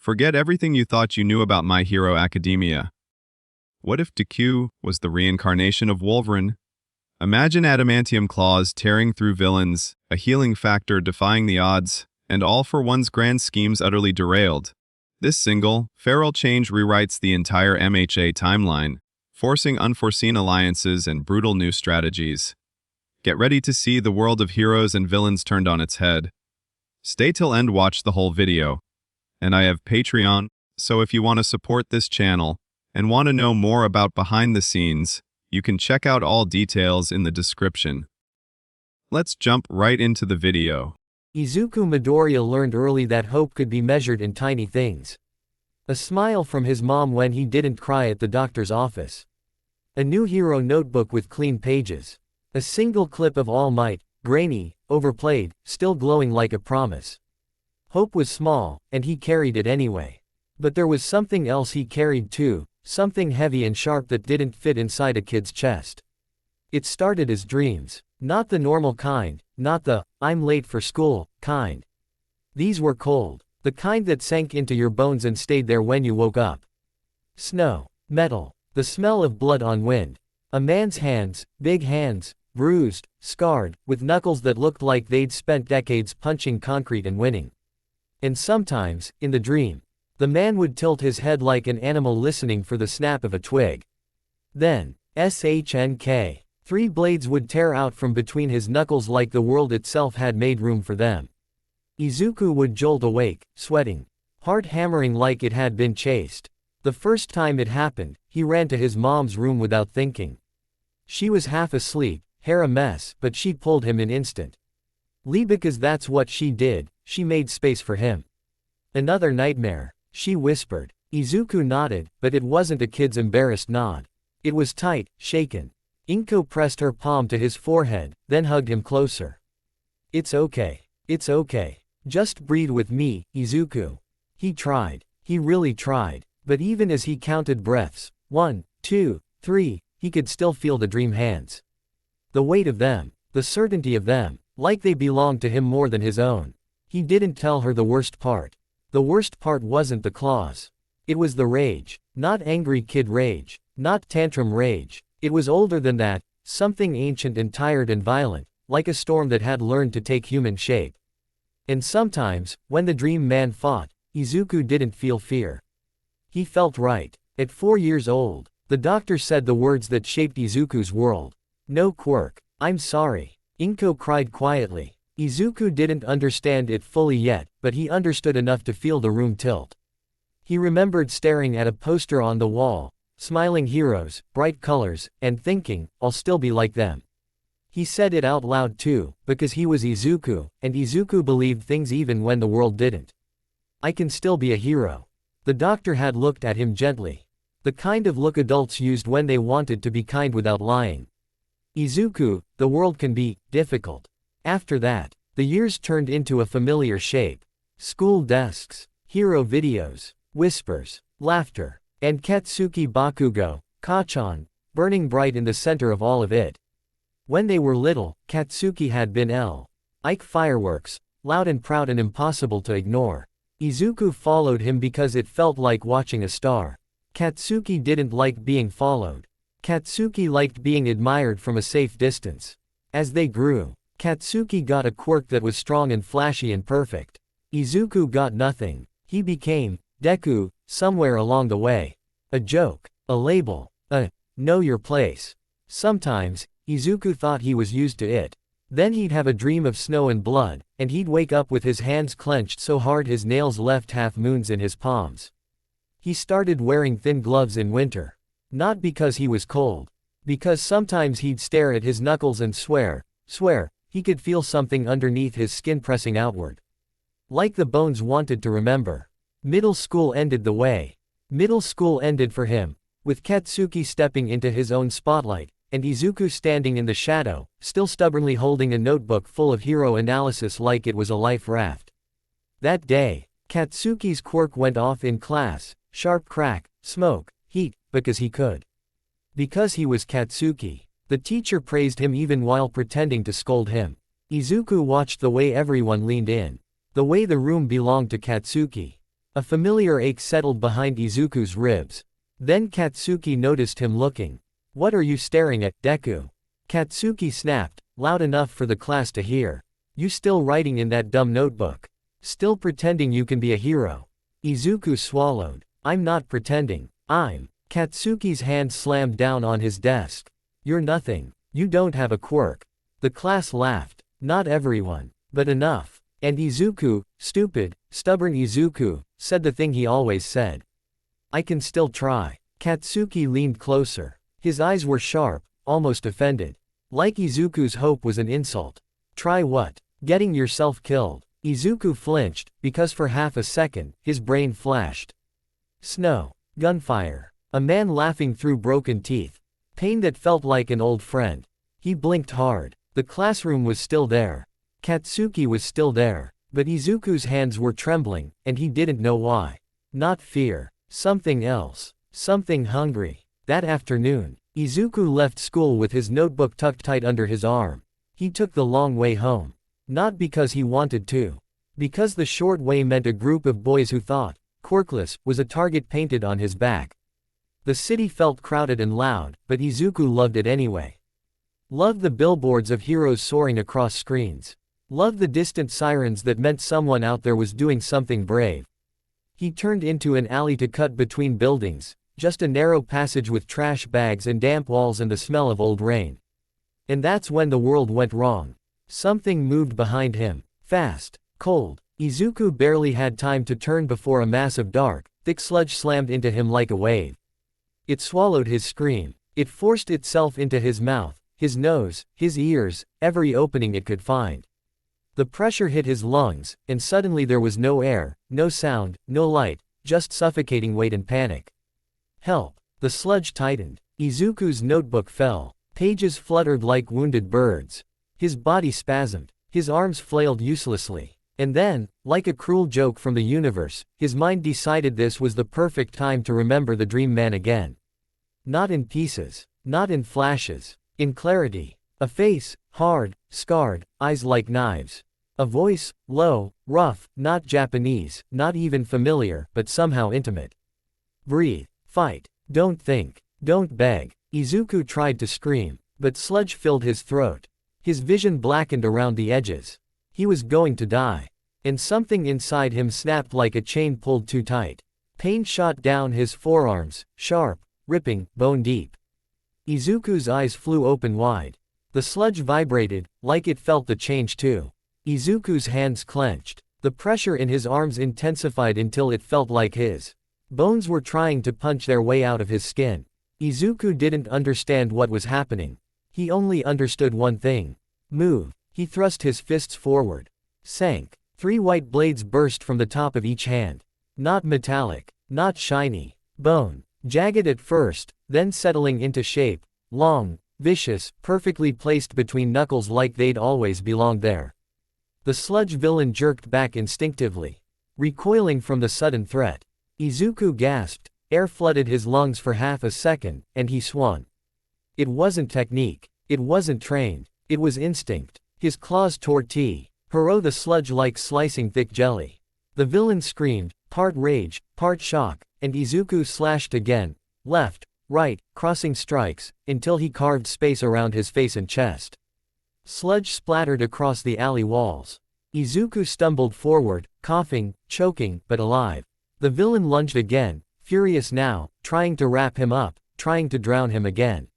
Forget everything you thought you knew about My Hero Academia. What if Deku was the reincarnation of Wolverine? Imagine adamantium claws tearing through villains, a healing factor defying the odds, and all for one's grand schemes utterly derailed. This single, feral change rewrites the entire MHA timeline, forcing unforeseen alliances and brutal new strategies. Get ready to see the world of heroes and villains turned on its head. Stay till end, watch the whole video. And I have Patreon, so if you want to support this channel and want to know more about behind the scenes, you can check out all details in the description. Let's jump right into the video. Izuku Midoriya learned early that hope could be measured in tiny things. A smile from his mom when he didn't cry at the doctor's office. A new hero notebook with clean pages. A single clip of All Might, grainy, overplayed, still glowing like a promise. Hope was small, and he carried it anyway. But there was something else he carried too, something heavy and sharp that didn't fit inside a kid's chest. It started as dreams. Not the normal kind, not the, I'm late for school, kind. These were cold, the kind that sank into your bones and stayed there when you woke up. Snow, metal, the smell of blood on wind. A man's hands, big hands, bruised, scarred, with knuckles that looked like they'd spent decades punching concrete and winning. And sometimes, in the dream, the man would tilt his head like an animal listening for the snap of a twig. Then, SHNK. 3 blades would tear out from between his knuckles like the world itself had made room for them. Izuku would jolt awake, sweating, heart hammering like it had been chased. The first time it happened, he ran to his mom's room without thinking. She was half asleep, hair a mess, but she pulled him in instant. Because that's what she did, she made space for him. Another nightmare, she whispered. Izuku nodded, but it wasn't a kid's embarrassed nod. It was tight, shaken. Inko pressed her palm to his forehead, then hugged him closer. It's okay. It's okay. Just breathe with me, Izuku. He tried. He really tried. But even as he counted breaths, 1, 2, 3, he could still feel the dream hands. The weight of them, the certainty of them, like they belonged to him more than his own. He didn't tell her the worst part. The worst part wasn't the claws. It was the rage. Not angry kid rage. Not tantrum rage. It was older than that, something ancient and tired and violent, like a storm that had learned to take human shape. And sometimes, when the dream man fought, Izuku didn't feel fear. He felt right. At 4 years old, the doctor said the words that shaped Izuku's world. No quirk. I'm sorry. Inko cried quietly. Izuku didn't understand it fully yet, but he understood enough to feel the room tilt. He remembered staring at a poster on the wall, smiling heroes, bright colors, and thinking, I'll still be like them. He said it out loud too, because he was Izuku, and Izuku believed things even when the world didn't. I can still be a hero. The doctor had looked at him gently. The kind of look adults used when they wanted to be kind without lying. Izuku, the world can be difficult. After that, the years turned into a familiar shape. School desks, hero videos, whispers, laughter. And Katsuki Bakugo, Kachan, burning bright in the center of all of it. When they were little, Katsuki had been Ike fireworks, loud and proud and impossible to ignore. Izuku followed him because it felt like watching a star. Katsuki didn't like being followed. Katsuki liked being admired from a safe distance. As they grew, Katsuki got a quirk that was strong and flashy and perfect. Izuku got nothing. He became Deku, somewhere along the way. A joke, a label, know your place. Sometimes, Izuku thought he was used to it. Then he'd have a dream of snow and blood, and he'd wake up with his hands clenched so hard his nails left half moons in his palms. He started wearing thin gloves in winter. Not because he was cold. Because sometimes he'd stare at his knuckles and swear, he could feel something underneath his skin pressing outward. Like the bones wanted to remember. Middle school ended the way. Middle school ended for him, with Katsuki stepping into his own spotlight, and Izuku standing in the shadow, still stubbornly holding a notebook full of hero analysis like it was a life raft. That day, Katsuki's quirk went off in class, sharp crack, smoke, heat, because he could. Because he was Katsuki. The teacher praised him even while pretending to scold him. Izuku watched the way everyone leaned in. The way the room belonged to Katsuki. A familiar ache settled behind Izuku's ribs. Then Katsuki noticed him looking. "What are you staring at, Deku?" Katsuki snapped, loud enough for the class to hear. "You still writing in that dumb notebook? Still pretending you can be a hero?" Izuku swallowed. "I'm not pretending. I'm." Katsuki's hand slammed down on his desk. "You're nothing. You don't have a quirk." The class laughed. Not everyone, but enough. And Izuku, stupid, stubborn Izuku, said the thing he always said. "I can still try." Katsuki leaned closer. His eyes were sharp, almost offended. Like Izuku's hope was an insult. "Try what? Getting yourself killed." Izuku flinched, because for half a second, his brain flashed. Snow. Gunfire. A man laughing through broken teeth. Pain that felt like an old friend. He blinked hard. The classroom was still there. Katsuki was still there. But Izuku's hands were trembling, and he didn't know why. Not fear. Something else. Something hungry. That afternoon, Izuku left school with his notebook tucked tight under his arm. He took the long way home. Not because he wanted to. Because the short way meant a group of boys who thought, quirkless, was a target painted on his back. The city felt crowded and loud, but Izuku loved it anyway. Loved the billboards of heroes soaring across screens. Loved the distant sirens that meant someone out there was doing something brave. He turned into an alley to cut between buildings, just a narrow passage with trash bags and damp walls and the smell of old rain. And that's when the world went wrong. Something moved behind him. Fast. Cold. Izuku barely had time to turn before a mass of dark, thick sludge slammed into him like a wave. It swallowed his scream. It forced itself into his mouth, his nose, his ears, every opening it could find. The pressure hit his lungs, and suddenly there was no air, no sound, no light, just suffocating weight and panic. Help. The sludge tightened. Izuku's notebook fell. Pages fluttered like wounded birds. His body spasmed. His arms flailed uselessly. And then, like a cruel joke from the universe, his mind decided this was the perfect time to remember the Dream Man again. Not in pieces. Not in flashes. In clarity. A face, hard, scarred, eyes like knives. A voice, low, rough, not Japanese, not even familiar, but somehow intimate. "Breathe. Fight. Don't think. Don't beg." Izuku tried to scream, but sludge filled his throat. His vision blackened around the edges. He was going to die. And something inside him snapped like a chain pulled too tight. Pain shot down his forearms, sharp, ripping, bone deep. Izuku's eyes flew open wide. The sludge vibrated, like it felt the change too. Izuku's hands clenched. The pressure in his arms intensified until it felt like his bones were trying to punch their way out of his skin. Izuku didn't understand what was happening. He only understood one thing. Move. He thrust his fists forward. Sank. 3 white blades burst from the top of each hand. Not metallic. Not shiny. Bone. Jagged at first, then settling into shape. Long, vicious, perfectly placed between knuckles like they'd always belonged there. The sludge villain jerked back instinctively, recoiling from the sudden threat. Izuku gasped. Air flooded his lungs for half a second, and he swung. It wasn't technique. It wasn't trained. It was instinct. His claws tore the sludge like slicing thick jelly. The villain screamed, part rage, part shock, and Izuku slashed again, left, right, crossing strikes, until he carved space around his face and chest. Sludge splattered across the alley walls. Izuku stumbled forward, coughing, choking, but alive. The villain lunged again, furious now, trying to wrap him up, trying to drown him again.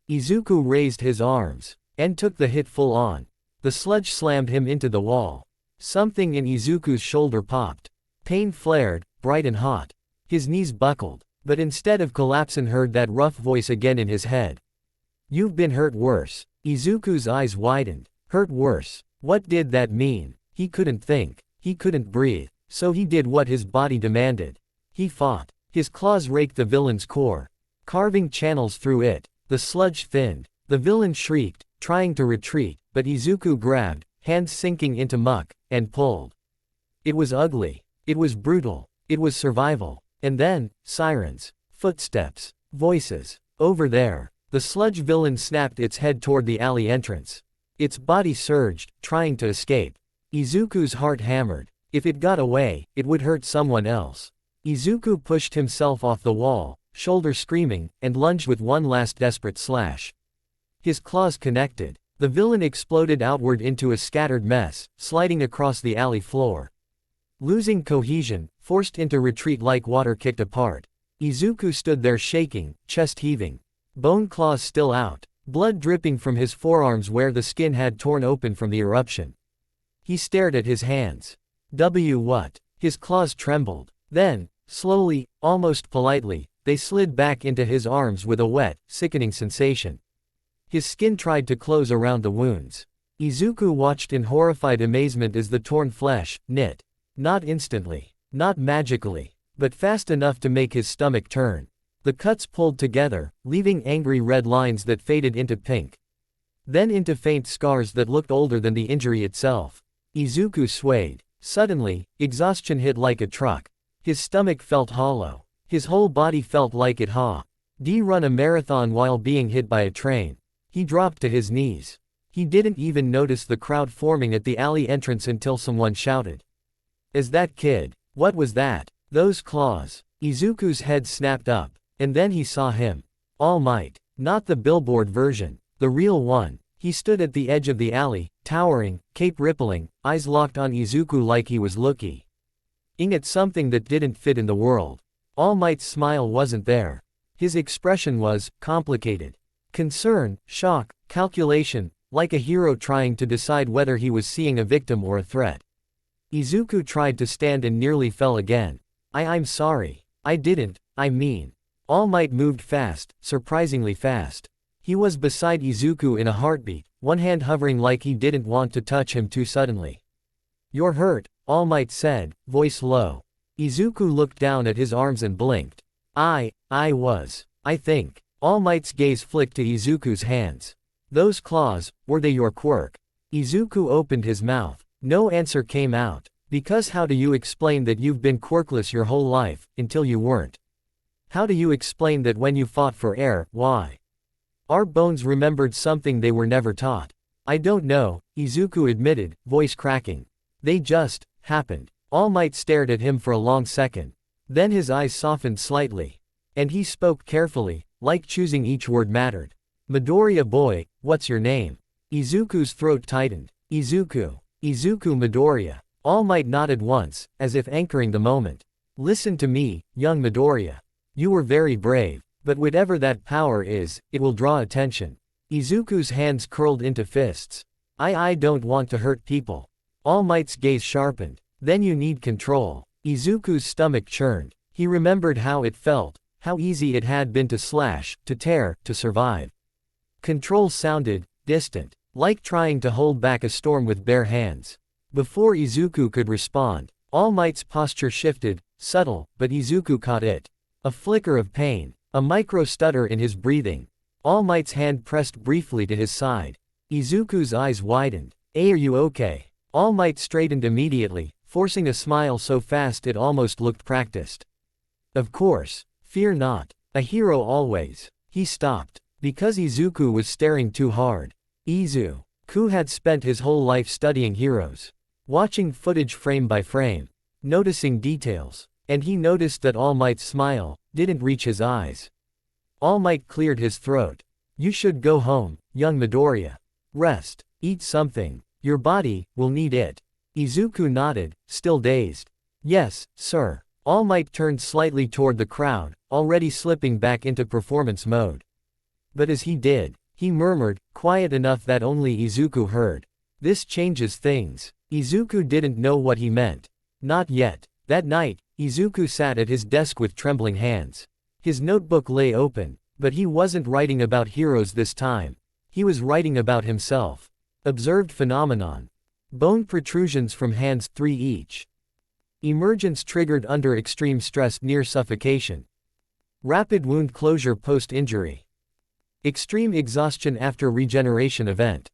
Izuku raised his arms, and took the hit full on. The sludge slammed him into the wall. Something in Izuku's shoulder popped. Pain flared, bright and hot. His knees buckled, but instead of collapsing heard that rough voice again in his head. "You've been hurt worse." Izuku's eyes widened. Hurt worse. What did that mean? He couldn't think. He couldn't breathe. So he did what his body demanded. He fought. His claws raked the villain's core, carving channels through it. The sludge thinned. The villain shrieked, trying to retreat, but Izuku grabbed, hands sinking into muck, and pulled. It was ugly. It was brutal. It was survival. And then, sirens. Footsteps. Voices. Over there. The sludge villain snapped its head toward the alley entrance. Its body surged, trying to escape. Izuku's heart hammered. If it got away, it would hurt someone else. Izuku pushed himself off the wall, shoulder screaming, and lunged with one last desperate slash. His claws connected. The villain exploded outward into a scattered mess, sliding across the alley floor. Losing cohesion, forced into retreat like water kicked apart. Izuku stood there shaking, chest heaving. Bone claws still out, blood dripping from his forearms where the skin had torn open from the eruption. He stared at his hands. What? His claws trembled. Then, slowly, almost politely, they slid back into his arms with a wet, sickening sensation. His skin tried to close around the wounds. Izuku watched in horrified amazement as the torn flesh knit. Not instantly, not magically, but fast enough to make his stomach turn. The cuts pulled together, leaving angry red lines that faded into pink. Then into faint scars that looked older than the injury itself. Izuku swayed. Suddenly, exhaustion hit like a truck. His stomach felt hollow. His whole body felt like it run a marathon while being hit by a train. He dropped to his knees. He didn't even notice the crowd forming at the alley entrance until someone shouted. "Is that kid? What was that? Those claws?" Izuku's head snapped up, and then he saw him. All Might. Not the billboard version. The real one. He stood at the edge of the alley, towering, cape rippling, eyes locked on Izuku like he was looking at something that didn't fit in the world. All Might's smile wasn't there. His expression was complicated. Concern, shock, calculation, like a hero trying to decide whether he was seeing a victim or a threat. Izuku tried to stand and nearly fell again. I'm sorry. I didn't, I mean. All Might moved fast, surprisingly fast. He was beside Izuku in a heartbeat, one hand hovering like he didn't want to touch him too suddenly. "You're hurt," All Might said, voice low. Izuku looked down at his arms and blinked. I think. All Might's gaze flicked to Izuku's hands. "Those claws, were they your quirk?" Izuku opened his mouth. No answer came out. Because how do you explain that you've been quirkless your whole life, until you weren't? How do you explain that when you fought for air, why? Our bones remembered something they were never taught. I don't know, Izuku admitted, voice cracking. They just happened. All Might stared at him for a long second. Then his eyes softened slightly. And he spoke carefully, like choosing each word mattered. "Midoriya boy, what's your name?" Izuku's throat tightened. Izuku Midoriya. All Might nodded once, as if anchoring the moment. "Listen to me, young Midoriya. You were very brave, but whatever that power is, it will draw attention." Izuku's hands curled into fists. I don't want to hurt people." All Might's gaze sharpened. "Then you need control." Izuku's stomach churned. He remembered how it felt, how easy it had been to slash, to tear, to survive. Control sounded distant, like trying to hold back a storm with bare hands. Before Izuku could respond, All Might's posture shifted, subtle, but Izuku caught it. A flicker of pain, a micro stutter in his breathing. All Might's hand pressed briefly to his side. Izuku's eyes widened. Are you okay?" All Might straightened immediately, forcing a smile so fast it almost looked practiced. "Of course. Fear not. A hero always." He stopped, because Izuku was staring too hard. Izuku had spent his whole life studying heroes. Watching footage frame by frame. Noticing details. And he noticed that All Might's smile didn't reach his eyes. All Might cleared his throat. "You should go home, young Midoriya. Rest. Eat something. Your body will need it." Izuku nodded, still dazed. "Yes, sir." All Might turned slightly toward the crowd, already slipping back into performance mode. But as he did, he murmured, quiet enough that only Izuku heard. "This changes things." Izuku didn't know what he meant. Not yet. That night, Izuku sat at his desk with trembling hands. His notebook lay open, but he wasn't writing about heroes this time. He was writing about himself. Observed phenomenon. Bone protrusions from hands 3 each. Emergence triggered under extreme stress near suffocation. Rapid wound closure post-injury. Extreme exhaustion after regeneration event.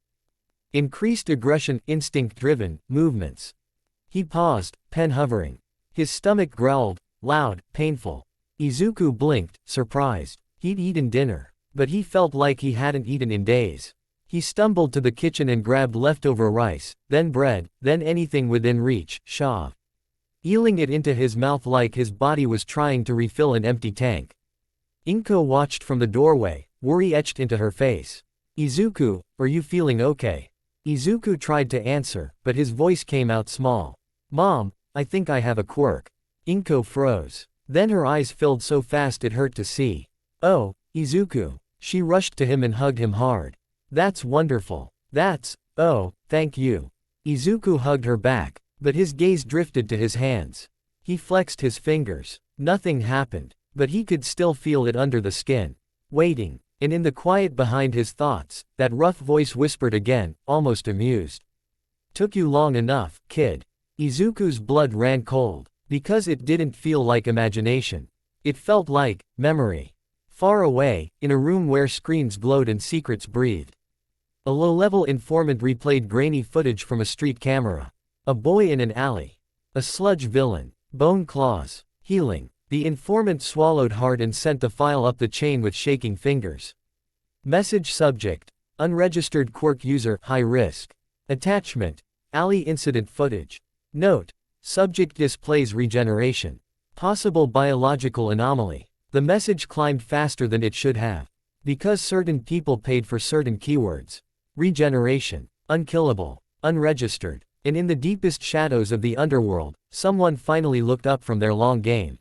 Increased aggression instinct-driven movements. He paused, pen hovering. His stomach growled, loud, painful. Izuku blinked, surprised. He'd eaten dinner, but he felt like he hadn't eaten in days. He stumbled to the kitchen and grabbed leftover rice, then bread, then anything within reach. Shaw. eeling it into his mouth like his body was trying to refill an empty tank. Inko watched from the doorway, worry etched into her face. Izuku, are you feeling okay? Izuku tried to answer, but his voice came out small. Mom, I think I have a quirk. Inko froze. Then her eyes filled so fast it hurt to see. Oh, Izuku. She rushed to him and hugged him hard. That's wonderful. Oh, thank you. Izuku hugged her back, but his gaze drifted to his hands. He flexed his fingers. Nothing happened, but he could still feel it under the skin. Waiting, and in the quiet behind his thoughts, that rough voice whispered again, almost amused. Took you long enough, kid. Izuku's blood ran cold, because it didn't feel like imagination. It felt like memory. Far away, in a room where screens glowed and secrets breathed. A low-level informant replayed grainy footage from a street camera. A boy in an alley. A sludge villain. Bone claws. Healing. The informant swallowed hard and sent the file up the chain with shaking fingers. Message subject. Unregistered quirk user, high risk. Attachment. Alley incident footage. Note. Subject displays regeneration. Possible biological anomaly. The message climbed faster than it should have. Because certain people paid for certain keywords. Regeneration. Unkillable. Unregistered. And in the deepest shadows of the underworld, someone finally looked up from their long game.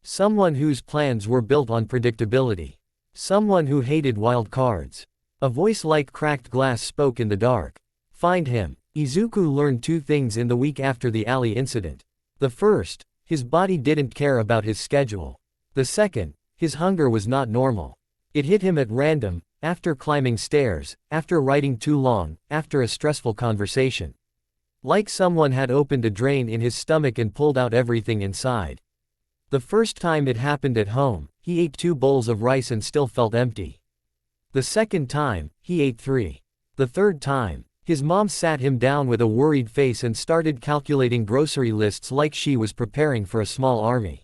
Someone whose plans were built on predictability. Someone who hated wild cards. A voice like cracked glass spoke in the dark. Find him. Izuku learned two things in the week after the alley incident. The first, his body didn't care about his schedule. The second, his hunger was not normal. It hit him at random, after climbing stairs, after writing too long, after a stressful conversation. Like someone had opened a drain in his stomach and pulled out everything inside. The first time it happened at home, he ate 2 bowls of rice and still felt empty. The second time, he ate 3. The third time, his mom sat him down with a worried face and started calculating grocery lists like she was preparing for a small army.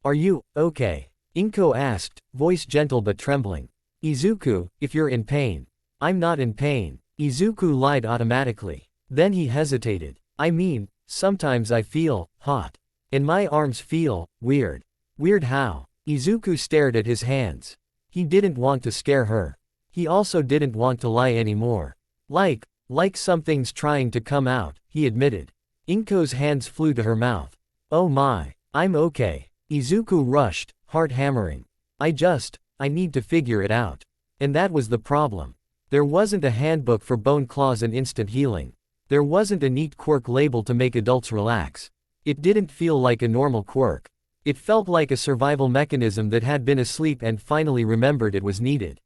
Are you okay? Inko asked, voice gentle but trembling. Izuku, if you're in pain. I'm not in pain. Izuku lied automatically. Then he hesitated. I mean, sometimes I feel hot. And my arms feel weird. Weird how? Izuku stared at his hands. He didn't want to scare her. He also didn't want to lie anymore. Like something's trying to come out, he admitted. Inko's hands flew to her mouth. Oh my, I'm okay. Izuku rushed, heart hammering. I need to figure it out. And that was the problem. There wasn't a handbook for bone claws and instant healing. There wasn't a neat quirk label to make adults relax. It didn't feel like a normal quirk. It felt like a survival mechanism that had been asleep and finally remembered it was needed.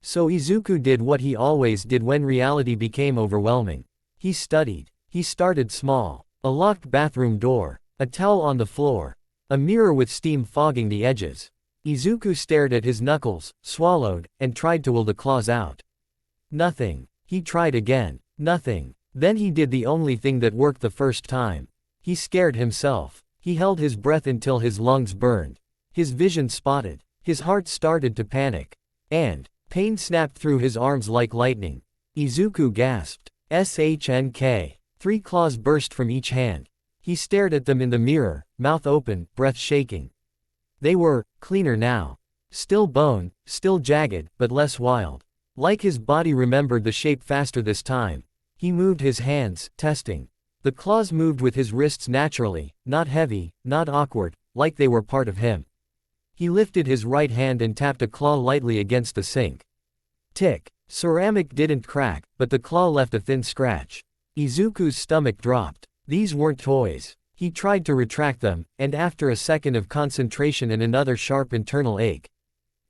So Izuku did what he always did when reality became overwhelming. He studied. He started small. A locked bathroom door. A towel on the floor. A mirror with steam fogging the edges. Izuku stared at his knuckles, swallowed, and tried to will the claws out. Nothing. He tried again. Nothing. Then he did the only thing that worked the first time. He scared himself. He held his breath until his lungs burned. His vision spotted. His heart started to panic. And pain snapped through his arms like lightning. Izuku gasped. SHNK. 3 claws burst from each hand. He stared at them in the mirror, mouth open, breath shaking. They were cleaner now. Still bone, still jagged, but less wild. Like his body remembered the shape faster this time. He moved his hands, testing. The claws moved with his wrists naturally, not heavy, not awkward, like they were part of him. He lifted his right hand and tapped a claw lightly against the sink. Tick. Ceramic didn't crack, but the claw left a thin scratch. Izuku's stomach dropped. These weren't toys. He tried to retract them, and after a second of concentration and another sharp internal ache,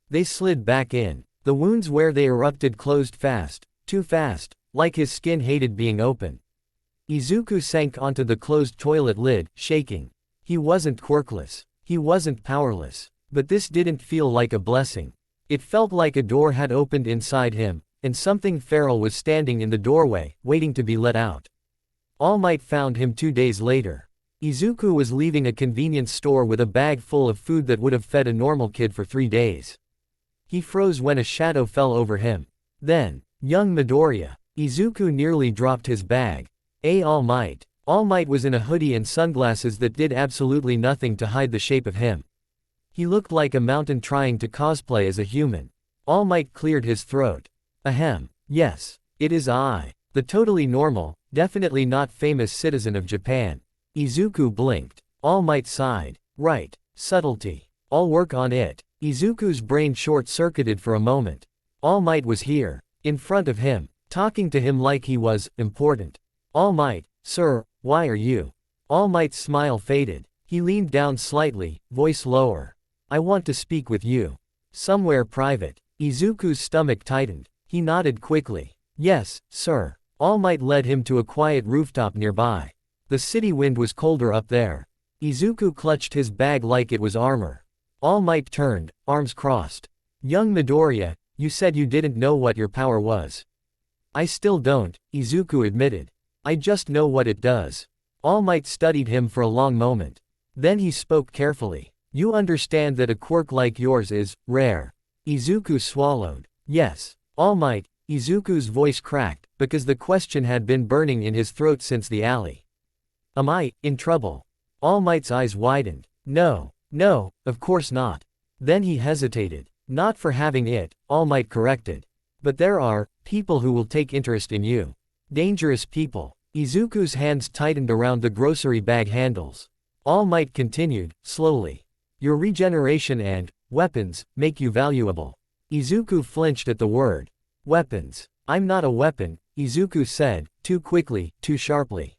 they slid back in. The wounds where they erupted closed fast, too fast, like his skin hated being open. Izuku sank onto the closed toilet lid, shaking. He wasn't quirkless. He wasn't powerless. But this didn't feel like a blessing. It felt like a door had opened inside him, and something feral was standing in the doorway, waiting to be let out. All Might found him 2 days later. Izuku was leaving a convenience store with a bag full of food that would have fed a normal kid for 3 days. He froze when a shadow fell over him. Then, young Midoriya. Izuku nearly dropped his bag. All Might. All Might was in a hoodie and sunglasses that did absolutely nothing to hide the shape of him. He looked like a mountain trying to cosplay as a human. All Might cleared his throat. Ahem. Yes. It is I. The totally normal, definitely not famous citizen of Japan. Izuku blinked. All Might sighed. Right. Subtlety. I'll work on it. Izuku's brain short-circuited for a moment. All Might was here. In front of him. Talking to him like he was important. All Might, sir, why are you? All Might's smile faded. He leaned down slightly, voice lower. I want to speak with you. Somewhere private. Izuku's stomach tightened. He nodded quickly. Yes, sir. All Might led him to a quiet rooftop nearby. The city wind was colder up there. Izuku clutched his bag like it was armor. All Might turned, arms crossed. Young Midoriya, you said you didn't know what your power was. I still don't, Izuku admitted. I just know what it does. All Might studied him for a long moment. Then he spoke carefully. You understand that a quirk like yours is rare. Izuku swallowed. Yes. All Might, Izuku's voice cracked, because the question had been burning in his throat since the alley. Am I in trouble? All Might's eyes widened. No, of course not. Then he hesitated. Not for having it, All Might corrected. But there are people who will take interest in you. Dangerous people. Izuku's hands tightened around the grocery bag handles. All Might continued, slowly. Your regeneration and weapons make you valuable. Izuku flinched at the word. Weapons. I'm not a weapon, Izuku said, too quickly, too sharply.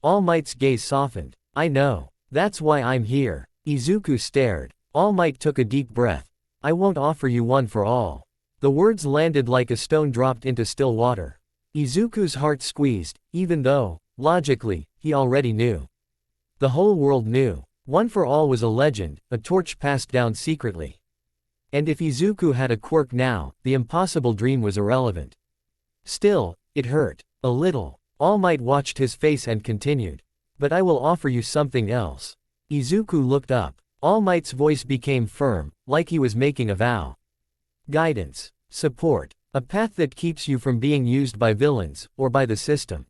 All Might's gaze softened. I know. That's why I'm here. Izuku stared. All Might took a deep breath. I won't offer you one for all. The words landed like a stone dropped into still water. Izuku's heart squeezed, even though, logically, he already knew. The whole world knew. One for all was a legend, a torch passed down secretly. And if Izuku had a quirk now, the impossible dream was irrelevant. Still, it hurt. A little. All Might watched his face and continued. But I will offer you something else. Izuku looked up. All Might's voice became firm, like he was making a vow. Guidance. Support. A path that keeps you from being used by villains, or by the system.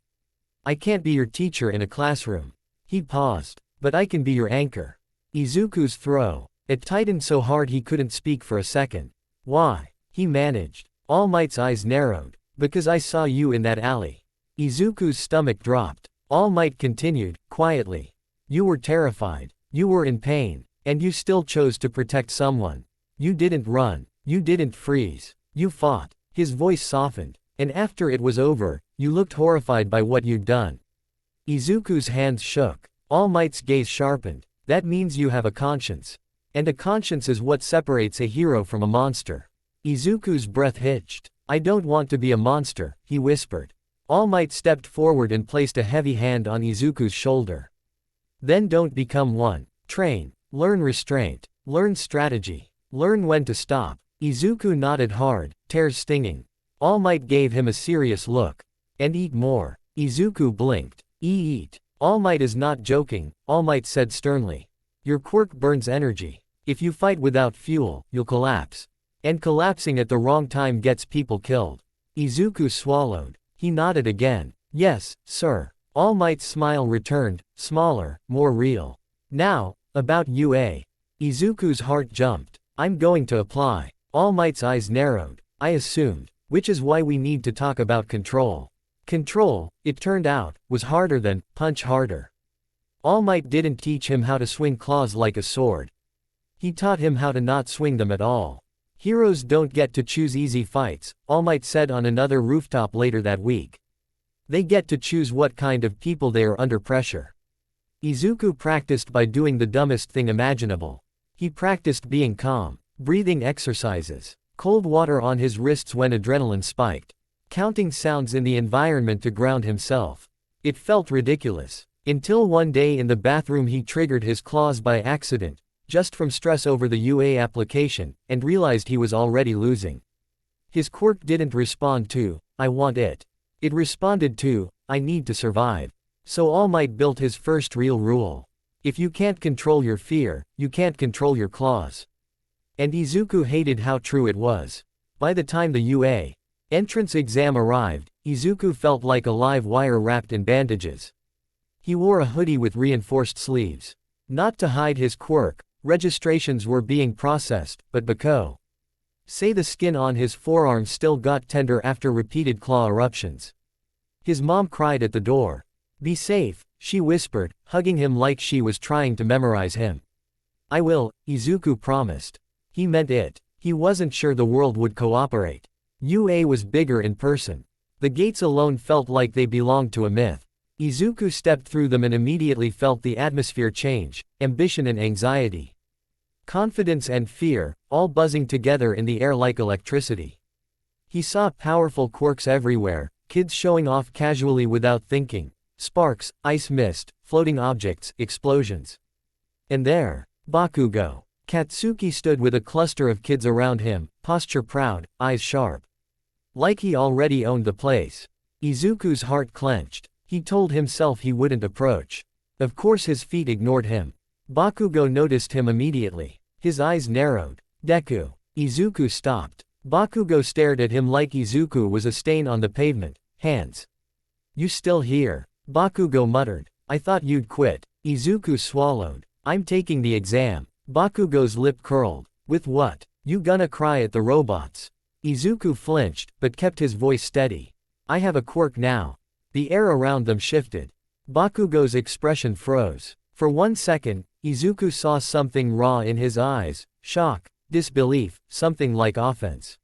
I can't be your teacher in a classroom. He paused. But I can be your anchor. Izuku's throw. It tightened so hard he couldn't speak for a second. Why? He managed. All Might's eyes narrowed. Because I saw you in that alley. Izuku's stomach dropped. All Might continued, quietly. You were terrified. You were in pain. And you still chose to protect someone. You didn't run. You didn't freeze. You fought. His voice softened. And after it was over, you looked horrified by what you'd done. Izuku's hands shook. All Might's gaze sharpened. That means you have a conscience. And a conscience is what separates a hero from a monster. Izuku's breath hitched. I don't want to be a monster, he whispered. All Might stepped forward and placed a heavy hand on Izuku's shoulder. Then don't become one. Train. Learn restraint. Learn strategy. Learn when to stop. Izuku nodded hard, tears stinging. All Might gave him a serious look. And eat more. Izuku blinked. Eat. All Might is not joking, All Might said sternly. Your quirk burns energy. If you fight without fuel, you'll collapse. And collapsing at the wrong time gets people killed. Izuku swallowed. He nodded again. Yes, sir. All Might's smile returned, smaller, more real. Now, about UA. Izuku's heart jumped. I'm going to apply. All Might's eyes narrowed. I assumed. Which is why we need to talk about control. Control, it turned out, was harder than punch harder. All Might didn't teach him how to swing claws like a sword. He taught him how to not swing them at all. Heroes don't get to choose easy fights, All Might said on another rooftop later that week. They get to choose what kind of people they are under pressure. Izuku practiced by doing the dumbest thing imaginable. He practiced being calm, breathing exercises, cold water on his wrists when adrenaline spiked. Counting sounds in the environment to ground himself. It felt ridiculous. Until one day in the bathroom he triggered his claws by accident, just from stress over the UA application, and realized he was already losing. His quirk didn't respond to, I want it. It responded to, I need to survive. So All Might built his first real rule. If you can't control your fear, you can't control your claws. And Izuku hated how true it was. By the time the UA entrance exam arrived, Izuku felt like a live wire wrapped in bandages. He wore a hoodie with reinforced sleeves. Not to hide his quirk, registrations were being processed, but Bako. Say the skin on his forearm still got tender after repeated claw eruptions. His mom cried at the door. "Be safe," she whispered, hugging him like she was trying to memorize him. "I will," Izuku promised. He meant it. He wasn't sure the world would cooperate. UA was bigger in person. The gates alone felt like they belonged to a myth. Izuku stepped through them and immediately felt the atmosphere change, ambition and anxiety. Confidence and fear, all buzzing together in the air like electricity. He saw powerful quirks everywhere, kids showing off casually without thinking, sparks, ice mist, floating objects, explosions. And there, Bakugo. Katsuki stood with a cluster of kids around him, posture proud, eyes sharp. Like he already owned the place. Izuku's heart clenched. He told himself he wouldn't approach. Of course his feet ignored him. Bakugo noticed him immediately. His eyes narrowed. "Deku." Izuku stopped. Bakugo stared at him like Izuku was a stain on the pavement. "Hands. You still here?" Bakugo muttered. "I thought you'd quit." Izuku swallowed. "I'm taking the exam." Bakugo's lip curled. "With what? You gonna cry at the robots?" Izuku flinched, but kept his voice steady. "I have a quirk now." The air around them shifted. Bakugo's expression froze. For 1 second, Izuku saw something raw in his eyes, shock, disbelief, something like offense.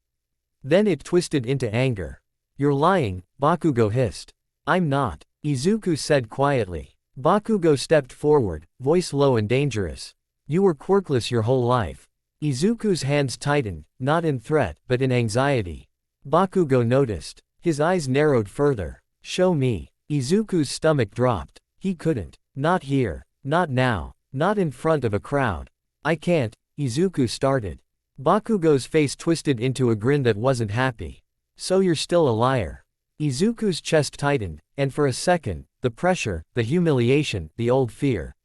Then it twisted into anger. "You're lying," Bakugo hissed. "I'm not," Izuku said quietly. Bakugo stepped forward, voice low and dangerous. "You were quirkless your whole life." Izuku's hands tightened, not in threat, but in anxiety. Bakugo noticed. His eyes narrowed further. "Show me." Izuku's stomach dropped. He couldn't. Not here. Not now. Not in front of a crowd. "I can't," Izuku started. Bakugo's face twisted into a grin that wasn't happy. "So you're still a liar." Izuku's chest tightened, and for a second, the pressure, the humiliation, the old fear.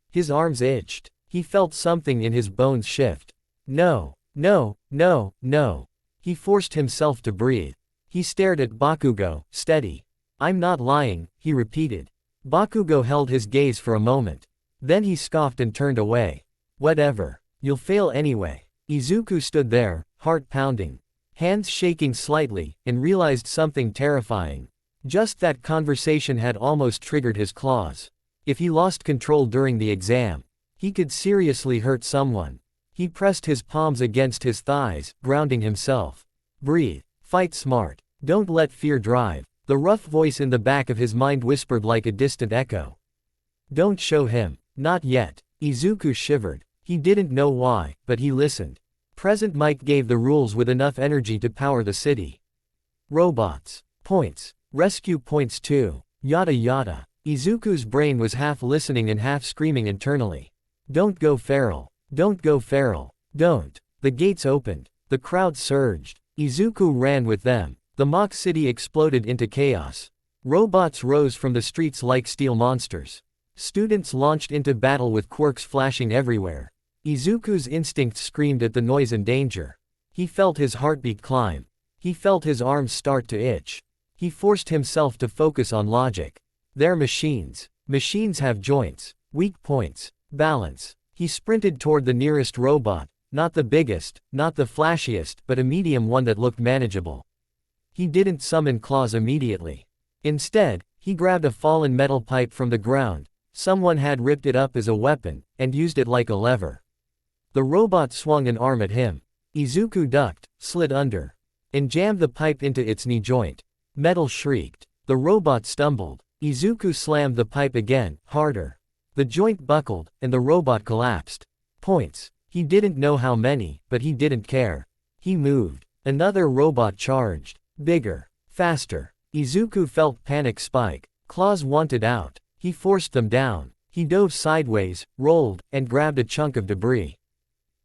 His arms itched. He felt something in his bones shift. No, no, no, no. He forced himself to breathe. He stared at Bakugo, steady. "I'm not lying," he repeated. Bakugo held his gaze for a moment. Then he scoffed and turned away. "Whatever. You'll fail anyway." Izuku stood there, heart pounding, hands shaking slightly, and realized something terrifying. Just that conversation had almost triggered his claws. If he lost control during the exam, he could seriously hurt someone. He pressed his palms against his thighs, grounding himself. "Breathe. Fight smart. Don't let fear drive." The rough voice in the back of his mind whispered like a distant echo. "Don't show him. Not yet." Izuku shivered. He didn't know why, but he listened. Present Mike gave the rules with enough energy to power the city. Robots. Points. Rescue points too. Yada yada. Izuku's brain was half listening and half screaming internally. "Don't go feral. Don't go feral. Don't." The gates opened. The crowd surged. Izuku ran with them. The mock city exploded into chaos. Robots rose from the streets like steel monsters. Students launched into battle with quirks flashing everywhere. Izuku's instincts screamed at the noise and danger. He felt his heartbeat climb. He felt his arms start to itch. He forced himself to focus on logic. They're machines. Machines have joints, weak points, balance. He sprinted toward the nearest robot, not the biggest, not the flashiest, but a medium one that looked manageable. He didn't summon claws immediately. Instead, he grabbed a fallen metal pipe from the ground. Someone had ripped it up as a weapon, and used it like a lever. The robot swung an arm at him. Izuku ducked, slid under, and jammed the pipe into its knee joint. Metal shrieked. The robot stumbled. Izuku slammed the pipe again, harder. The joint buckled, and the robot collapsed. Points. He didn't know how many, but he didn't care. He moved. Another robot charged. Bigger. Faster. Izuku felt panic spike. Claws wanted out. He forced them down. He dove sideways, rolled, and grabbed a chunk of debris.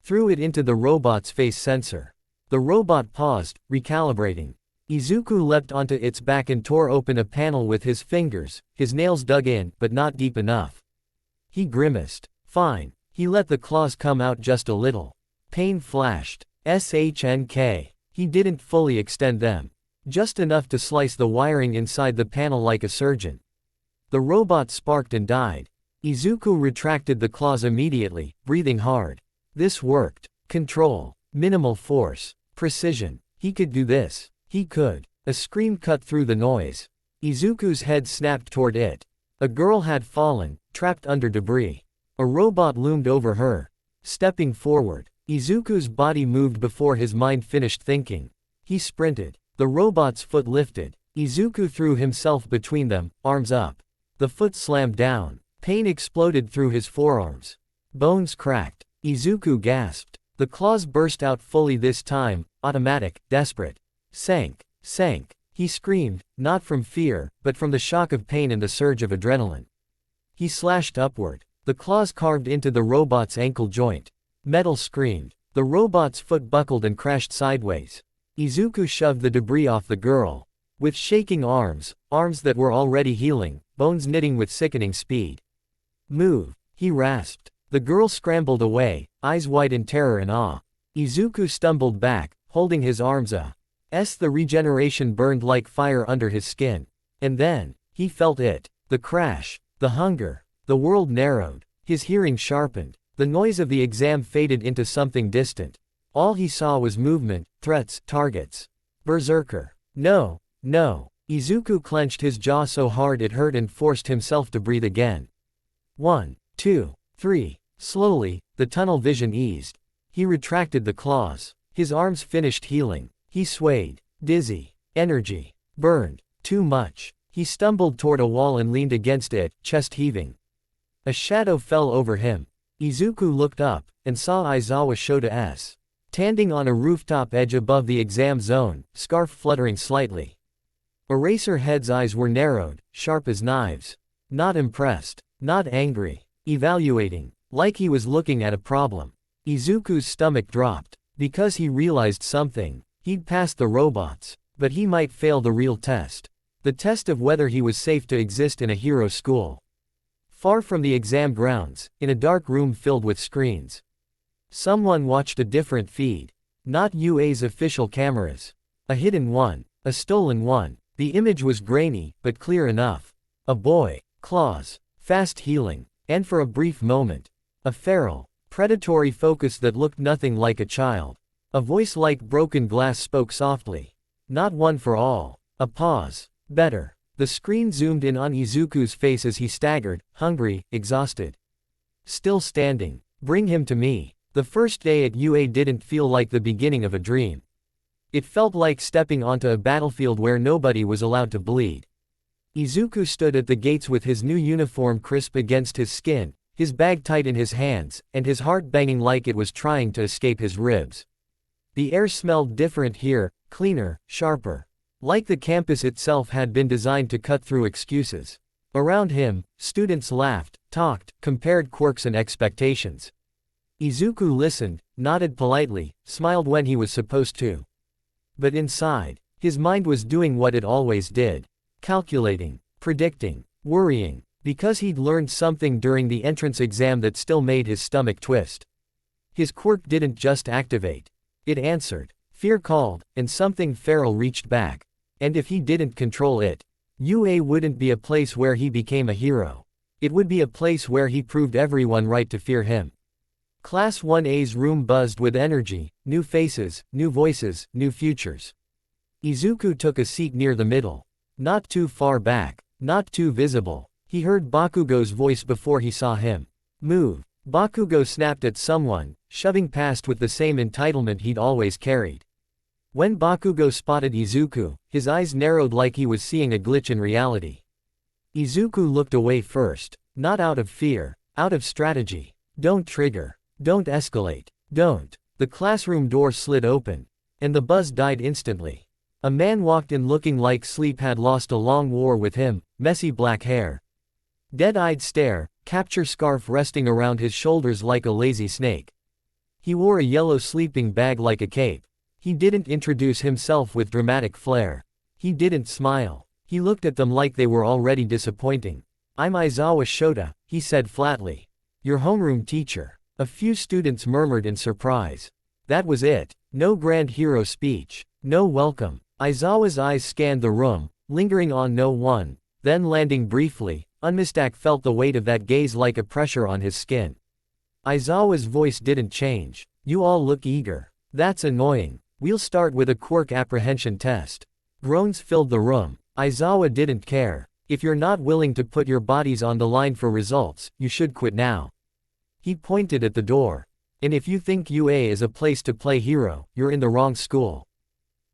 Threw it into the robot's face sensor. The robot paused, recalibrating. Izuku leapt onto its back and tore open a panel with his fingers, his nails dug in, but not deep enough. He grimaced. Fine. He let the claws come out just a little. Pain flashed. SHNK. He didn't fully extend them. Just enough to slice the wiring inside the panel like a surgeon. The robot sparked and died. Izuku retracted the claws immediately, breathing hard. This worked. Control. Minimal force. Precision. He could do this. He could. A scream cut through the noise. Izuku's head snapped toward it. A girl had fallen, trapped under debris. A robot loomed over her. Stepping forward, Izuku's body moved before his mind finished thinking. He sprinted. The robot's foot lifted. Izuku threw himself between them, arms up. The foot slammed down. Pain exploded through his forearms. Bones cracked. Izuku gasped. The claws burst out fully this time, automatic, desperate. Sank. Sank. He screamed, not from fear, but from the shock of pain and the surge of adrenaline. He slashed upward. The claws carved into the robot's ankle joint. Metal screamed. The robot's foot buckled and crashed sideways. Izuku shoved the debris off the girl. With shaking arms, arms that were already healing, bones knitting with sickening speed. Move, he rasped. The girl scrambled away, eyes wide in terror and awe. Izuku stumbled back, holding his arms up. The regeneration burned like fire under his skin. And then, he felt it. The crash. The hunger. The world narrowed. His hearing sharpened. The noise of the exam faded into something distant. All he saw was movement, threats, targets. Berserker. No, no. Izuku clenched his jaw so hard it hurt and forced himself to breathe again. 1, 2, 3. Slowly, the tunnel vision eased. He retracted the claws. His arms finished healing. He swayed. Dizzy. Energy. Burned. Too much. He stumbled toward a wall and leaned against it, chest heaving. A shadow fell over him. Izuku looked up, and saw Aizawa Shota's. Standing on a rooftop edge above the exam zone, scarf fluttering slightly. Eraserhead's eyes were narrowed, sharp as knives. Not impressed. Not angry. Evaluating. Like he was looking at a problem. Izuku's stomach dropped. Because he realized something. He'd passed the robots. But he might fail the real test. The test of whether he was safe to exist in a hero school. Far from the exam grounds, in a dark room filled with screens. Someone watched a different feed. Not UA's official cameras. A hidden one. A stolen one. The image was grainy, but clear enough. A boy. Claws. Fast healing. And for a brief moment. A feral, predatory focus that looked nothing like a child. A voice like broken glass spoke softly. Not one for all. A pause. Better. The screen zoomed in on Izuku's face as he staggered, hungry, exhausted. Still standing. Bring him to me. The first day at UA didn't feel like the beginning of a dream. It felt like stepping onto a battlefield where nobody was allowed to bleed. Izuku stood at the gates with his new uniform crisp against his skin, his bag tight in his hands, and his heart banging like it was trying to escape his ribs. The air smelled different here, cleaner, sharper. Like the campus itself had been designed to cut through excuses. Around him, students laughed, talked, compared quirks and expectations. Izuku listened, nodded politely, smiled when he was supposed to. But inside, his mind was doing what it always did. Calculating, predicting, worrying, because he'd learned something during the entrance exam that still made his stomach twist. His quirk didn't just activate. It answered. Fear called, and something feral reached back. And if he didn't control it, UA wouldn't be a place where he became a hero. It would be a place where he proved everyone right to fear him. Class 1A's room buzzed with energy, new faces, new voices, new futures. Izuku took a seat near the middle. Not too far back, not too visible. He heard Bakugo's voice before he saw him. Move. Bakugo snapped at someone, shoving past with the same entitlement he'd always carried. When Bakugo spotted Izuku, his eyes narrowed like he was seeing a glitch in reality. Izuku looked away first, not out of fear, out of strategy. Don't trigger. Don't escalate. Don't. The classroom door slid open. And the buzz died instantly. A man walked in looking like sleep had lost a long war with him, messy black hair. Dead-eyed stare, capture scarf resting around his shoulders like a lazy snake. He wore a yellow sleeping bag like a cape. He didn't introduce himself with dramatic flair. He didn't smile. He looked at them like they were already disappointing. I'm Aizawa Shota, he said flatly. Your homeroom teacher. A few students murmured in surprise. That was it. No grand hero speech. No welcome. Aizawa's eyes scanned the room, lingering on no one, then landing briefly, Unmistak felt the weight of that gaze like a pressure on his skin. Aizawa's voice didn't change. You all look eager. That's annoying. We'll start with a quirk apprehension test. Groans filled the room. Aizawa didn't care. If you're not willing to put your bodies on the line for results, you should quit now. He pointed at the door. And if you think UA is a place to play hero, you're in the wrong school.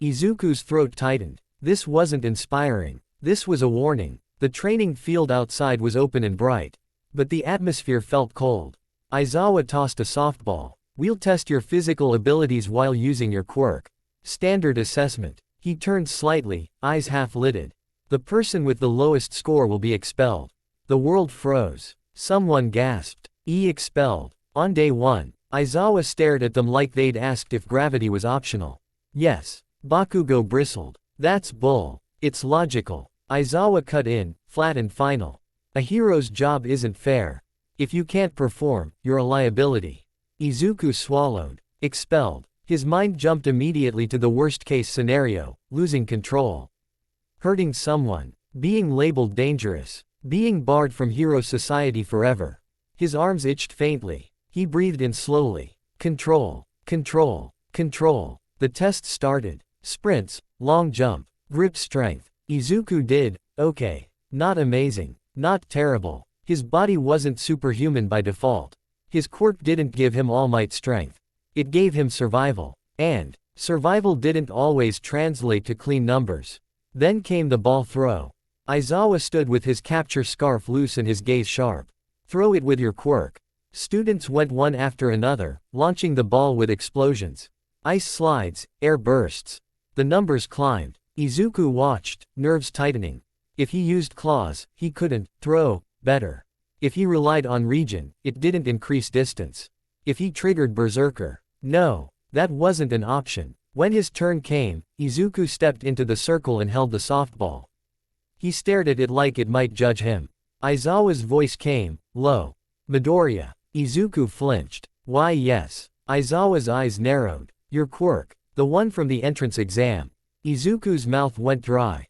Izuku's throat tightened. This wasn't inspiring. This was a warning. The training field outside was open and bright. But the atmosphere felt cold. Aizawa tossed a softball. We'll test your physical abilities while using your quirk. Standard assessment. He turned slightly, eyes half-lidded. The person with the lowest score will be expelled. The world froze. Someone gasped. Expelled. On day 1, Aizawa stared at them like they'd asked if gravity was optional. Yes. Bakugo bristled. That's bull. It's logical. Aizawa cut in, flat and final. A hero's job isn't fair. If you can't perform, you're a liability. Izuku swallowed. Expelled. His mind jumped immediately to the worst-case scenario, losing control. Hurting someone. Being labeled dangerous. Being barred from hero society forever. His arms itched faintly. He breathed in slowly. Control. Control. Control. The test started. Sprints, long jump, grip strength. Izuku did, okay. Not amazing. Not terrible. His body wasn't superhuman by default. His quirk didn't give him all-might strength. It gave him survival. And survival didn't always translate to clean numbers. Then came the ball throw. Aizawa stood with his capture scarf loose and his gaze sharp. Throw it with your quirk. Students went one after another, launching the ball with explosions. Ice slides, air bursts. The numbers climbed. Izuku watched, nerves tightening. If he used claws, he couldn't throw better. If he relied on regen, it didn't increase distance. If he triggered Berserker, no, that wasn't an option. When his turn came, Izuku stepped into the circle and held the softball. He stared at it like it might judge him. Aizawa's voice came, low. Midoriya. Izuku flinched. Why yes. Aizawa's eyes narrowed. Your quirk. The one from the entrance exam. Izuku's mouth went dry.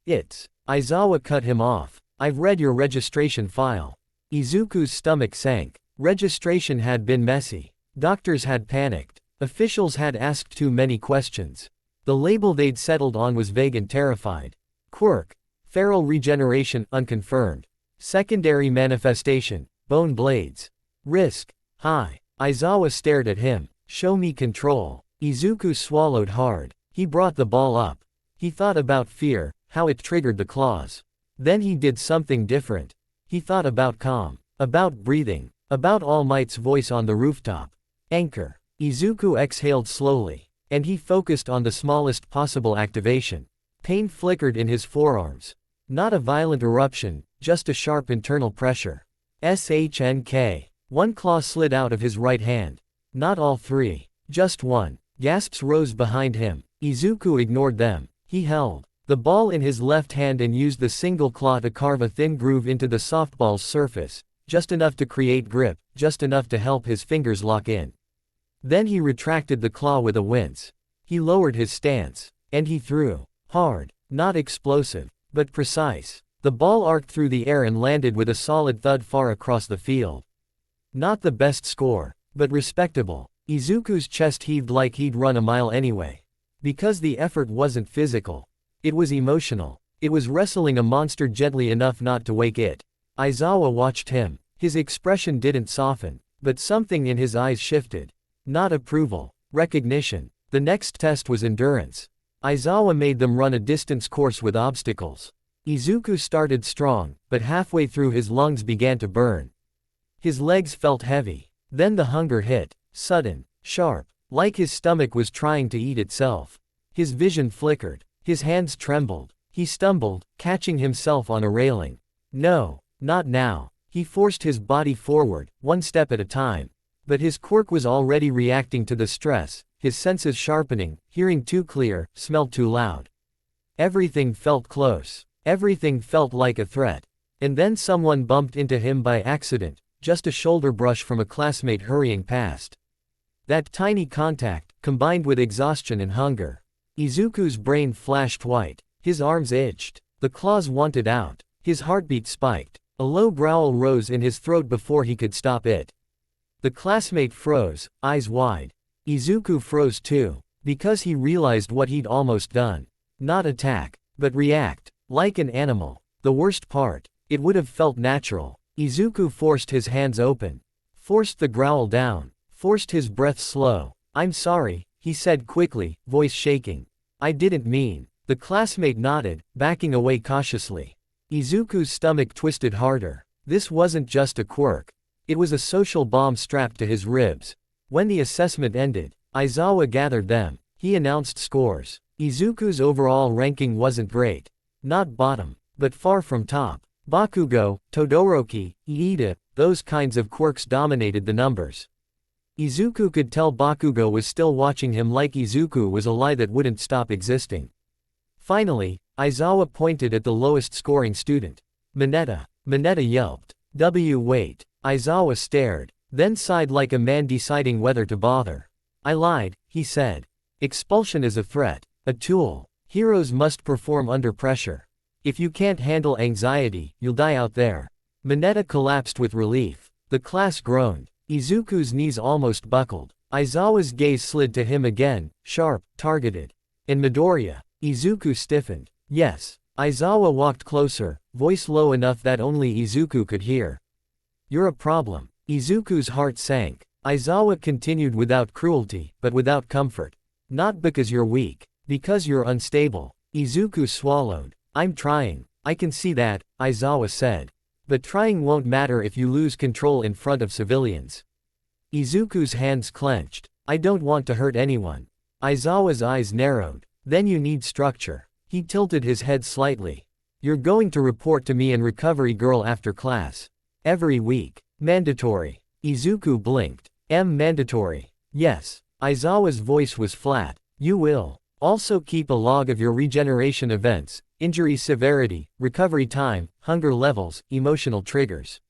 It's. Aizawa cut him off. I've read your registration file. Izuku's stomach sank. Registration had been messy. Doctors had panicked. Officials had asked too many questions. The label they'd settled on was vague and terrified. Quirk. Feral regeneration unconfirmed. Secondary manifestation. Bone blades. Risk. High. Aizawa stared at him. Show me control. Izuku swallowed hard. He brought the ball up. He thought about fear, how it triggered the claws. Then he did something different. He thought about calm. About breathing. About All Might's voice on the rooftop. Anchor. Izuku exhaled slowly. And he focused on the smallest possible activation. Pain flickered in his forearms. Not a violent eruption, just a sharp internal pressure. SHNK. One claw slid out of his right hand. Not all three. Just one. Gasps rose behind him. Izuku ignored them. He held the ball in his left hand and used the single claw to carve a thin groove into the softball's surface, just enough to create grip, just enough to help his fingers lock in. Then he retracted the claw with a wince. He lowered his stance. And he threw. Hard. Not explosive. But precise. The ball arced through the air and landed with a solid thud far across the field. Not the best score. But respectable. Izuku's chest heaved like he'd run a mile anyway. Because the effort wasn't physical. It was emotional. It was wrestling a monster gently enough not to wake it. Aizawa watched him. His expression didn't soften. But something in his eyes shifted. Not approval. Recognition. The next test was endurance. Aizawa made them run a distance course with obstacles. Izuku started strong, but halfway through his lungs began to burn. His legs felt heavy. Then the hunger hit. Sudden. Sharp. Like his stomach was trying to eat itself. His vision flickered. His hands trembled. He stumbled, catching himself on a railing. No, not now. He forced his body forward, one step at a time. But his quirk was already reacting to the stress, his senses sharpening, hearing too clear, smelled too loud. Everything felt close. Everything felt like a threat. And then someone bumped into him by accident, just a shoulder brush from a classmate hurrying past. That tiny contact, combined with exhaustion and hunger. Izuku's brain flashed white. His arms itched. The claws wanted out. His heartbeat spiked. A low growl rose in his throat before he could stop it. The classmate froze, eyes wide. Izuku froze too, because he realized what he'd almost done. Not attack, but react, like an animal. The worst part, it would have felt natural. Izuku forced his hands open, forced the growl down, forced his breath slow. "I'm sorry," he said quickly, voice shaking. "I didn't mean." The classmate nodded, backing away cautiously. Izuku's stomach twisted harder. This wasn't just a quirk. It was a social bomb strapped to his ribs. When the assessment ended, Aizawa gathered them. He announced scores. Izuku's overall ranking wasn't great. Not bottom, but far from top. Bakugo, Todoroki, Iida, those kinds of quirks dominated the numbers. Izuku could tell Bakugo was still watching him like Izuku was a lie that wouldn't stop existing. Finally, Aizawa pointed at the lowest scoring student. Mineta. Mineta yelped. Wait. Aizawa stared, then sighed like a man deciding whether to bother. "I lied," he said. "Expulsion is a threat, a tool. Heroes must perform under pressure. If you can't handle anxiety, you'll die out there." Mineta collapsed with relief. The class groaned. Izuku's knees almost buckled. Aizawa's gaze slid to him again, sharp, targeted. "And Midoriya." Izuku stiffened. "Yes." Aizawa walked closer, voice low enough that only Izuku could hear. "You're a problem." Izuku's heart sank. Aizawa continued without cruelty, but without comfort. "Not because you're weak. Because you're unstable." Izuku swallowed. "I'm trying. I can see that," Aizawa said. "But trying won't matter if you lose control in front of civilians." Izuku's hands clenched. "I don't want to hurt anyone." Aizawa's eyes narrowed. "Then you need structure." He tilted his head slightly. "You're going to report to me and Recovery Girl after class. Every week. Mandatory." Izuku blinked. Mandatory." "Yes." Aizawa's voice was flat. "You will also keep a log of your regeneration events, injury severity, recovery time, hunger levels, emotional triggers."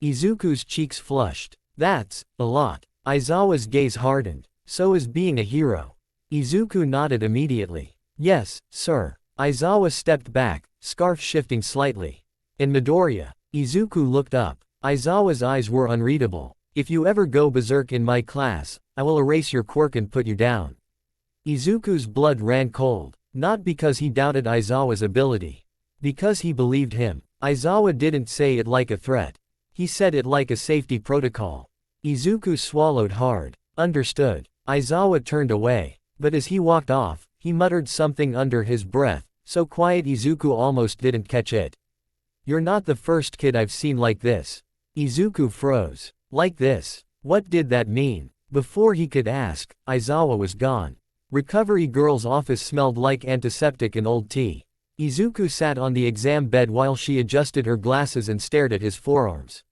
Izuku's cheeks flushed. "That's a lot." Aizawa's gaze hardened. "So is being a hero." Izuku nodded immediately. "Yes, sir." Aizawa stepped back, scarf shifting slightly. "And Midoriya." Izuku looked up. Aizawa's eyes were unreadable. "If you ever go berserk in my class, I will erase your quirk and put you down." Izuku's blood ran cold, not because he doubted Aizawa's ability. Because he believed him. Aizawa didn't say it like a threat. He said it like a safety protocol. Izuku swallowed hard. "Understood." Aizawa turned away. But as he walked off, he muttered something under his breath, so quiet Izuku almost didn't catch it. "You're not the first kid I've seen like this." Izuku froze. Like this? What did that mean? Before he could ask, Aizawa was gone. Recovery Girl's office smelled like antiseptic and old tea. Izuku sat on the exam bed while she adjusted her glasses and stared at his forearms.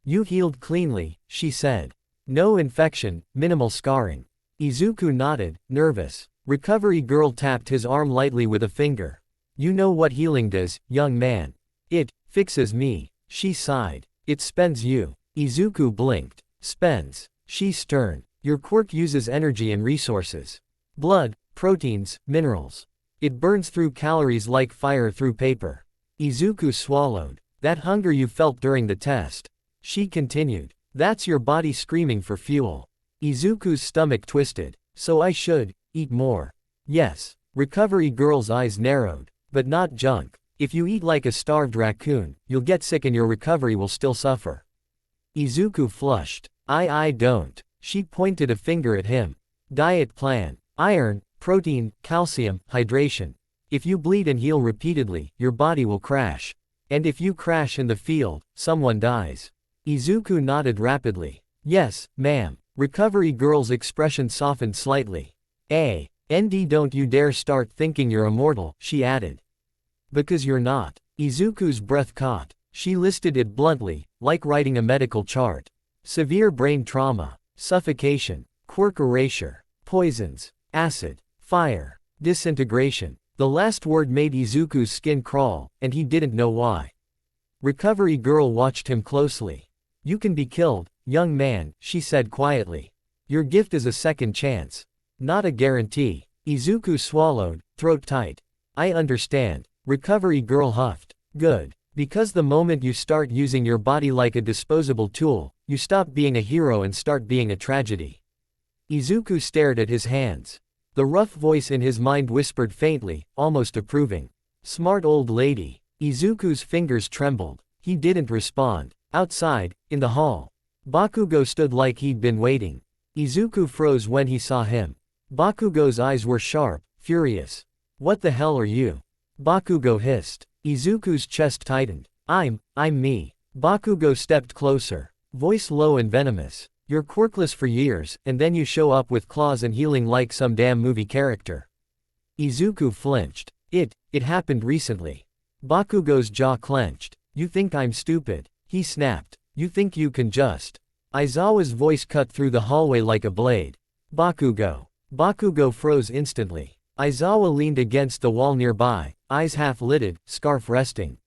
"You healed cleanly," she said. "No infection, minimal scarring." Izuku nodded, nervous. Recovery Girl tapped his arm lightly with a finger. "You know what healing does, young man. It fixes me." She sighed. "It spends you." Izuku blinked. "Spends." She's stern. "Your quirk uses energy and resources. Blood, proteins, minerals. It burns through calories like fire through paper." Izuku swallowed. "That hunger you felt during the test." She continued. "That's your body screaming for fuel." Izuku's stomach twisted. "So I should eat more." "Yes." Recovery Girl's eyes narrowed. "But not junk. If you eat like a starved raccoon, you'll get sick and your recovery will still suffer." Izuku flushed. I don't." She pointed a finger at him. "Diet plan. Iron, protein, calcium, hydration. If you bleed and heal repeatedly, your body will crash. And if you crash in the field, someone dies." Izuku nodded rapidly. "Yes, ma'am." Recovery Girl's expression softened slightly. "And don't you dare start thinking you're immortal," she added. "Because you're not." Izuku's breath caught. She listed it bluntly, like writing a medical chart. Severe brain trauma, suffocation, quirk erasure, poisons, acid, fire, disintegration. The last word made Izuku's skin crawl, and he didn't know why. Recovery Girl watched him closely. "You can be killed, young man," she said quietly. "Your gift is a second chance. Not a guarantee." Izuku swallowed, throat tight. "I understand." Recovery Girl huffed. "Good. Because the moment you start using your body like a disposable tool, you stop being a hero and start being a tragedy. Izuku stared at his hands. The rough voice in his mind whispered faintly, almost approving. Smart old lady. Izuku's fingers trembled. He didn't respond. Outside, in the hall, Bakugo stood like he'd been waiting. Izuku froze when he saw him. Bakugo's eyes were sharp, furious. What the hell are you? Bakugo hissed. Izuku's chest tightened. I'm me. Bakugo stepped closer. Voice low and venomous. You're quirkless for years, and then you show up with claws and healing like some damn movie character. Izuku flinched. It happened recently. Bakugo's jaw clenched. You think I'm stupid? He snapped. You think you can just... Aizawa's voice cut through the hallway like a blade. Bakugo. Bakugo froze instantly. Aizawa leaned against the wall nearby, eyes half-lidded, scarf resting.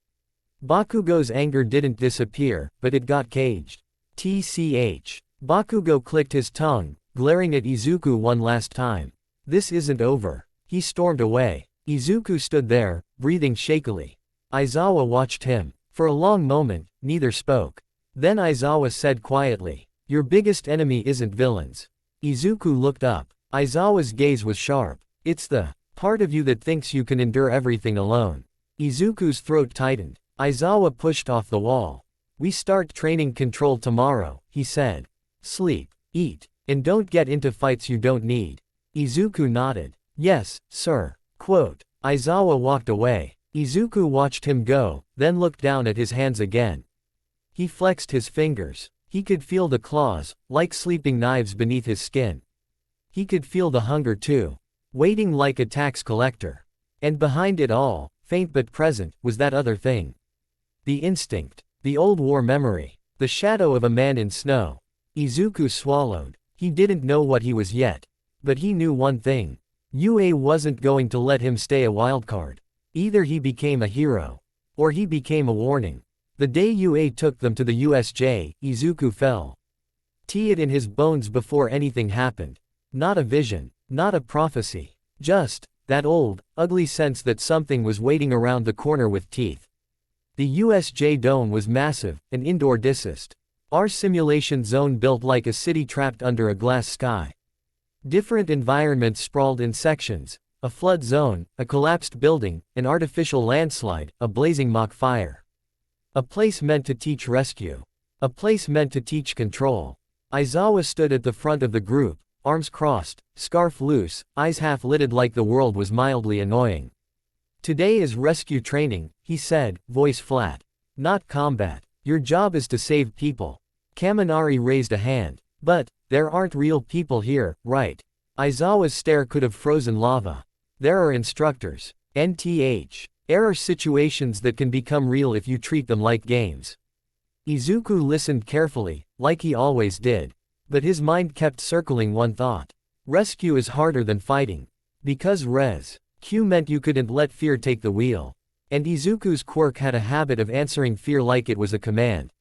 Bakugo's anger didn't disappear, but it got caged. TCH. Bakugo clicked his tongue, glaring at Izuku one last time. This isn't over. He stormed away. Izuku stood there, breathing shakily. Aizawa watched him. For a long moment, neither spoke. Then Aizawa said quietly, "Your biggest enemy isn't villains." Izuku looked up. Aizawa's gaze was sharp. It's the part of you that thinks you can endure everything alone. Izuku's throat tightened. Aizawa pushed off the wall. We start training control tomorrow, he said. Sleep, eat, and don't get into fights you don't need. Izuku nodded. Yes, sir. Quote. Aizawa walked away. Izuku watched him go, then looked down at his hands again. He flexed his fingers. He could feel the claws, like sleeping knives beneath his skin. He could feel the hunger too, waiting like a tax collector. And behind it all, faint but present, was that other thing. The instinct, the old war memory, the shadow of a man in snow. Izuku swallowed. He didn't know what he was yet. But he knew one thing. UA wasn't going to let him stay a wildcard. Either he became a hero, or he became a warning. The day UA took them to the USJ, Izuku fell. It in his bones before anything happened. Not a vision, not a prophecy. Just that old, ugly sense that something was waiting around the corner with teeth. The USJ dome was massive, an indoor disist. Our simulation zone built like a city trapped under a glass sky. Different environments sprawled in sections. A flood zone, a collapsed building, an artificial landslide, a blazing mock fire. A place meant to teach rescue. A place meant to teach control. Aizawa stood at the front of the group, arms crossed, scarf loose, eyes half-lidded like the world was mildly annoying. Today is rescue training, he said, voice flat. Not combat. Your job is to save people. Kaminari raised a hand. But, there aren't real people here, right? Aizawa's stare could have frozen lava. There are instructors. NTH. There are situations that can become real if you treat them like games. Izuku listened carefully, like he always did. But his mind kept circling one thought. Rescue is harder than fighting. Because Q meant you couldn't let fear take the wheel. And Izuku's quirk had a habit of answering fear like it was a command.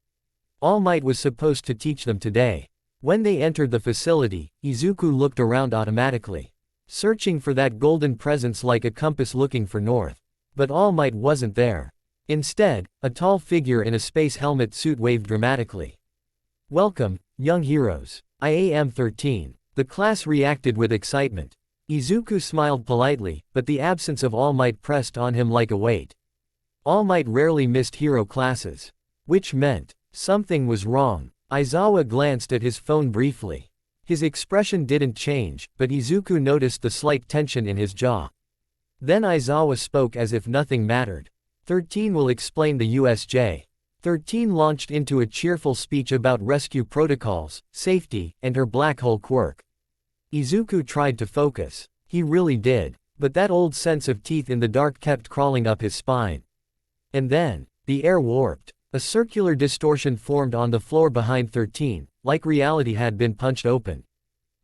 All Might was supposed to teach them today. When they entered the facility, Izuku looked around automatically, searching for that golden presence like a compass looking for north. But All Might wasn't there. Instead, a tall figure in a space helmet suit waved dramatically. Welcome, young heroes. I am 13. The class reacted with excitement. Izuku smiled politely, but the absence of All Might pressed on him like a weight. All Might rarely missed hero classes. Which meant something was wrong. Aizawa glanced at his phone briefly. His expression didn't change, but Izuku noticed the slight tension in his jaw. Then Aizawa spoke as if nothing mattered. 13 will explain the USJ. 13 launched into a cheerful speech about rescue protocols, safety, and her black hole quirk. Izuku tried to focus. He really did. But that old sense of teeth in the dark kept crawling up his spine. And then, the air warped. A circular distortion formed on the floor behind 13, like reality had been punched open.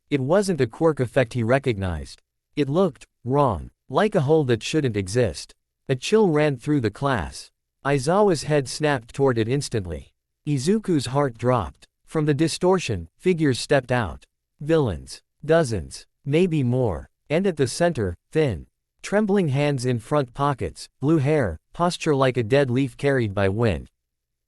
It wasn't a quirk effect he recognized. It looked wrong, like a hole that shouldn't exist. A chill ran through the class. Aizawa's head snapped toward it instantly. Izuku's heart dropped. From the distortion, figures stepped out. Villains. Dozens. Maybe more. And at the center, thin, Trembling hands in front pockets, blue hair, posture like a dead leaf carried by wind.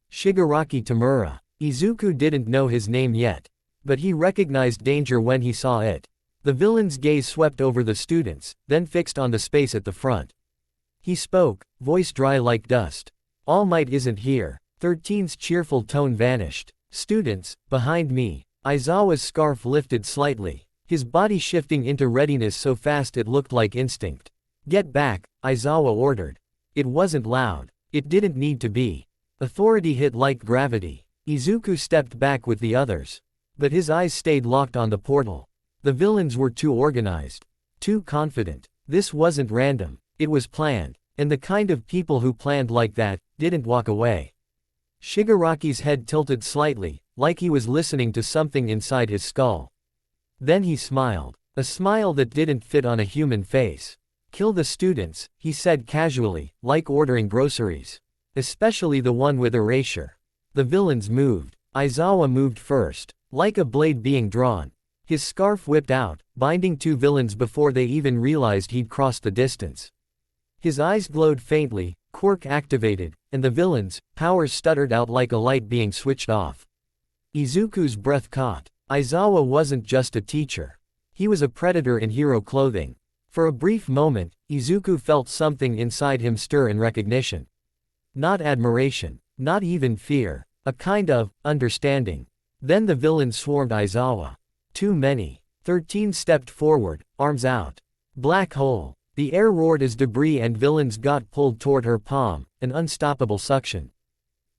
Shigaraki Tamura. Izuku didn't know his name yet. But he recognized danger when he saw it. The villain's gaze swept over the students, then fixed on the space at the front. He spoke, voice dry like dust. All Might isn't here. 13's cheerful tone vanished. Students, behind me. Aizawa's scarf lifted slightly, his body shifting into readiness so fast it looked like instinct. Get back, Aizawa ordered. It wasn't loud. It didn't need to be. Authority hit like gravity. Izuku stepped back with the others. But his eyes stayed locked on the portal. The villains were too organized. Too confident. This wasn't random. It was planned. And the kind of people who planned like that, didn't walk away. Shigaraki's head tilted slightly, like he was listening to something inside his skull. Then he smiled. A smile that didn't fit on a human face. Kill the students, he said casually, like ordering groceries. Especially the one with erasure. The villains moved. Aizawa moved first, like a blade being drawn. His scarf whipped out, binding 2 villains before they even realized he'd crossed the distance. His eyes glowed faintly, quirk activated, and the villains' powers stuttered out like a light being switched off. Izuku's breath caught. Aizawa wasn't just a teacher. He was a predator in hero clothing. For a brief moment, Izuku felt something inside him stir in recognition. Not admiration, not even fear, a kind of understanding. Then the villains swarmed Aizawa. Too many. 13 stepped forward, arms out. Black hole. The air roared as debris and villains got pulled toward her palm, an unstoppable suction.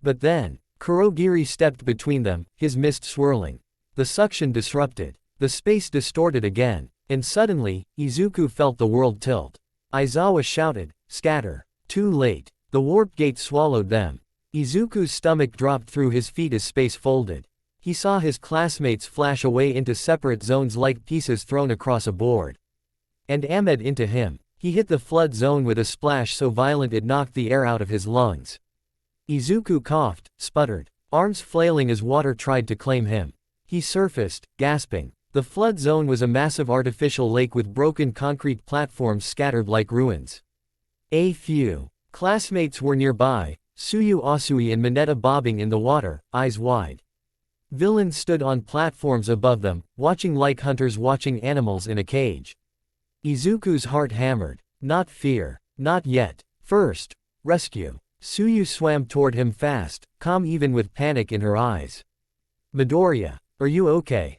But then, Kurogiri stepped between them, his mist swirling. The suction disrupted. The space distorted again. And suddenly, Izuku felt the world tilt. Aizawa shouted, "Scatter." Too late. The warp gate swallowed them. Izuku's stomach dropped through his feet as space folded. He saw his classmates flash away into separate zones like pieces thrown across a board. And Ahmed into him. He hit the flood zone with a splash so violent it knocked the air out of his lungs. Izuku coughed, sputtered, arms flailing as water tried to claim him. He surfaced, gasping. The flood zone was a massive artificial lake with broken concrete platforms scattered like ruins. A few classmates were nearby, Tsuyu Asui and Mineta bobbing in the water, eyes wide. Villains stood on platforms above them, watching like hunters watching animals in a cage. Izuku's heart hammered. Not fear. Not yet. First, rescue. Tsuyu swam toward him fast, calm even with panic in her eyes. Midoriya, are you okay?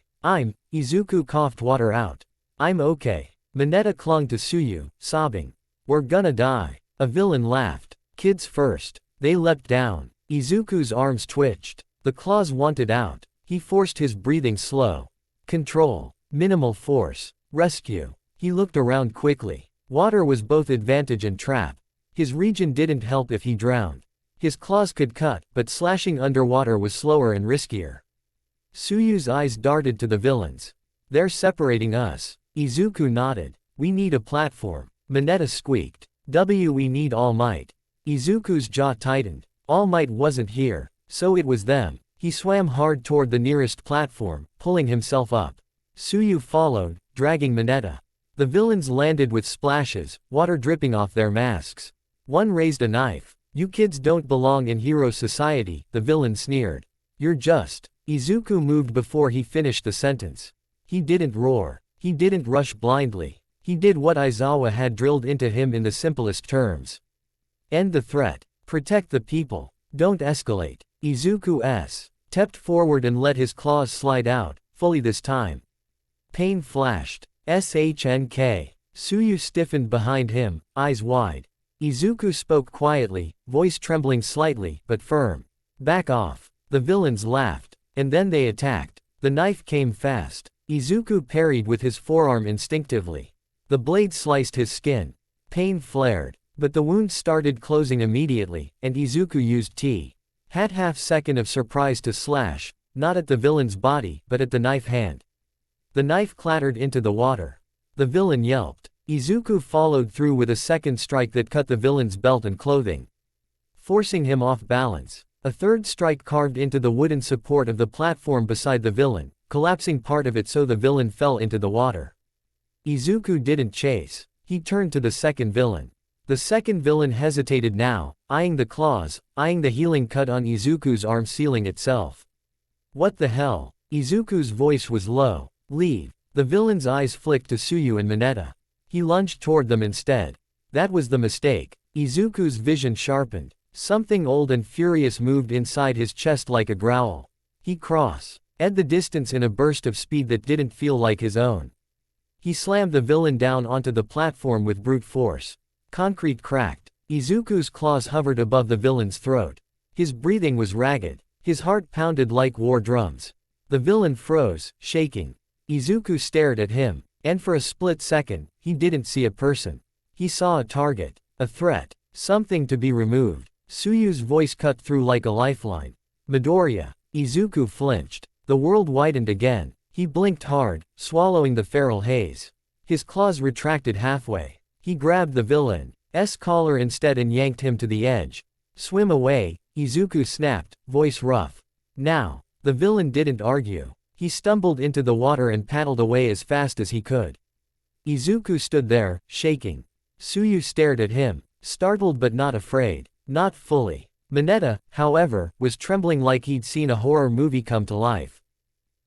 Izuku coughed water out. I'm okay. Mineta clung to Tsuyu, sobbing. We're gonna die. A villain laughed. Kids first. They leapt down. Izuku's arms twitched. The claws wanted out. He forced his breathing slow. Control. Minimal force. Rescue. He looked around quickly. Water was both advantage and trap. His region didn't help if he drowned. His claws could cut, but slashing underwater was slower and riskier. Tsuyu's eyes darted to the villains. They're separating us. Izuku nodded. We need a platform. Mineta squeaked. We need All Might. Izuku's jaw tightened. All Might wasn't here, so it was them. He swam hard toward the nearest platform, pulling himself up. Tsuyu followed, dragging Mineta. The villains landed with splashes, water dripping off their masks. One raised a knife. You kids don't belong in hero society, the villain sneered. You're just. Izuku moved before he finished the sentence. He didn't roar. He didn't rush blindly. He did what Aizawa had drilled into him in the simplest terms. End the threat. Protect the people. Don't escalate. Izuku stepped forward and let his claws slide out, fully this time. Pain flashed. SHNK. Tsuyu stiffened behind him, eyes wide. Izuku spoke quietly, voice trembling slightly, but firm. Back off. The villains laughed. And then they attacked. The knife came fast. Izuku parried with his forearm instinctively. The blade sliced his skin. Pain flared. But the wound started closing immediately, and Izuku used half second of surprise to slash, not at the villain's body, but at the knife hand. The knife clattered into the water. The villain yelped. Izuku followed through with a second strike that cut the villain's belt and clothing, forcing him off balance. A third strike carved into the wooden support of the platform beside the villain, collapsing part of it so the villain fell into the water. Izuku didn't chase. He turned to the second villain. The second villain hesitated now, eyeing the claws, eyeing the healing cut on Izuku's arm sealing itself. What the hell? Izuku's voice was low. Leave. The villain's eyes flicked to Tsuyu and Mineta. He lunged toward them instead. That was the mistake. Izuku's vision sharpened. Something old and furious moved inside his chest like a growl. He crossed-ed the distance in a burst of speed that didn't feel like his own. He slammed the villain down onto the platform with brute force. Concrete cracked. Izuku's claws hovered above the villain's throat. His breathing was ragged. His heart pounded like war drums. The villain froze, shaking. Izuku stared at him, and for a split second, he didn't see a person. He saw a target, a threat, something to be removed. Tsuyu's voice cut through like a lifeline. Midoriya. Izuku flinched. The world widened again. He blinked hard, swallowing the feral haze. His claws retracted halfway. He grabbed the villain's collar instead and yanked him to the edge. Swim away, Izuku snapped, voice rough. Now. The villain didn't argue. He stumbled into the water and paddled away as fast as he could. Izuku stood there, shaking. Tsuyu stared at him, startled but not afraid. Not fully. Mineta, however, was trembling like he'd seen a horror movie come to life.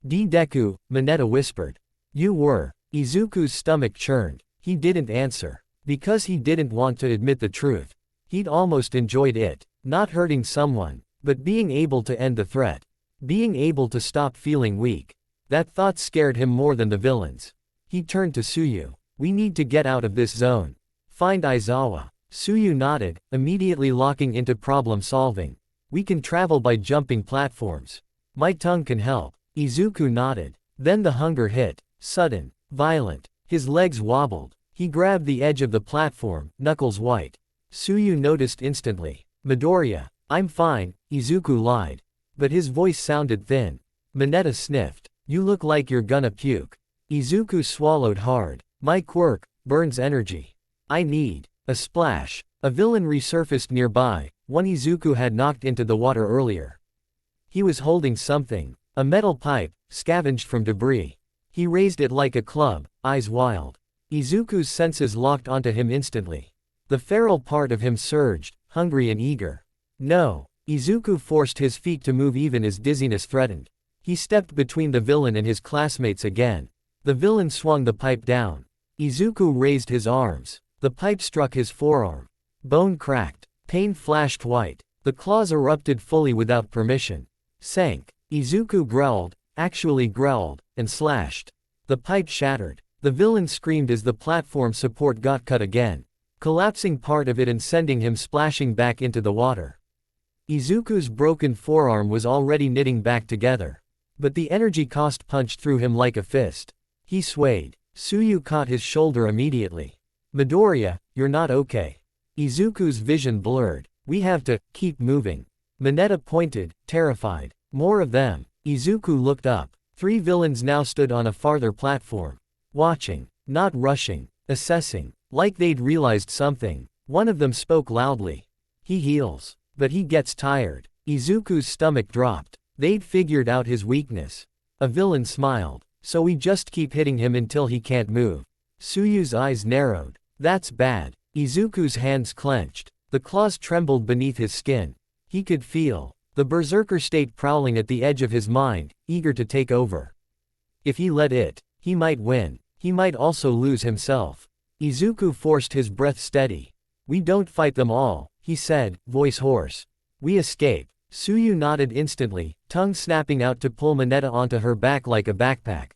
Deku, Mineta whispered. You were. Izuku's stomach churned. He didn't answer. Because he didn't want to admit the truth. He'd almost enjoyed it. Not hurting someone, but being able to end the threat. Being able to stop feeling weak. That thought scared him more than the villains. He turned to Tsuyu. We need to get out of this zone. Find Aizawa. Tsuyu nodded, immediately locking into problem solving. We can travel by jumping platforms. My tongue can help. Izuku nodded. Then the hunger hit. Sudden. Violent. His legs wobbled. He grabbed the edge of the platform, knuckles white. Tsuyu noticed instantly. Midoriya. I'm fine, Izuku lied. But his voice sounded thin. Mineta sniffed. You look like you're gonna puke. Izuku swallowed hard. My quirk burns energy. I need a splash. A villain resurfaced nearby, one Izuku had knocked into the water earlier. He was holding something, a metal pipe, scavenged from debris. He raised it like a club, eyes wild. Izuku's senses locked onto him instantly. The feral part of him surged, hungry and eager. No. Izuku forced his feet to move even as dizziness threatened. He stepped between the villain and his classmates again. The villain swung the pipe down. Izuku raised his arms. The pipe struck his forearm. Bone cracked. Pain flashed white. The claws erupted fully without permission. Sank. Izuku growled, actually growled, and slashed. The pipe shattered. The villain screamed as the platform support got cut again, collapsing part of it and sending him splashing back into the water. Izuku's broken forearm was already knitting back together. But the energy cost punched through him like a fist. He swayed. Tsuyu caught his shoulder immediately. Midoriya, you're not okay. Izuku's vision blurred. We have to keep moving. Mineta pointed, terrified. More of them. Izuku looked up. 3 villains now stood on a farther platform. Watching. Not rushing. Assessing. Like they'd realized something. One of them spoke loudly. He heals. But he gets tired. Izuku's stomach dropped. They'd figured out his weakness. A villain smiled. So we just keep hitting him until he can't move. Tsuyu's eyes narrowed. That's bad. Izuku's hands clenched. The claws trembled beneath his skin. He could feel the berserker state prowling at the edge of his mind, eager to take over. If he let it, he might win. He might also lose himself. Izuku forced his breath steady. We don't fight them all, he said, voice hoarse. We escape. Tsuyu nodded instantly, tongue snapping out to pull Mineta onto her back like a backpack.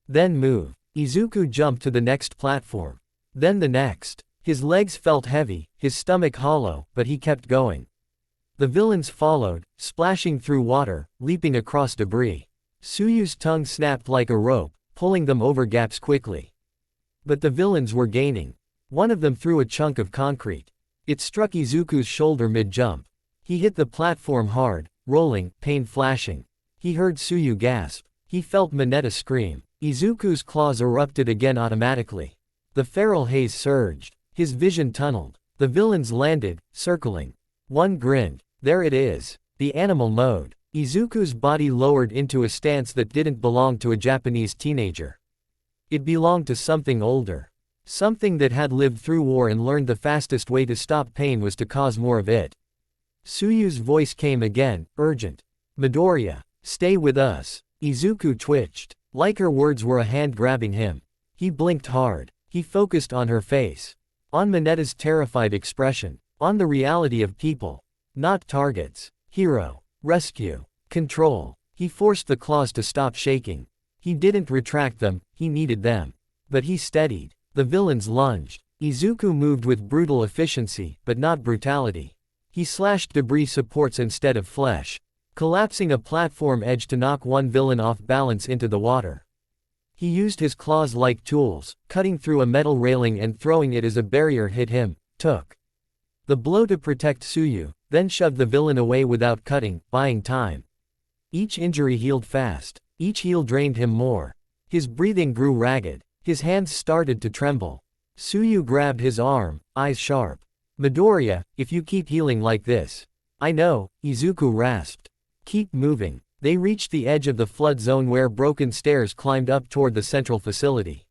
Then move. Izuku jumped to the next platform. Then the next. His legs felt heavy, his stomach hollow, but he kept going. The villains followed, splashing through water, leaping across debris. Tsuyu's tongue snapped like a rope, pulling them over gaps quickly. But the villains were gaining. One of them threw a chunk of concrete. It struck Izuku's shoulder mid-jump. He hit the platform hard, rolling, pain flashing. He heard Tsuyu gasp. He felt Mineta scream. Izuku's claws erupted again automatically. The feral haze surged. His vision tunneled. The villains landed, circling. One grinned. There it is. The animal mode. Izuku's body lowered into a stance that didn't belong to a Japanese teenager. It belonged to something older. Something that had lived through war and learned the fastest way to stop pain was to cause more of it. Tsuyu's voice came again, urgent. Midoriya, stay with us. Izuku twitched. Like her words were a hand grabbing him. He blinked hard. He focused on her face. On Mineta's terrified expression. On the reality of people. Not targets. Hero. Rescue. Control. He forced the claws to stop shaking. He didn't retract them, he needed them. But he steadied. The villains lunged. Izuku moved with brutal efficiency, but not brutality. He slashed debris supports instead of flesh, collapsing a platform edge to knock one villain off balance into the water. He used his claws like tools, cutting through a metal railing and throwing it as a barrier hit him, took the blow to protect Tsuyu, then shoved the villain away without cutting, buying time. Each injury healed fast. Each heal drained him more. His breathing grew ragged. His hands started to tremble. Tsuyu grabbed his arm, eyes sharp. Midoriya, if you keep healing like this. I know, Izuku rasped. Keep moving. They reached the edge of the flood zone where broken stairs climbed up toward the central facility.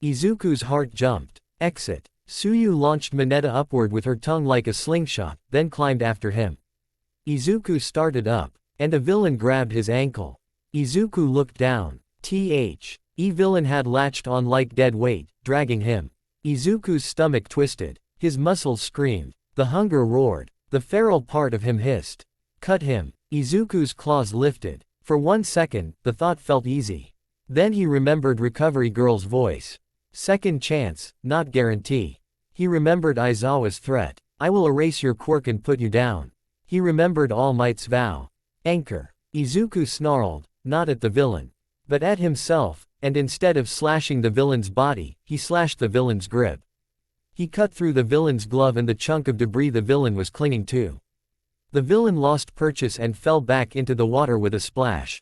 Izuku's heart jumped. Exit. Tsuyu launched Mineta upward with her tongue like a slingshot, then climbed after him. Izuku started up, and a villain grabbed his ankle. Izuku looked down. Villain had latched on like dead weight, dragging him. Izuku's stomach twisted. His muscles screamed. The hunger roared. The feral part of him hissed. Cut him. Izuku's claws lifted. For 1 second, the thought felt easy. Then he remembered Recovery Girl's voice. Second chance, not guarantee. He remembered Aizawa's threat. I will erase your quirk and put you down. He remembered All Might's vow. Anchor. Izuku snarled, not at the villain, but at himself, and instead of slashing the villain's body, he slashed the villain's grip. He cut through the villain's glove and the chunk of debris the villain was clinging to. The villain lost purchase and fell back into the water with a splash.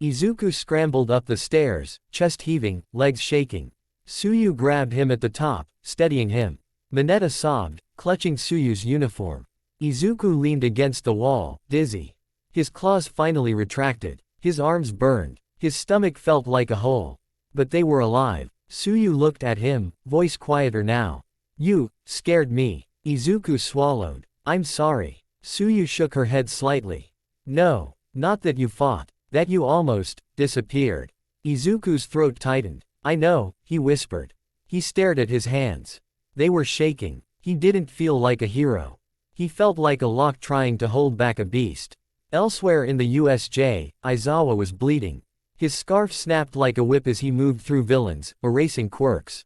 Izuku scrambled up the stairs, chest heaving, legs shaking. Tsuyu grabbed him at the top, steadying him. Mineta sobbed, clutching Tsuyu's uniform. Izuku leaned against the wall, dizzy. His claws finally retracted. His arms burned. His stomach felt like a hole. But they were alive. Tsuyu looked at him, voice quieter now. You scared me. Izuku swallowed. I'm sorry. Tsuyu shook her head slightly. No, not that you fought. That you almost disappeared. Izuku's throat tightened. I know, he whispered. He stared at his hands. They were shaking. He didn't feel like a hero. He felt like a lock trying to hold back a beast. Elsewhere in the USJ, Aizawa was bleeding. His scarf snapped like a whip as he moved through villains, erasing quirks.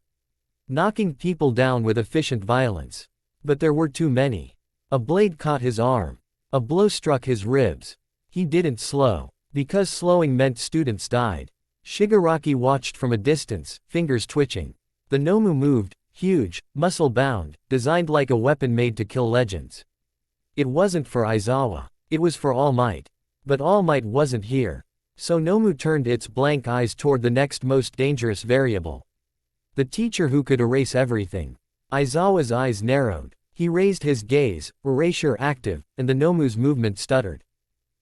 Knocking people down with efficient violence. But there were too many. A blade caught his arm. A blow struck his ribs. He didn't slow. Because slowing meant students died. Shigaraki watched from a distance, fingers twitching. The Nomu moved, huge, muscle-bound, designed like a weapon made to kill legends. It wasn't for Aizawa. It was for All Might. But All Might wasn't here. So Nomu turned its blank eyes toward the next most dangerous variable. The teacher who could erase everything. Aizawa's eyes narrowed. He raised his gaze, erasure active, and the Nomu's movement stuttered.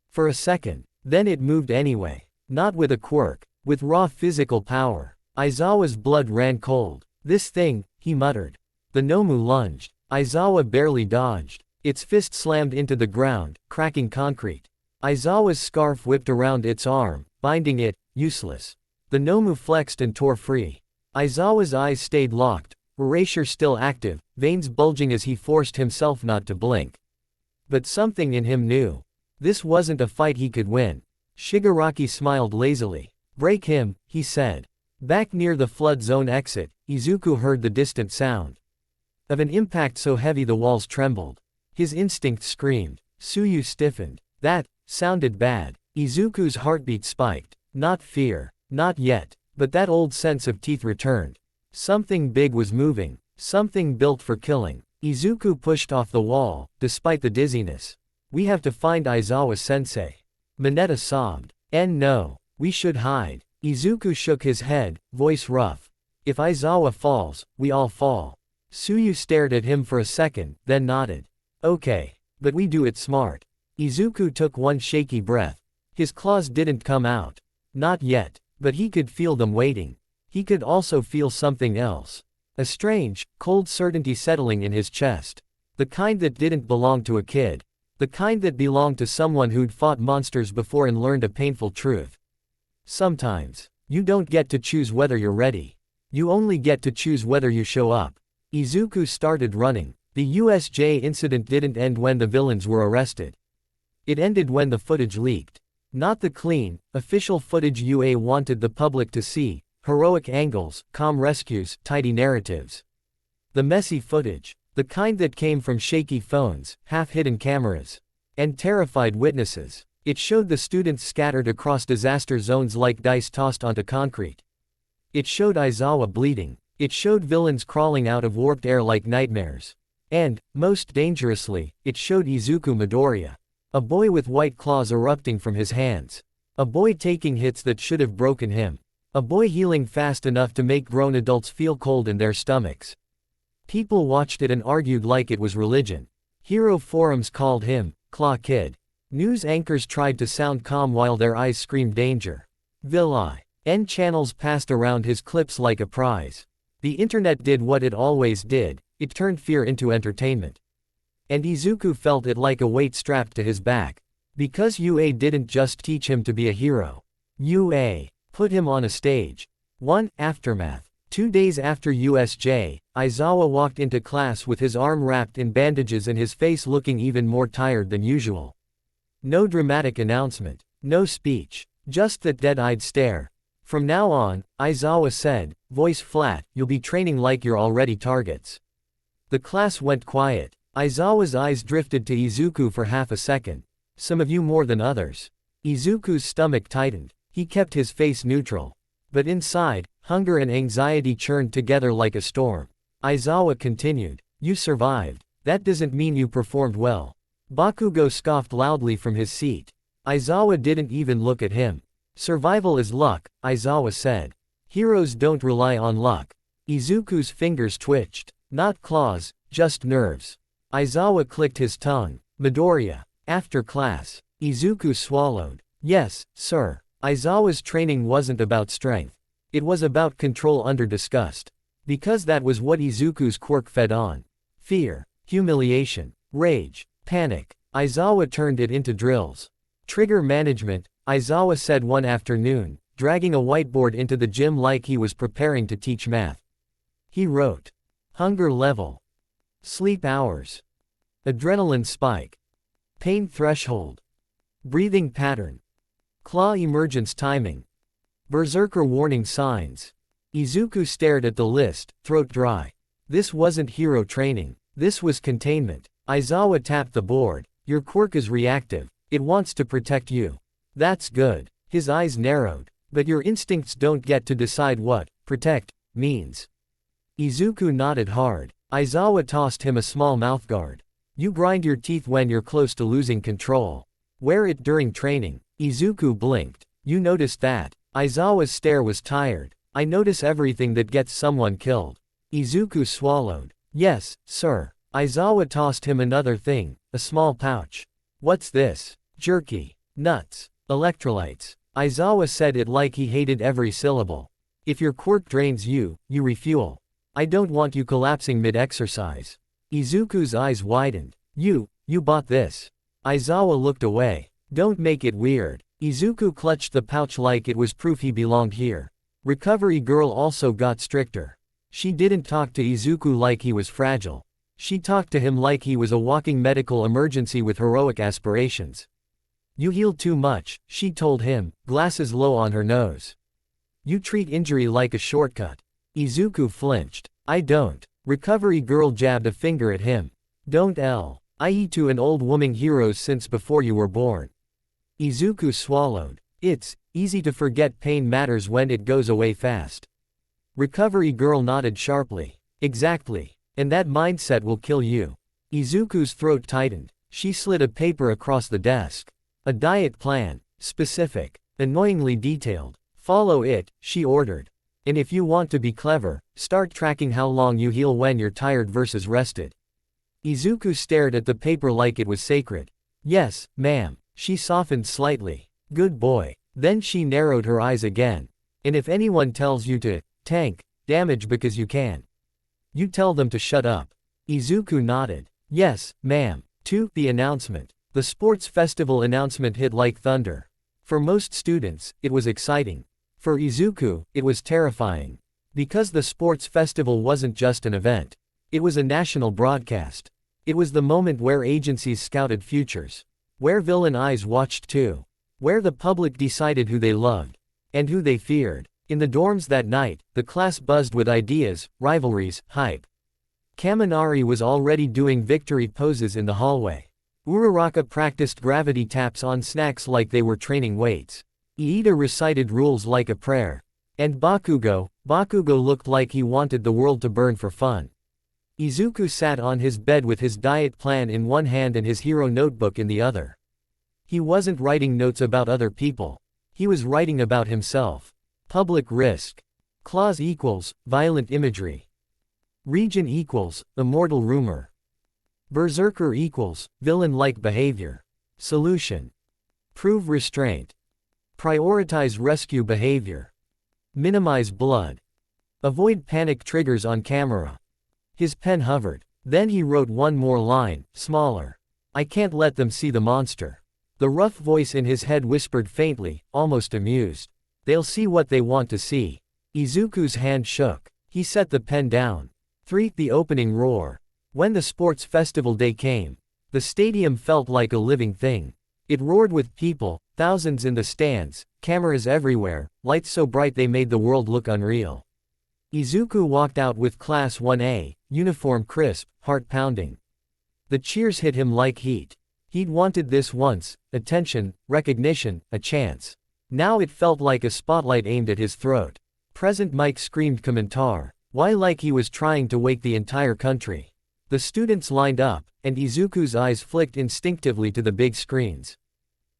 For a second. Then it moved anyway. Not with a quirk. With raw physical power. Aizawa's blood ran cold. This thing, he muttered. The Nomu lunged. Aizawa barely dodged. Its fist slammed into the ground, cracking concrete. Aizawa's scarf whipped around its arm, binding it, useless. The Nomu flexed and tore free. Aizawa's eyes stayed locked, erasure still active, veins bulging as he forced himself not to blink. But something in him knew. This wasn't a fight he could win. Shigaraki smiled lazily. Break him, he said. Back near the flood zone exit, Izuku heard the distant sound of an impact so heavy the walls trembled. His instinct screamed. Tsuyu stiffened. That sounded bad. Izuku's heartbeat spiked. Not fear. Not yet. But that old sense of teeth returned. Something big was moving. Something built for killing. Izuku pushed off the wall, despite the dizziness. We have to find Aizawa-sensei. Mineta sobbed. No. We should hide. Izuku shook his head, voice rough. If Aizawa falls, we all fall. Tsuyu stared at him for a second, then nodded. Okay. But we do it smart. Izuku took one shaky breath. His claws didn't come out. Not yet. But he could feel them waiting. He could also feel something else. A strange, cold certainty settling in his chest. The kind that didn't belong to a kid. The kind that belonged to someone who'd fought monsters before and learned a painful truth. Sometimes, you don't get to choose whether you're ready. You only get to choose whether you show up. Izuku started running. The USJ incident didn't end when the villains were arrested. It ended when the footage leaked. Not the clean, official footage UA wanted the public to see, heroic angles, calm rescues, tidy narratives. The messy footage. The kind that came from shaky phones, half-hidden cameras, and terrified witnesses. It showed the students scattered across disaster zones like dice tossed onto concrete. It showed Aizawa bleeding. It showed villains crawling out of warped air like nightmares. And, most dangerously, it showed Izuku Midoriya. A boy with white claws erupting from his hands. A boy taking hits that should have broken him. A boy healing fast enough to make grown adults feel cold in their stomachs. People watched it and argued like it was religion. Hero forums called him, Claw Kid. News anchors tried to sound calm while their eyes screamed danger. N channels passed around his clips like a prize. The internet did what it always did, it turned fear into entertainment. And Izuku felt it like a weight strapped to his back. Because UA didn't just teach him to be a hero. UA put him on a stage. 1. Aftermath. 2 days after USJ, Aizawa walked into class with his arm wrapped in bandages and his face looking even more tired than usual. No dramatic announcement. No speech. Just that dead-eyed stare. From now on, Aizawa said, voice flat, you'll be training like you're already targets. The class went quiet. Aizawa's eyes drifted to Izuku for half a second. Some of you more than others. Izuku's stomach tightened. He kept his face neutral. But inside, hunger and anxiety churned together like a storm. Aizawa continued, you survived. That doesn't mean you performed well. Bakugo scoffed loudly from his seat. Aizawa didn't even look at him. Survival is luck, Aizawa said. Heroes don't rely on luck. Izuku's fingers twitched. Not claws, just nerves. Aizawa clicked his tongue. Midoriya. After class. Izuku swallowed. Yes, sir. Aizawa's training wasn't about strength. It was about control under disgust. Because that was what Izuku's quirk fed on. Fear. Humiliation. Rage. Panic. Aizawa turned it into drills. Trigger management, Aizawa said one afternoon, dragging a whiteboard into the gym like he was preparing to teach math. He wrote. Hunger level. Sleep hours. Adrenaline spike. Pain threshold. Breathing pattern. Claw emergence timing. Berserker warning signs. Izuku stared at the list, throat dry. This wasn't hero training. This was containment. Aizawa tapped the board. Your quirk is reactive. It wants to protect you. That's good. His eyes narrowed. But your instincts don't get to decide what protect means. Izuku nodded hard. Aizawa tossed him a small mouthguard. You grind your teeth when you're close to losing control. Wear it during training. Izuku blinked. You noticed that. Aizawa's stare was tired. I notice everything that gets someone killed. Izuku swallowed. Yes, sir. Aizawa tossed him another thing, a small pouch. What's this? Jerky. Nuts. Electrolytes. Aizawa said it like he hated every syllable. If your quirk drains you, you refuel. I don't want you collapsing mid-exercise. Izuku's eyes widened. You bought this. Aizawa looked away. Don't make it weird. Izuku clutched the pouch like it was proof he belonged here. Recovery girl also got stricter. She didn't talk to Izuku like he was fragile. She talked to him like he was a walking medical emergency with heroic aspirations. You heal too much, she told him, glasses low on her nose. You treat injury like a shortcut. Izuku flinched. I don't. Recovery girl jabbed a finger at him. Don't I.e. to an old woman heroes since before you were born. Izuku swallowed. It's easy to forget pain matters when it goes away fast. Recovery girl nodded sharply. Exactly. And that mindset will kill you. Izuku's throat tightened. She slid a paper across the desk. A diet plan. Specific. Annoyingly detailed. Follow it, she ordered. And if you want to be clever, start tracking how long you heal when you're tired versus rested. Izuku stared at the paper like it was sacred. Yes, ma'am. She softened slightly. Good boy. Then she narrowed her eyes again. And if anyone tells you to tank damage because you can. You tell them to shut up. Izuku nodded. Yes, ma'am. 2. The announcement. The sports festival announcement hit like thunder. For most students, it was exciting. For Izuku, it was terrifying. Because the sports festival wasn't just an event. It was a national broadcast. It was the moment where agencies scouted futures. Where villain eyes watched too. Where the public decided who they loved. And who they feared. In the dorms that night, the class buzzed with ideas, rivalries, hype. Kaminari was already doing victory poses in the hallway. Uraraka practiced gravity taps on snacks like they were training weights. Iida recited rules like a prayer. And Bakugo looked like he wanted the world to burn for fun. Izuku sat on his bed with his diet plan in one hand and his hero notebook in the other. He wasn't writing notes about other people. He was writing about himself. Public risk. Clause equals, violent imagery. Region equals, immortal rumor. Berserker equals, villain-like behavior. Solution. Prove restraint. Prioritize rescue behavior. Minimize blood. Avoid panic triggers on camera. His pen hovered. Then he wrote one more line, smaller. I can't let them see the monster. The rough voice in his head whispered faintly, almost amused. They'll see what they want to see. Izuku's hand shook. He set the pen down. 3. The opening roar. When the sports festival day came, the stadium felt like a living thing. It roared with people, thousands in the stands, cameras everywhere, lights so bright they made the world look unreal. Izuku walked out with Class 1A, uniform crisp, heart pounding. The cheers hit him like heat. He'd wanted this once, attention, recognition, a chance. Now it felt like a spotlight aimed at his throat. Present Mike screamed Komentar. Why, like he was trying to wake the entire country. The students lined up, and Izuku's eyes flicked instinctively to the big screens.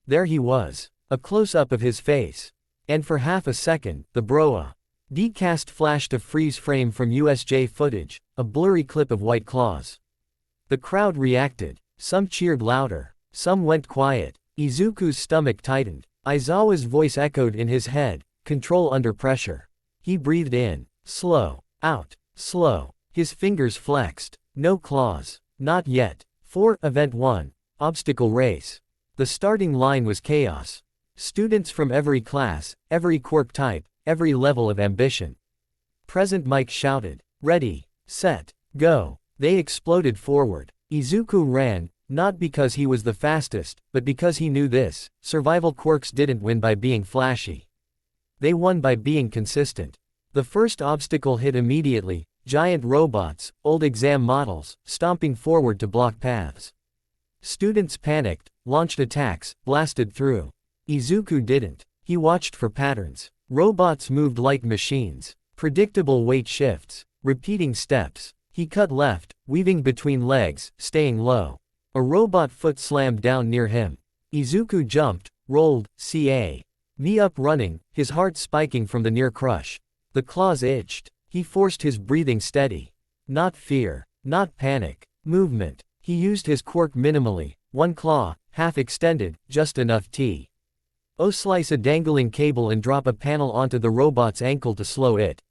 There he was. A close-up of his face. And for half a second, the Broa. D-cast flashed a freeze frame from USJ footage, a blurry clip of white claws. The crowd reacted. Some cheered louder. Some went quiet. Izuku's stomach tightened. Aizawa's voice echoed in his head, control under pressure. He breathed in. Slow. Out. Slow. His fingers flexed. No claws. Not yet. 4. Event 1. Obstacle race. The starting line was chaos. Students from every class, every quirk type, every level of ambition. Present Mike shouted. Ready. Set. Go. They exploded forward. Izuku ran, not because he was the fastest, but because he knew this: survival quirks didn't win by being flashy. They won by being consistent. The first obstacle hit immediately: giant robots, old exam models, stomping forward to block paths. Students panicked, launched attacks, blasted through. Izuku didn't. He watched for patterns. Robots moved like machines. Predictable weight shifts. Repeating steps. He cut left, weaving between legs, staying low. A robot foot slammed down near him. Izuku jumped, rolled, ca. Knee up running, his heart spiking from the near crush. The claws itched. He forced his breathing steady. Not fear. Not panic. Movement. He used his quirk minimally. One claw, half extended, just enough slice a dangling cable and drop a panel onto the robot's ankle to slow it.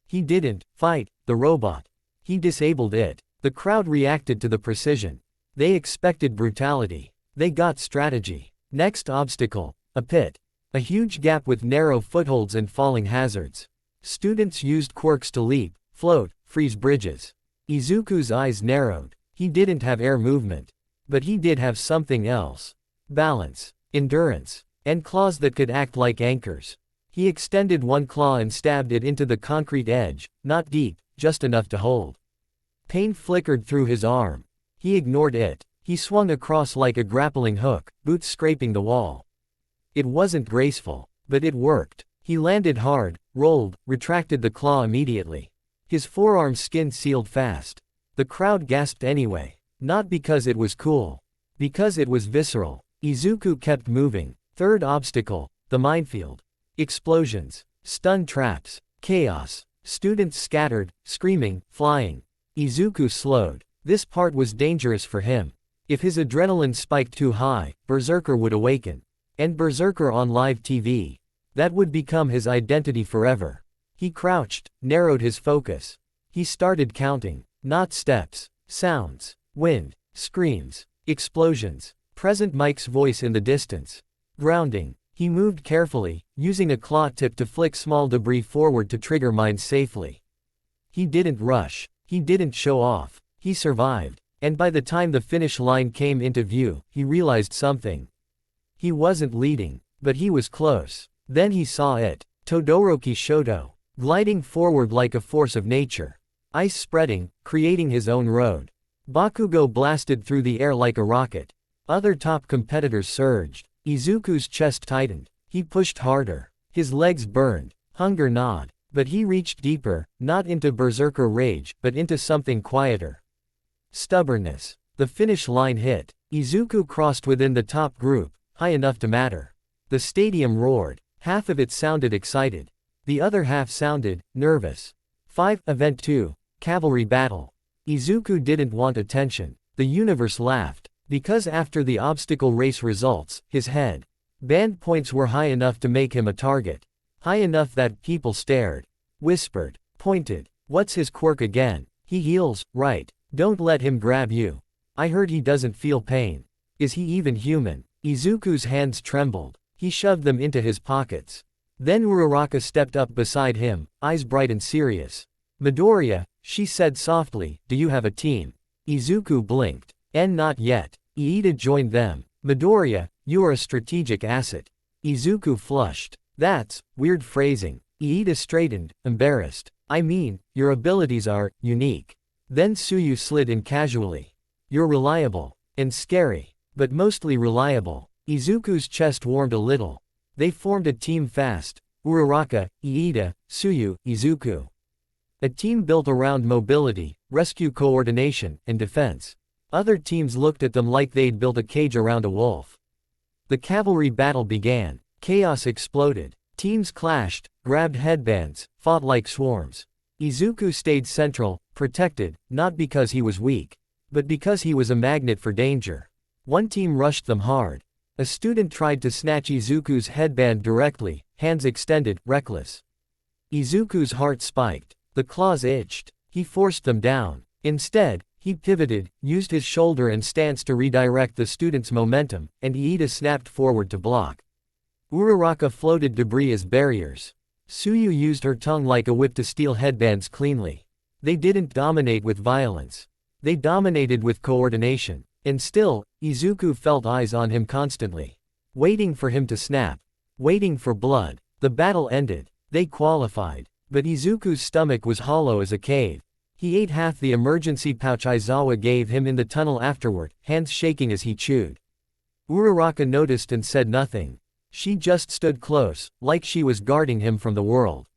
He didn't fight the robot. He disabled it. The crowd reacted to the precision. They expected brutality. They got strategy. Next obstacle. A pit. A huge gap with narrow footholds and falling hazards. Students used quirks to leap, float, freeze bridges. Izuku's eyes narrowed. He didn't have air movement. But he did have something else. Balance. Endurance. And claws that could act like anchors. He extended one claw and stabbed it into the concrete edge, not deep, just enough to hold. Pain flickered through his arm. He ignored it. He swung across like a grappling hook, boots scraping the wall. It wasn't graceful, but it worked. He landed hard, rolled, retracted the claw immediately. His forearm skin sealed fast. The crowd gasped anyway. Not because it was cool. Because it was visceral. Izuku kept moving. Third obstacle. The minefield. Explosions. Stun traps. Chaos. Students scattered, screaming, flying. Izuku slowed. This part was dangerous for him. If his adrenaline spiked too high, Berserker would awaken. And Berserker on live TV. That would become his identity forever. He crouched, narrowed his focus. He started counting. Not steps. Sounds. Wind. Screams. Explosions. Present Mike's voice in the distance. Grounding. He moved carefully, using a claw tip to flick small debris forward to trigger mines safely. He didn't rush. He didn't show off. He survived. And by the time the finish line came into view, he realized something. He wasn't leading, but he was close. Then he saw it. Todoroki Shoto. Gliding forward like a force of nature. Ice spreading, creating his own road. Bakugo blasted through the air like a rocket. Other top competitors surged. Izuku's chest tightened. He pushed harder. His legs burned. Hunger gnawed. But he reached deeper, not into berserker rage, but into something quieter. Stubbornness. The finish line hit. Izuku crossed within the top group, high enough to matter. The stadium roared. Half of it sounded excited. The other half sounded nervous. 5. Event 2. Cavalry Battle. Izuku didn't want attention. The universe laughed. Because after the obstacle race results, his head band points were high enough to make him a target. High enough that people stared. Whispered. Pointed. What's his quirk again? He heals, right? Don't let him grab you. I heard he doesn't feel pain. Is he even human? Izuku's hands trembled. He shoved them into his pockets. Then Uraraka stepped up beside him, eyes bright and serious. Midoriya, she said softly, do you have a team? Izuku blinked. And not yet. Iida joined them. Midoriya, you are a strategic asset. Izuku flushed. That's weird phrasing. Iida straightened, embarrassed. I mean, your abilities are unique. Then Tsuyu slid in casually. You're reliable. And scary. But mostly reliable. Izuku's chest warmed a little. They formed a team fast. Uraraka, Iida, Tsuyu, Izuku. A team built around mobility, rescue coordination, and defense. Other teams looked at them like they'd built a cage around a wolf. The cavalry battle began. Chaos exploded. Teams clashed, grabbed headbands, fought like swarms. Izuku stayed central, protected, not because he was weak, but because he was a magnet for danger. One team rushed them hard. A student tried to snatch Izuku's headband directly, hands extended, reckless. Izuku's heart spiked. The claws itched. He forced them down. Instead, he pivoted, used his shoulder and stance to redirect the student's momentum, and Iida snapped forward to block. Uraraka floated debris as barriers. Tsuyu used her tongue like a whip to steal headbands cleanly. They didn't dominate with violence. They dominated with coordination. And still, Izuku felt eyes on him constantly. Waiting for him to snap. Waiting for blood. The battle ended. They qualified. But Izuku's stomach was hollow as a cave. He ate half the emergency pouch Aizawa gave him in the tunnel afterward, hands shaking as he chewed. Uraraka noticed and said nothing. She just stood close, like she was guarding him from the world.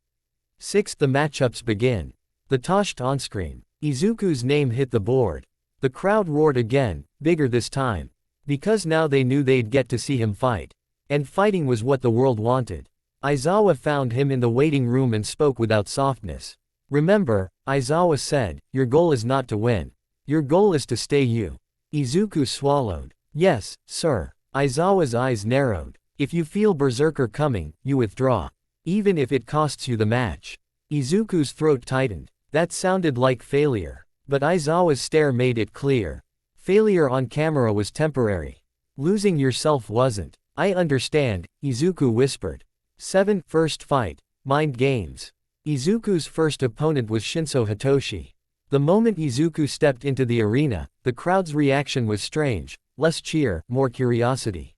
6. The matchups begin. The toshed onscreen. Izuku's name hit the board. The crowd roared again, bigger this time. Because now they knew they'd get to see him fight. And fighting was what the world wanted. Aizawa found him in the waiting room and spoke without softness. Remember, Aizawa said, your goal is not to win. Your goal is to stay you. Izuku swallowed. Yes, sir. Aizawa's eyes narrowed. If you feel berserker coming, you withdraw. Even if it costs you the match. Izuku's throat tightened. That sounded like failure. But Aizawa's stare made it clear. Failure on camera was temporary. Losing yourself wasn't. I understand, Izuku whispered. 7. First fight. Mind games. Izuku's first opponent was Shinso Hitoshi. The moment Izuku stepped into the arena, the crowd's reaction was strange. Less cheer, more curiosity.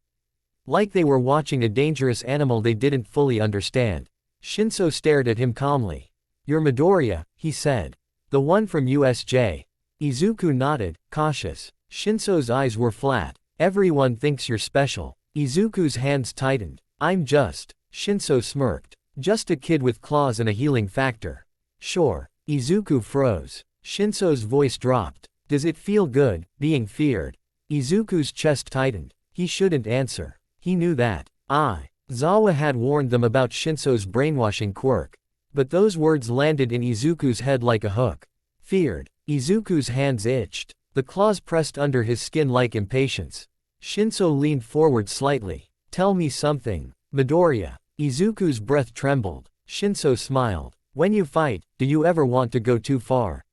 Like they were watching a dangerous animal they didn't fully understand. Shinso stared at him calmly. You're Midoriya, he said. The one from USJ. Izuku nodded, cautious. Shinso's eyes were flat. Everyone thinks you're special. Izuku's hands tightened. I'm just. Shinso smirked. Just a kid with claws and a healing factor. Sure. Izuku froze. Shinso's voice dropped. Does it feel good, being feared? Izuku's chest tightened. He shouldn't answer. He knew that. Zawa had warned them about Shinso's brainwashing quirk. But those words landed in Izuku's head like a hook. Feared. Izuku's hands itched. The claws pressed under his skin like impatience. Shinso leaned forward slightly. Tell me something, Midoriya. Izuku's breath trembled. Shinso smiled. When you fight, do you ever want to go too far?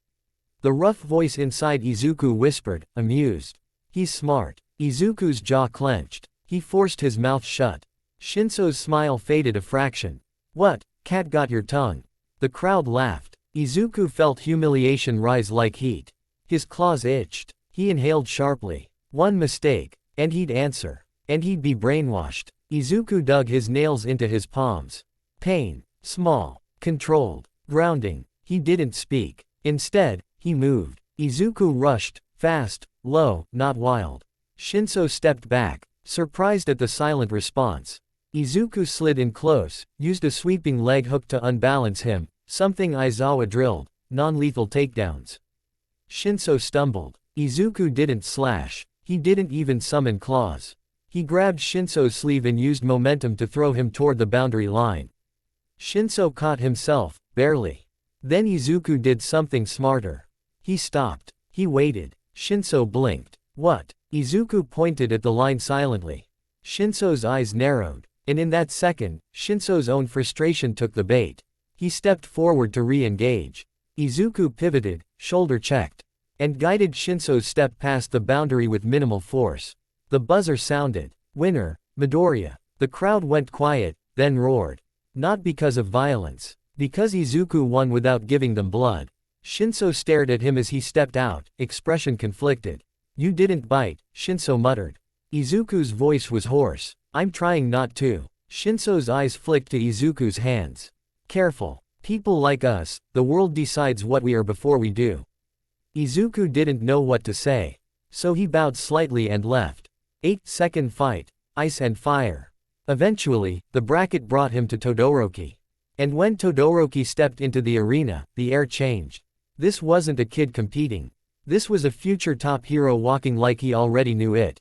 The rough voice inside Izuku whispered, amused. He's smart. Izuku's jaw clenched. He forced his mouth shut. Shinso's smile faded a fraction. What, cat got your tongue? The crowd laughed. Izuku felt humiliation rise like heat. His claws itched. He inhaled sharply. One mistake, and he'd answer. And he'd be brainwashed. Izuku dug his nails into his palms. Pain. Small. Controlled. Grounding. He didn't speak. Instead, he moved. Izuku rushed. Fast. Low. Not wild. Shinso stepped back, surprised at the silent response. Izuku slid in close, used a sweeping leg hook to unbalance him, something Aizawa drilled, non-lethal takedowns. Shinso stumbled. Izuku didn't slash. He didn't even summon claws. He grabbed Shinso's sleeve and used momentum to throw him toward the boundary line. Shinso caught himself, barely. Then Izuku did something smarter. He stopped. He waited. Shinso blinked. What? Izuku pointed at the line silently. Shinso's eyes narrowed, and in that second, Shinso's own frustration took the bait. He stepped forward to re-engage. Izuku pivoted, shoulder checked, and guided Shinso's step past the boundary with minimal force. The buzzer sounded. Winner, Midoriya. The crowd went quiet, then roared. Not because of violence. Because Izuku won without giving them blood. Shinso stared at him as he stepped out, expression conflicted. You didn't bite, Shinso muttered. Izuku's voice was hoarse. I'm trying not to. Shinso's eyes flicked to Izuku's hands. Careful. People like us, the world decides what we are before we do. Izuku didn't know what to say. So he bowed slightly and left. 8-second fight. Ice and fire. Eventually, the bracket brought him to Todoroki. And when Todoroki stepped into the arena, the air changed. This wasn't a kid competing. This was a future top hero walking like he already knew it.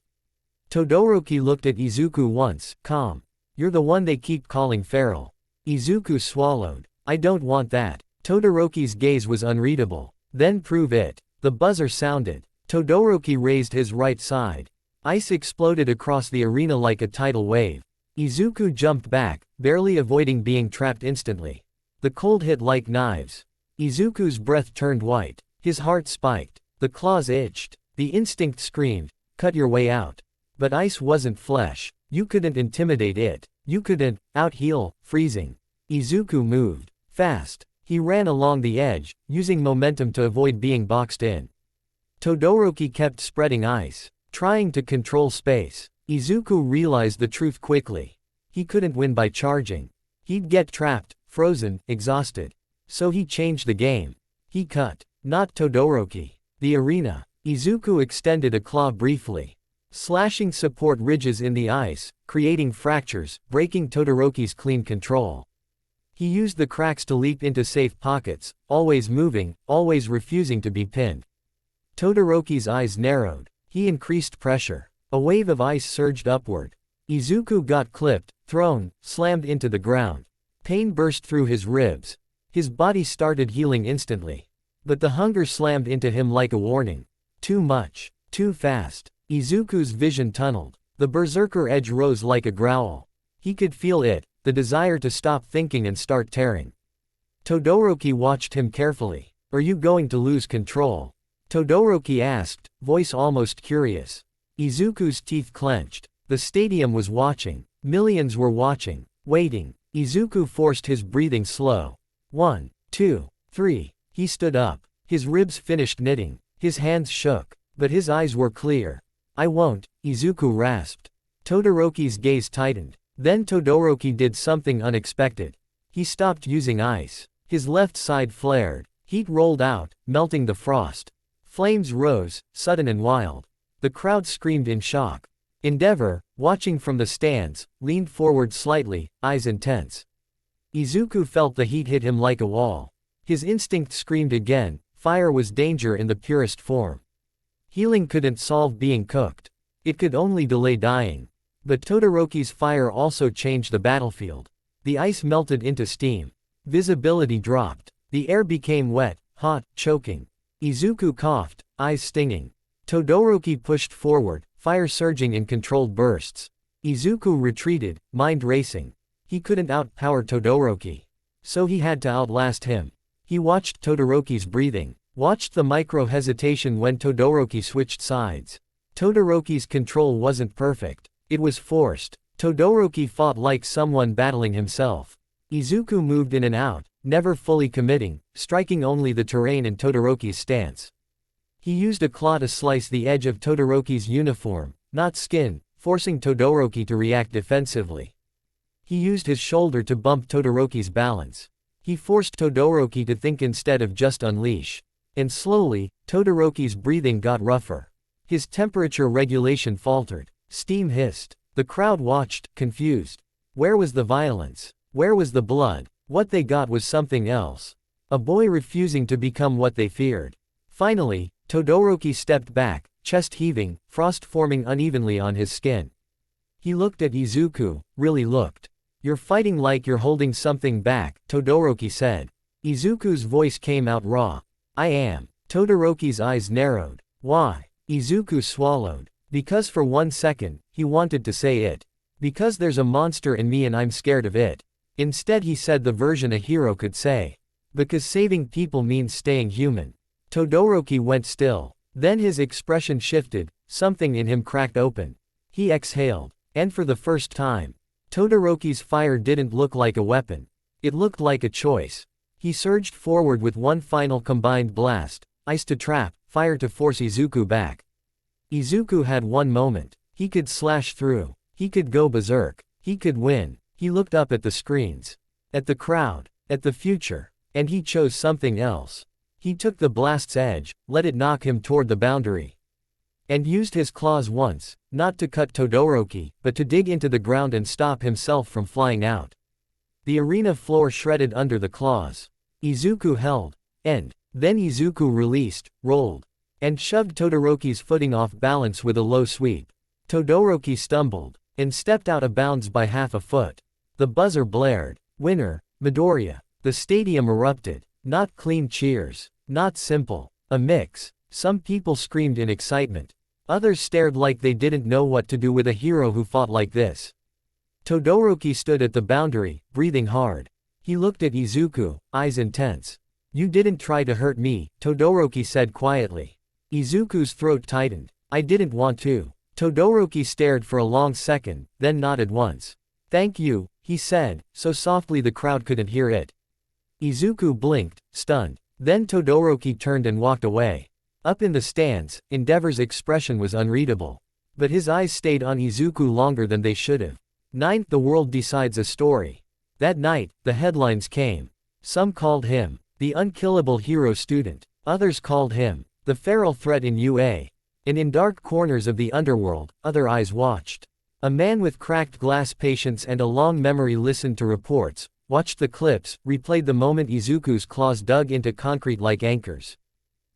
Todoroki looked at Izuku once, calm. You're the one they keep calling feral. Izuku swallowed. I don't want that. Todoroki's gaze was unreadable. Then prove it. The buzzer sounded. Todoroki raised his right side. Ice exploded across the arena like a tidal wave. Izuku jumped back, barely avoiding being trapped instantly. The cold hit like knives. Izuku's breath turned white. His heart spiked. The claws itched. The instinct screamed, cut your way out. But ice wasn't flesh. You couldn't intimidate it. You couldn't out-heal, freezing. Izuku moved. Fast. He ran along the edge, using momentum to avoid being boxed in. Todoroki kept spreading ice, trying to control space. Izuku realized the truth quickly. He couldn't win by charging. He'd get trapped, frozen, exhausted. So he changed the game. He cut. Not Todoroki. The arena. Izuku extended a claw briefly, slashing support ridges in the ice, creating fractures, breaking Todoroki's clean control. He used the cracks to leap into safe pockets, always moving, always refusing to be pinned. Todoroki's eyes narrowed. He increased pressure. A wave of ice surged upward. Izuku got clipped, thrown, slammed into the ground. Pain burst through his ribs. His body started healing instantly. But the hunger slammed into him like a warning. Too much. Too fast. Izuku's vision tunneled. The berserker edge rose like a growl. He could feel it, the desire to stop thinking and start tearing. Todoroki watched him carefully. Are you going to lose control? Todoroki asked, voice almost curious. Izuku's teeth clenched. The stadium was watching. Millions were watching, waiting. Izuku forced his breathing slow. 1, 2, 3. He stood up. His ribs finished knitting. His hands shook. But his eyes were clear. I won't, Izuku rasped. Todoroki's gaze tightened. Then Todoroki did something unexpected. He stopped using ice. His left side flared. Heat rolled out, melting the frost. Flames rose, sudden and wild. The crowd screamed in shock. Endeavor, watching from the stands, leaned forward slightly, eyes intense. Izuku felt the heat hit him like a wall. His instinct screamed again, fire was danger in the purest form. Healing couldn't solve being cooked. It could only delay dying. But Todoroki's fire also changed the battlefield. The ice melted into steam. Visibility dropped. The air became wet, hot, choking. Izuku coughed, eyes stinging. Todoroki pushed forward, fire surging in controlled bursts. Izuku retreated, mind racing. He couldn't outpower Todoroki. So he had to outlast him. He watched Todoroki's breathing, watched the micro-hesitation when Todoroki switched sides. Todoroki's control wasn't perfect. It was forced. Todoroki fought like someone battling himself. Izuku moved in and out, never fully committing, striking only the terrain and Todoroki's stance. He used a claw to slice the edge of Todoroki's uniform, not skin, forcing Todoroki to react defensively. He used his shoulder to bump Todoroki's balance. He forced Todoroki to think instead of just unleash. And slowly, Todoroki's breathing got rougher. His temperature regulation faltered. Steam hissed. The crowd watched, confused. Where was the violence? Where was the blood? What they got was something else. A boy refusing to become what they feared. Finally, Todoroki stepped back, chest heaving, frost forming unevenly on his skin. He looked at Izuku, really looked. "You're fighting like you're holding something back," Todoroki said. Izuku's voice came out raw. "I am." Todoroki's eyes narrowed. "Why?" Izuku swallowed. Because for 1 second, he wanted to say it. "Because there's a monster in me and I'm scared of it." Instead he said the version a hero could say. "Because saving people means staying human." Todoroki went still. Then his expression shifted, something in him cracked open. He exhaled. And for the first time, Todoroki's fire didn't look like a weapon. It looked like a choice. He surged forward with one final combined blast, ice to trap, fire to force Izuku back. Izuku had one moment. He could slash through. He could go berserk. He could win. He looked up at the screens. At the crowd. At the future. And he chose something else. He took the blast's edge, let it knock him toward the boundary. And used his claws once, not to cut Todoroki, but to dig into the ground and stop himself from flying out. The arena floor shredded under the claws. Izuku held. And then Izuku released, rolled, and shoved Todoroki's footing off balance with a low sweep. Todoroki stumbled, and stepped out of bounds by half a foot. The buzzer blared. Winner, Midoriya. The stadium erupted. Not clean cheers. Not simple. A mix. Some people screamed in excitement. Others stared like they didn't know what to do with a hero who fought like this. Todoroki stood at the boundary, breathing hard. He looked at Izuku, eyes intense. "You didn't try to hurt me," Todoroki said quietly. Izuku's throat tightened. "I didn't want to." Todoroki stared for a long second, then nodded once. "Thank you," he said, so softly the crowd couldn't hear it. Izuku blinked, stunned. Then Todoroki turned and walked away. Up in the stands, Endeavor's expression was unreadable. But his eyes stayed on Izuku longer than they should have. 9th The World Decides a Story. That night, the headlines came. Some called him the unkillable hero student. Others called him the feral threat in UA. And in dark corners of the underworld, other eyes watched. A man with cracked glass patience and a long memory listened to reports, watched the clips, replayed the moment Izuku's claws dug into concrete like anchors.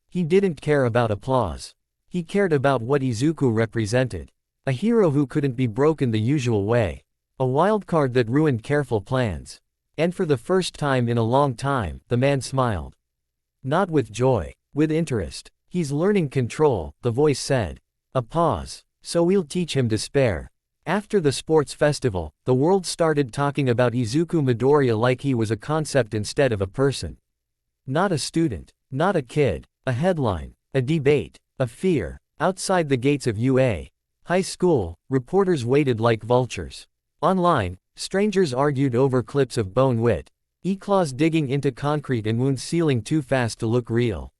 He didn't care about applause. He cared about what Izuku represented. A hero who couldn't be broken the usual way. A wildcard that ruined careful plans. And for the first time in a long time, the man smiled. Not with joy, with interest. "He's learning control," the voice said. A pause. "So we'll teach him despair." After the sports festival, the world started talking about Izuku Midoriya like he was a concept instead of a person. Not a student. Not a kid. A headline. A debate. A fear. Outside the gates of UA High School, reporters waited like vultures. Online, strangers argued over clips of Bone Wit. E-claws digging into concrete and wounds sealing too fast to look real.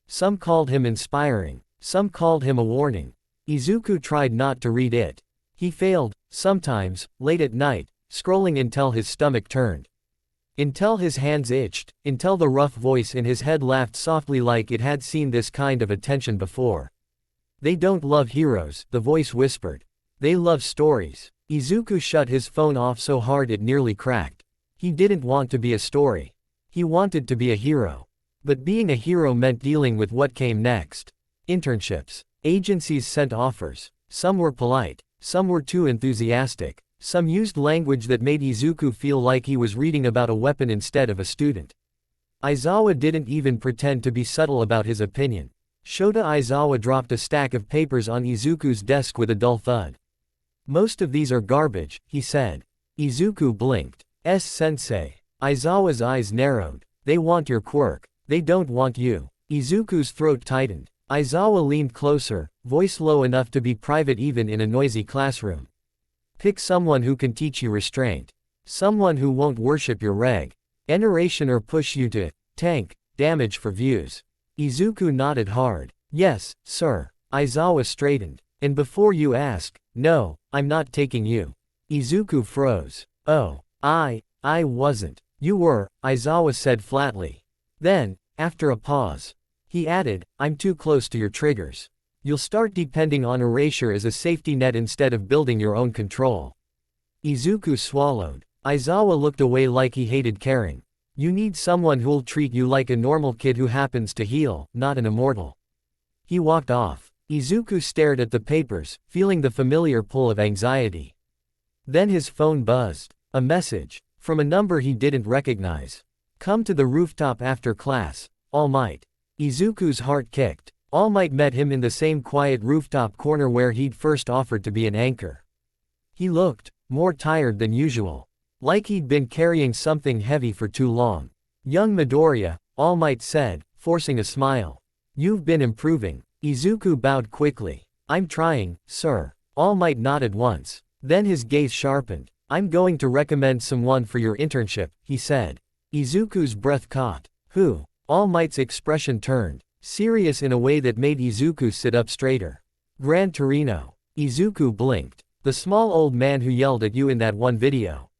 Some called him inspiring. Some called him a warning. Izuku tried not to read it. He failed, sometimes, late at night, scrolling until his stomach turned. Until his hands itched, until the rough voice in his head laughed softly like it had seen this kind of attention before. "They don't love heroes," the voice whispered. "They love stories." Izuku shut his phone off so hard it nearly cracked. He didn't want to be a story. He wanted to be a hero. But being a hero meant dealing with what came next. Internships. Agencies sent offers. Some were polite. Some were too enthusiastic. Some used language that made Izuku feel like he was reading about a weapon instead of a student. Aizawa didn't even pretend to be subtle about his opinion. Shota Aizawa dropped a stack of papers on Izuku's desk with a dull thud. "Most of these are garbage," he said. Izuku blinked. "Sensei. Aizawa's eyes narrowed. They want your quirk. They don't want you. Izuku's throat tightened. Aizawa leaned closer, voice low enough to be private even in a noisy classroom. Pick someone who can teach you restraint. Someone who won't worship your reincarnation or push you to tank damage for views. Izuku nodded hard. Yes, sir. Aizawa straightened. And before you ask, no, I'm not taking you. Izuku froze. Oh, I wasn't. You were, Aizawa said flatly. Then, after a pause, he added, I'm too close to your triggers. You'll start depending on erasure as a safety net instead of building your own control. Izuku swallowed. Aizawa looked away like he hated caring. You need someone who'll treat you like a normal kid who happens to heal, not an immortal. He walked off. Izuku stared at the papers, feeling the familiar pull of anxiety. Then his phone buzzed. A message. From a number he didn't recognize. Come to the rooftop after class, All Might. Izuku's heart kicked. All Might met him in the same quiet rooftop corner where he'd first offered to be an anchor. He looked more tired than usual. Like he'd been carrying something heavy for too long. Young Midoriya, All Might said, forcing a smile. You've been improving. Izuku bowed quickly. I'm trying, sir. All Might nodded once. Then his gaze sharpened. I'm going to recommend someone for your internship, he said. Izuku's breath caught. Who? All Might's expression turned serious in a way that made Izuku sit up straighter. Gran Torino. Izuku blinked. The small old man who yelled at you in that one video.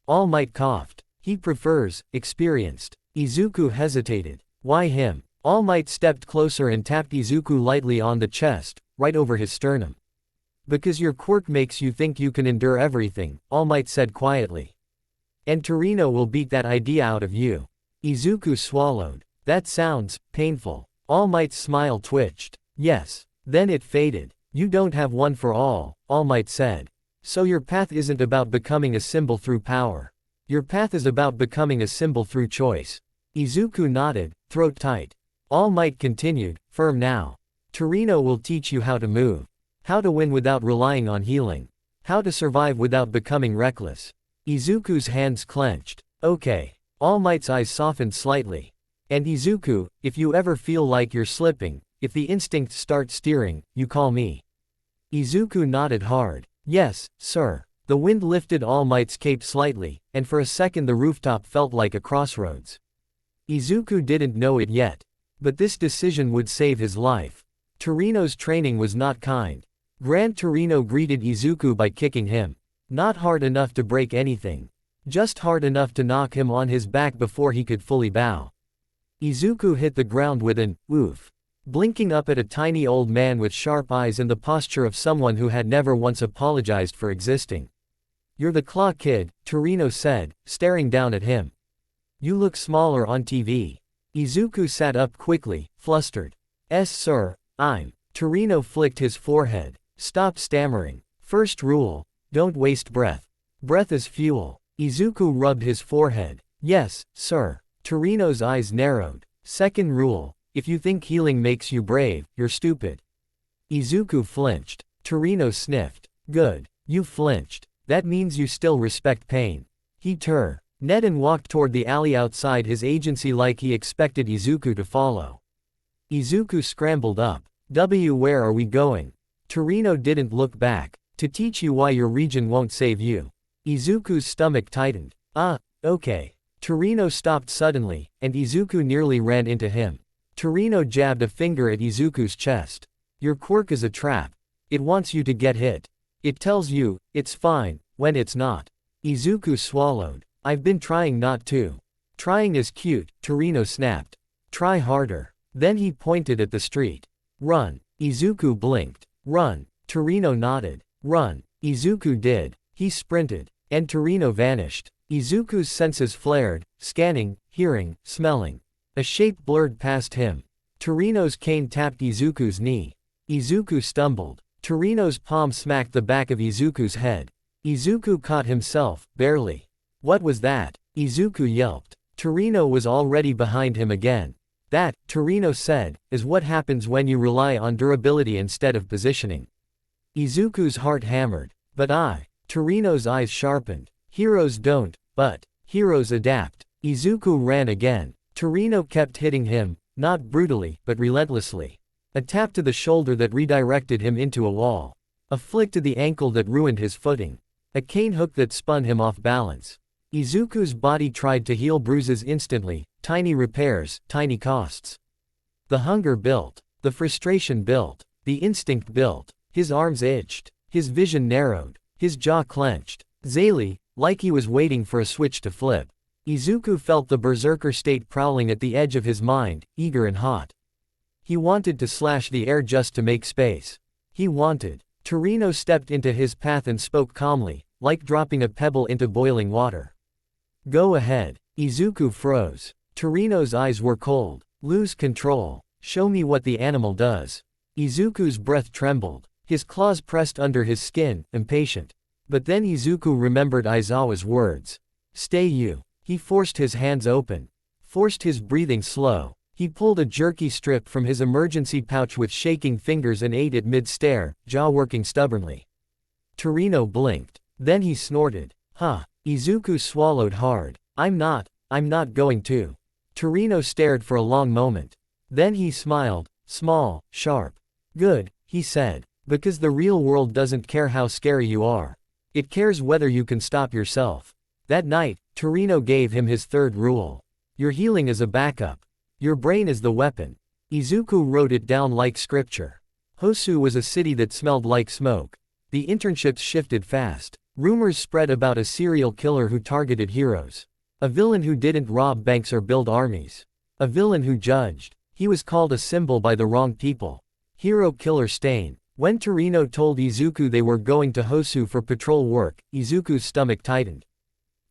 All Might coughed. He prefers experienced. Izuku hesitated. Why him? All Might stepped closer and tapped Izuku lightly on the chest, right over his sternum. Because your quirk makes you think you can endure everything, All Might said quietly. And Torino will beat that idea out of you. Izuku swallowed. That sounds painful. All Might's smile twitched. Yes. Then it faded. You don't have one for all Might said. So your path isn't about becoming a symbol through power. Your path is about becoming a symbol through choice. Izuku nodded, throat tight. All Might continued, firm now. Torino will teach you how to move. How to win without relying on healing. How to survive without becoming reckless. Izuku's hands clenched. Okay. All Might's eyes softened slightly. And Izuku, if you ever feel like you're slipping, if the instincts start steering, you call me. Izuku nodded hard. Yes, sir. The wind lifted All Might's cape slightly, and for a second the rooftop felt like a crossroads. Izuku didn't know it yet. But this decision would save his life. Torino's training was not kind. Gran Torino greeted Izuku by kicking him. Not hard enough to break anything. Just hard enough to knock him on his back before he could fully bow. Izuku hit the ground with an oof. Blinking up at a tiny old man with sharp eyes and the posture of someone who had never once apologized for existing. You're the Claw Kid, Torino said, staring down at him. You look smaller on TV. Izuku sat up quickly, flustered. Sir, I'm. Torino flicked his forehead. Stop stammering. First rule, don't waste breath. Breath is fuel. Izuku rubbed his forehead. Yes, sir. Torino's eyes narrowed. Second rule, if you think healing makes you brave, you're stupid. Izuku flinched. Torino sniffed. Good. You flinched. That means you still respect pain. He turned and walked toward the alley outside his agency like he expected Izuku to follow. Izuku scrambled up. Where are we going? Torino didn't look back. To teach you why your region won't save you. Izuku's stomach tightened. Okay. Torino stopped suddenly, and Izuku nearly ran into him. Torino jabbed a finger at Izuku's chest. Your quirk is a trap. It wants you to get hit. It tells you, it's fine, when it's not. Izuku swallowed. I've been trying not to. Trying is cute, Torino snapped. Try harder. Then he pointed at the street. Run. Izuku blinked. Run. Torino nodded. Run. Izuku did. He sprinted. And Torino vanished. Izuku's senses flared, scanning, hearing, smelling. A shape blurred past him. Torino's cane tapped Izuku's knee. Izuku stumbled. Torino's palm smacked the back of Izuku's head. Izuku caught himself, barely. What was that? Izuku yelped. Torino was already behind him again. That, Torino said, is what happens when you rely on durability instead of positioning. Izuku's heart hammered. But Torino's eyes sharpened. Heroes don't, but Heroes adapt. Izuku ran again. Torino kept hitting him, not brutally, but relentlessly. A tap to the shoulder that redirected him into a wall. A flick to the ankle that ruined his footing. A cane hook that spun him off balance. Izuku's body tried to heal bruises instantly, tiny repairs, tiny costs. The hunger built. The frustration built. The instinct built. His arms itched. His vision narrowed. His jaw clenched. Zaylee, like he was waiting for a switch to flip. Izuku felt the berserker state prowling at the edge of his mind, eager and hot. He wanted to slash the air just to make space. He wanted. Torino stepped into his path and spoke calmly, like dropping a pebble into boiling water. Go ahead. Izuku froze. Torino's eyes were cold. Lose control. Show me what the animal does. Izuku's breath trembled. His claws pressed under his skin, impatient. But then Izuku remembered Aizawa's words. Stay you. He forced his hands open. Forced his breathing slow. He pulled a jerky strip from his emergency pouch with shaking fingers and ate it mid-stare, jaw working stubbornly. Torino blinked. Then he snorted. Huh. Izuku swallowed hard. I'm not going to. Torino stared for a long moment. Then he smiled, small, sharp. Good, he said. Because the real world doesn't care how scary you are. It cares whether you can stop yourself. That night, Torino gave him his third rule. Your healing is a backup. Your brain is the weapon. Izuku wrote it down like scripture. Hosu was a city that smelled like smoke. The internships shifted fast. Rumors spread about a serial killer who targeted heroes. A villain who didn't rob banks or build armies. A villain who judged. He was called a symbol by the wrong people. Hero killer Stain. When Torino told Izuku they were going to Hosu for patrol work, Izuku's stomach tightened.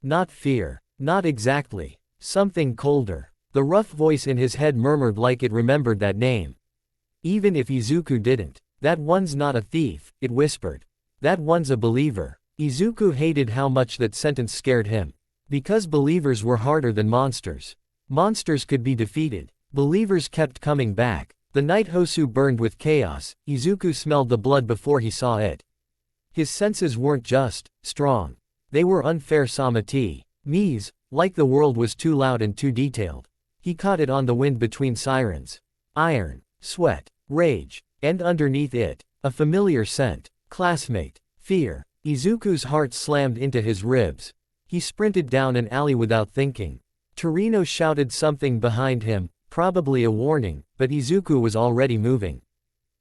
Not fear. Not exactly. Something colder. The rough voice in his head murmured like it remembered that name. Even if Izuku didn't. That one's not a thief, it whispered. That one's a believer. Izuku hated how much that sentence scared him. Because believers were harder than monsters. Monsters could be defeated. Believers kept coming back. The night Hosu burned with chaos, Izuku smelled the blood before he saw it. His senses weren't just strong. They were unfair samati. Mies, like the world was too loud and too detailed. He caught it on the wind between sirens. Iron, sweat, rage, and underneath it, a familiar scent. Classmate. Fear. Izuku's heart slammed into his ribs. He sprinted down an alley without thinking. Torino shouted something behind him, probably a warning, but Izuku was already moving.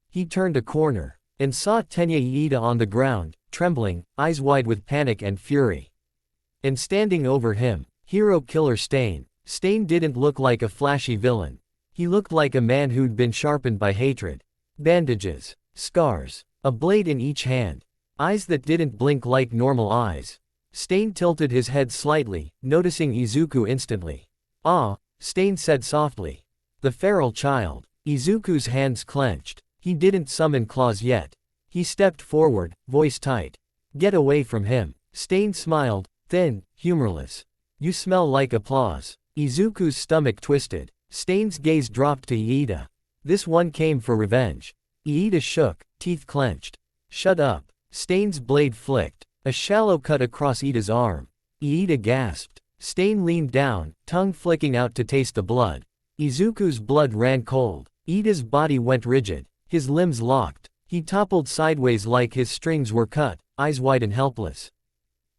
He turned a corner, and saw Tenya Iida on the ground, trembling, eyes wide with panic and fury. And standing over him, hero killer Stain. Stain didn't look like a flashy villain. He looked like a man who'd been sharpened by hatred. Bandages. Scars. A blade in each hand. Eyes that didn't blink like normal eyes. Stain tilted his head slightly, noticing Izuku instantly. Ah, Stain said softly. The feral child. Izuku's hands clenched. He didn't summon claws yet. He stepped forward, voice tight. Get away from him. Stain smiled, thin, humorless. You smell like applause. Izuku's stomach twisted. Stain's gaze dropped to Iida. This one came for revenge. Iida shook, teeth clenched. Shut up. Stain's blade flicked. A shallow cut across Iida's arm. Iida gasped. Stain leaned down, tongue flicking out to taste the blood. Izuku's blood ran cold. Iida's body went rigid. His limbs locked. He toppled sideways like his strings were cut, eyes wide and helpless.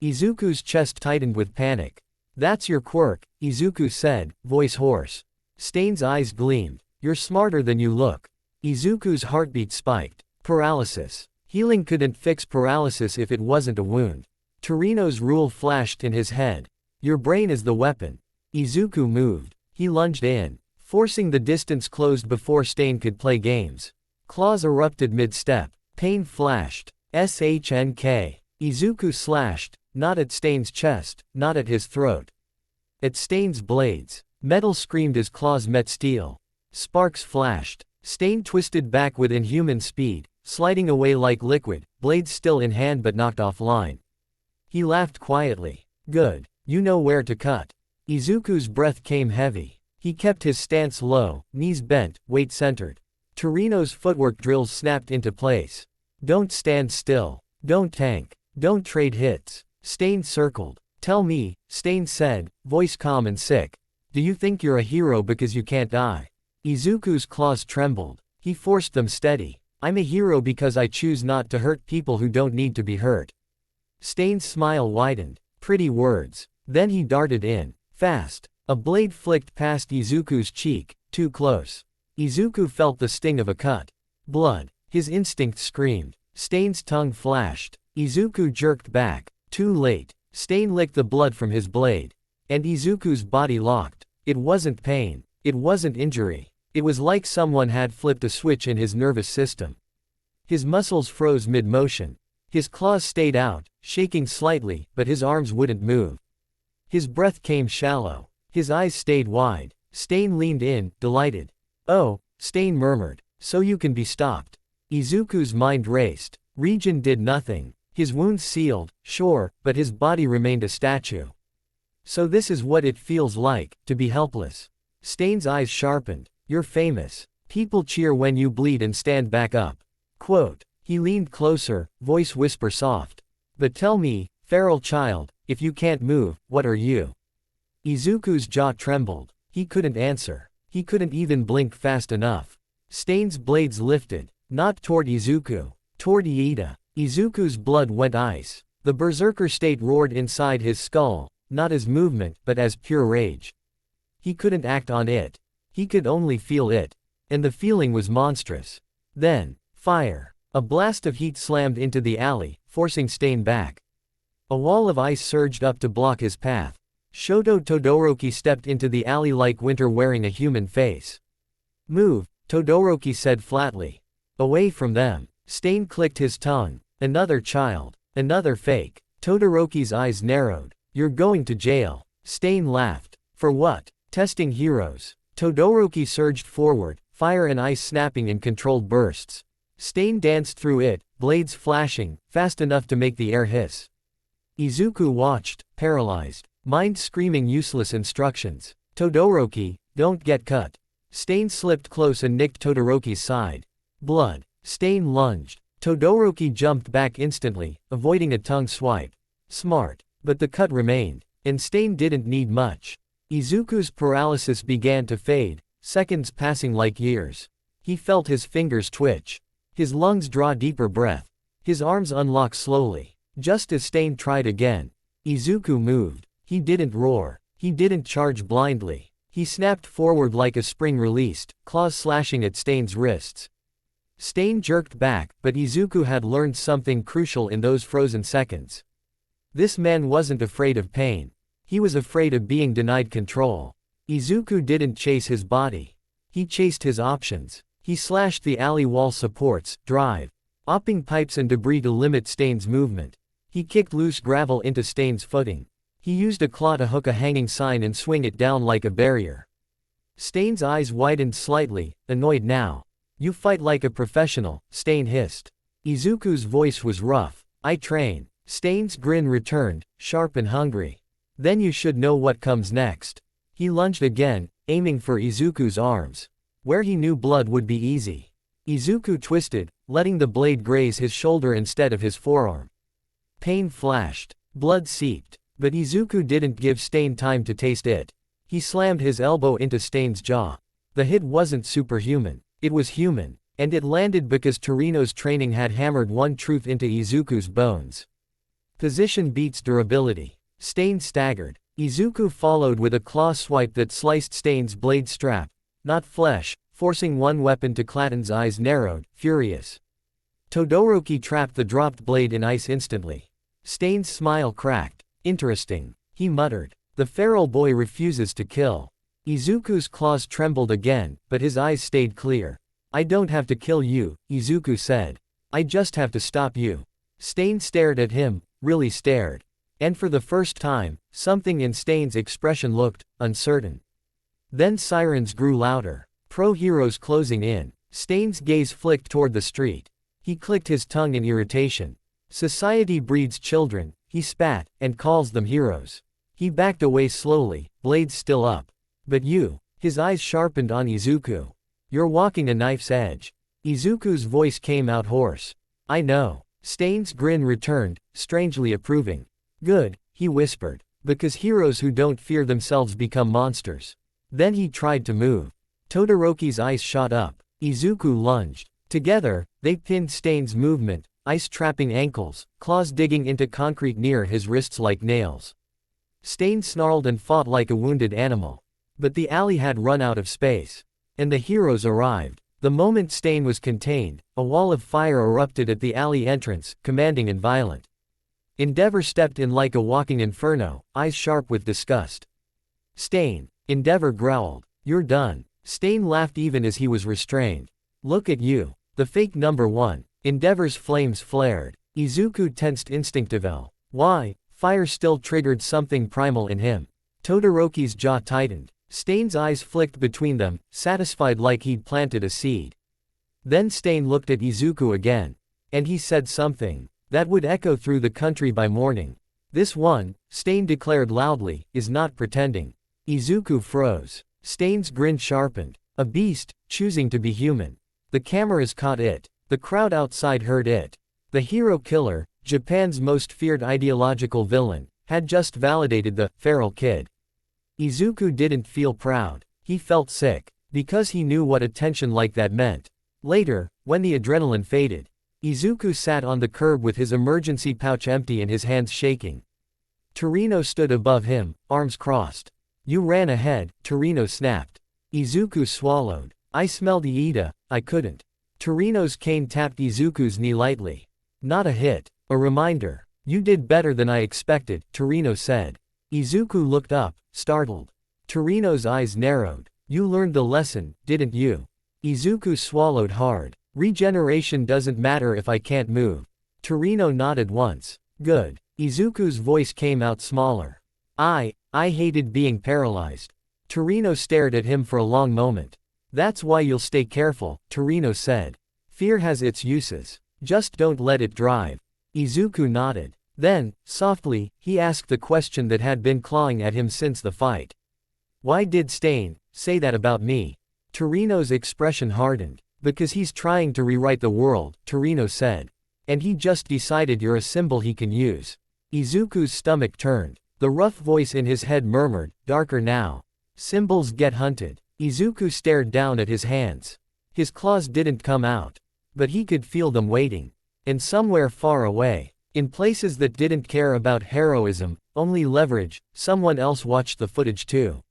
Izuku's chest tightened with panic. That's your quirk, Izuku said, voice hoarse. Stain's eyes gleamed. You're smarter than you look. Izuku's heartbeat spiked. Paralysis. Healing couldn't fix paralysis if it wasn't a wound. Torino's rule flashed in his head. Your brain is the weapon. Izuku moved. He lunged in, forcing the distance closed before Stain could play games. Claws erupted mid-step. Pain flashed. SHNK. Izuku slashed, not at Stain's chest, not at his throat. At Stain's blades. Metal screamed as claws met steel. Sparks flashed. Stain twisted back with inhuman speed, sliding away like liquid, blades still in hand but knocked offline. He laughed quietly. Good. You know where to cut. Izuku's breath came heavy. He kept his stance low, knees bent, weight centered. Torino's footwork drills snapped into place. Don't stand still. Don't tank. Don't trade hits. Stain circled. Tell me, Stain said, voice calm and sick. Do you think you're a hero because you can't die? Izuku's claws trembled. He forced them steady. I'm a hero because I choose not to hurt people who don't need to be hurt. Stain's smile widened. Pretty words. Then he darted in. Fast. A blade flicked past Izuku's cheek, too close. Izuku felt the sting of a cut. Blood. His instinct screamed. Stain's tongue flashed. Izuku jerked back. Too late. Stain licked the blood from his blade. And Izuku's body locked. It wasn't pain. It wasn't injury. It was like someone had flipped a switch in his nervous system. His muscles froze mid-motion. His claws stayed out, shaking slightly, but his arms wouldn't move. His breath came shallow. His eyes stayed wide. Stain leaned in, delighted. Oh, Stain murmured. So you can be stopped. Izuku's mind raced. Region did nothing. His wounds sealed, sure, but his body remained a statue. So this is what it feels like, to be helpless. Stain's eyes sharpened. You're famous. People cheer when you bleed and stand back up. Quote. He leaned closer, voice whisper soft. But tell me, feral child, if you can't move, what are you? Izuku's jaw trembled. He couldn't answer. He couldn't even blink fast enough. Stain's blades lifted. Not toward Izuku. Toward Iida. Izuku's blood went ice. The berserker state roared inside his skull, not as movement but as pure rage. He couldn't act on it. He could only feel it. And the feeling was monstrous. Then, fire. A blast of heat slammed into the alley, forcing Stain back. A wall of ice surged up to block his path. Shoto Todoroki stepped into the alley like winter wearing a human face. Move, Todoroki said flatly. Away from them. Stain clicked his tongue. Another child. Another fake. Todoroki's eyes narrowed. You're going to jail. Stain laughed. For what? Testing heroes. Todoroki surged forward, fire and ice snapping in controlled bursts. Stain danced through it, blades flashing, fast enough to make the air hiss. Izuku watched, paralyzed, mind screaming useless instructions. Todoroki, don't get cut. Stain slipped close and nicked Todoroki's side. Blood. Stain lunged. Todoroki jumped back instantly, avoiding a tongue swipe. Smart. But the cut remained. And Stain didn't need much. Izuku's paralysis began to fade, seconds passing like years. He felt his fingers twitch. His lungs draw deeper breath. His arms unlock slowly. Just as Stain tried again. Izuku moved. He didn't roar. He didn't charge blindly. He snapped forward like a spring released, claws slashing at Stain's wrists. Stain jerked back, but Izuku had learned something crucial in those frozen seconds. This man wasn't afraid of pain. He was afraid of being denied control. Izuku didn't chase his body. He chased his options. He slashed the alley wall supports, drive, opping pipes and debris to limit Stain's movement. He kicked loose gravel into Stain's footing. He used a claw to hook a hanging sign and swing it down like a barrier. Stain's eyes widened slightly, annoyed now. You fight like a professional, Stain hissed. Izuku's voice was rough. I train. Stain's grin returned, sharp and hungry. Then you should know what comes next. He lunged again, aiming for Izuku's arms. Where he knew blood would be easy. Izuku twisted, letting the blade graze his shoulder instead of his forearm. Pain flashed. Blood seeped. But Izuku didn't give Stain time to taste it. He slammed his elbow into Stain's jaw. The hit wasn't superhuman. It was human. And it landed because Torino's training had hammered one truth into Izuku's bones. Position beats durability. Stain staggered. Izuku followed with a claw swipe that sliced Stain's blade strap, not flesh, forcing one weapon to Clatten's eyes narrowed, furious. Todoroki trapped the dropped blade in ice instantly. Stain's smile cracked. Interesting. He muttered. The feral boy refuses to kill. Izuku's claws trembled again, but his eyes stayed clear. I don't have to kill you, Izuku said. I just have to stop you. Stain stared at him, really stared. And for the first time, something in Stain's expression looked uncertain. Then sirens grew louder. Pro-heroes closing in. Stain's gaze flicked toward the street. He clicked his tongue in irritation. Society breeds children, he spat, and calls them heroes. He backed away slowly, blades still up. But you. His eyes sharpened on Izuku. You're walking a knife's edge. Izuku's voice came out hoarse. I know. Stain's grin returned, strangely approving. Good, he whispered. Because heroes who don't fear themselves become monsters. Then he tried to move. Todoroki's eyes shot up. Izuku lunged. Together, they pinned Stain's movement, ice trapping ankles, claws digging into concrete near his wrists like nails. Stain snarled and fought like a wounded animal. But the alley had run out of space. And the heroes arrived. The moment Stain was contained, a wall of fire erupted at the alley entrance, commanding and violent. Endeavor stepped in like a walking inferno, eyes sharp with disgust. Stain. Endeavor growled. You're done. Stain laughed even as he was restrained. Look at you. The fake number one. Endeavor's flames flared. Izuku tensed instinctively. Why? Fire still triggered something primal in him. Todoroki's jaw tightened. Stain's eyes flicked between them, satisfied like he'd planted a seed. Then Stain looked at Izuku again. And he said something that would echo through the country by morning. This one, Stain declared loudly, is not pretending. Izuku froze. Stain's grin sharpened. A beast, choosing to be human. The cameras caught it. The crowd outside heard it. The hero killer, Japan's most feared ideological villain, had just validated the feral kid. Izuku didn't feel proud. He felt sick. Because he knew what attention like that meant. Later, when the adrenaline faded, Izuku sat on the curb with his emergency pouch empty and his hands shaking. Torino stood above him, arms crossed. You ran ahead, Torino snapped. Izuku swallowed. I smelled Iida, I couldn't. Torino's cane tapped Izuku's knee lightly. Not a hit. A reminder. You did better than I expected, Torino said. Izuku looked up, startled. Torino's eyes narrowed. You learned the lesson, didn't you? Izuku swallowed hard. Regeneration doesn't matter if I can't move. Torino nodded once. Good. Izuku's voice came out smaller. I hated being paralyzed. Torino stared at him for a long moment. That's why you'll stay careful, Torino said. Fear has its uses. Just don't let it drive. Izuku nodded. Then, softly, he asked the question that had been clawing at him since the fight. Why did Stain say that about me? Torino's expression hardened. Because he's trying to rewrite the world, Torino said. And he just decided you're a symbol he can use. Izuku's stomach turned. The rough voice in his head murmured, darker now. Symbols get hunted. Izuku stared down at his hands. His claws didn't come out. But he could feel them waiting. And somewhere far away, in places that didn't care about heroism, only leverage, someone else watched the footage too.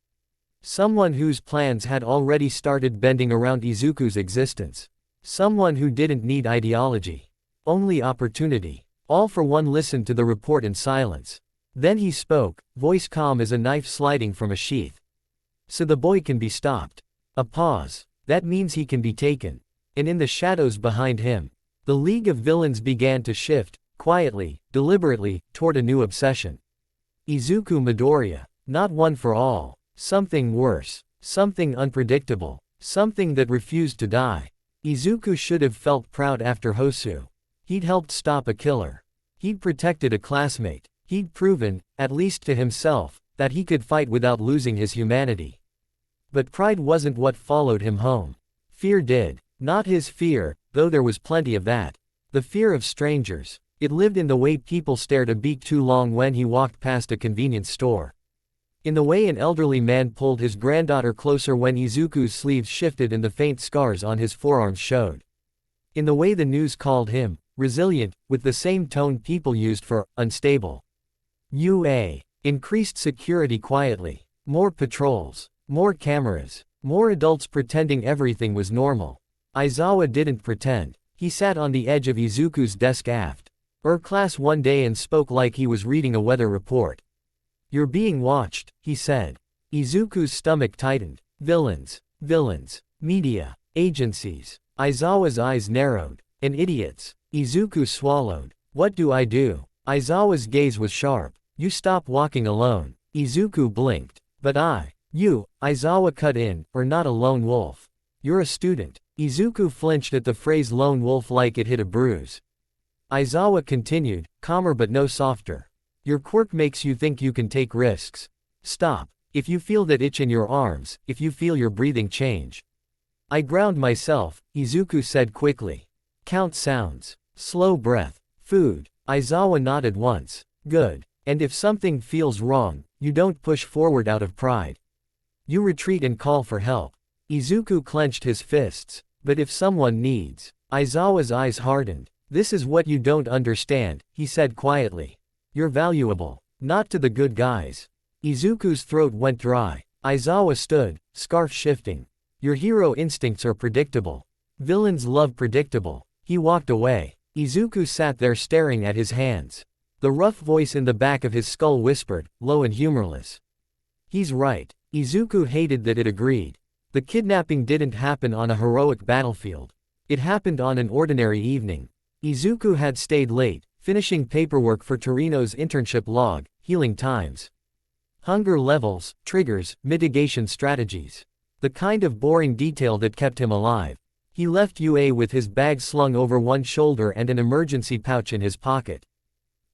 Someone whose plans had already started bending around Izuku's existence. Someone who didn't need ideology. Only opportunity. All for one listened to the report in silence. Then he spoke, voice calm as a knife sliding from a sheath. So the boy can be stopped. A pause. That means he can be taken. And in the shadows behind him, the League of Villains began to shift, quietly, deliberately, toward a new obsession. Izuku Midoriya. Not one for all. Something worse. Something unpredictable. Something that refused to die. Izuku should have felt proud after Hosu. He'd helped stop a killer. He'd protected a classmate. He'd proven, at least to himself, that he could fight without losing his humanity. But pride wasn't what followed him home. Fear did. Not his fear, though there was plenty of that. The fear of strangers. It lived in the way people stared a beat too long when he walked past a convenience store. In the way an elderly man pulled his granddaughter closer when Izuku's sleeves shifted and the faint scars on his forearms showed. In the way the news called him resilient, with the same tone people used for unstable. Increased security quietly. More patrols. More cameras. More adults pretending everything was normal. Aizawa didn't pretend. He sat on the edge of Izuku's desk aft class one day and spoke like he was reading a weather report. You're being watched, he said. Izuku's stomach tightened. Villains. Media. Agencies. Aizawa's eyes narrowed. And idiots. Izuku swallowed. What do I do? Aizawa's gaze was sharp. You stop walking alone. Izuku blinked. But Aizawa cut in, or not a lone wolf. You're a student. Izuku flinched at the phrase lone wolf like it hit a bruise. Aizawa continued, calmer but no softer. Your quirk makes you think you can take risks. Stop. If you feel that itch in your arms, if you feel your breathing change. I ground myself, Izuku said quickly. Count sounds. Slow breath. Food. Aizawa nodded once. Good. And if something feels wrong, you don't push forward out of pride. You retreat and call for help. Izuku clenched his fists. But if someone needs. Aizawa's eyes hardened. This is what you don't understand, he said quietly. You're valuable. Not to the good guys. Izuku's throat went dry. Aizawa stood, scarf shifting. Your hero instincts are predictable. Villains love predictable. He walked away. Izuku sat there staring at his hands. The rough voice in the back of his skull whispered, low and humorless. He's right. Izuku hated that it agreed. The kidnapping didn't happen on a heroic battlefield. It happened on an ordinary evening. Izuku had stayed late, finishing paperwork for Torino's internship log, healing times. Hunger levels, triggers, mitigation strategies. The kind of boring detail that kept him alive. He left UA with his bag slung over one shoulder and an emergency pouch in his pocket.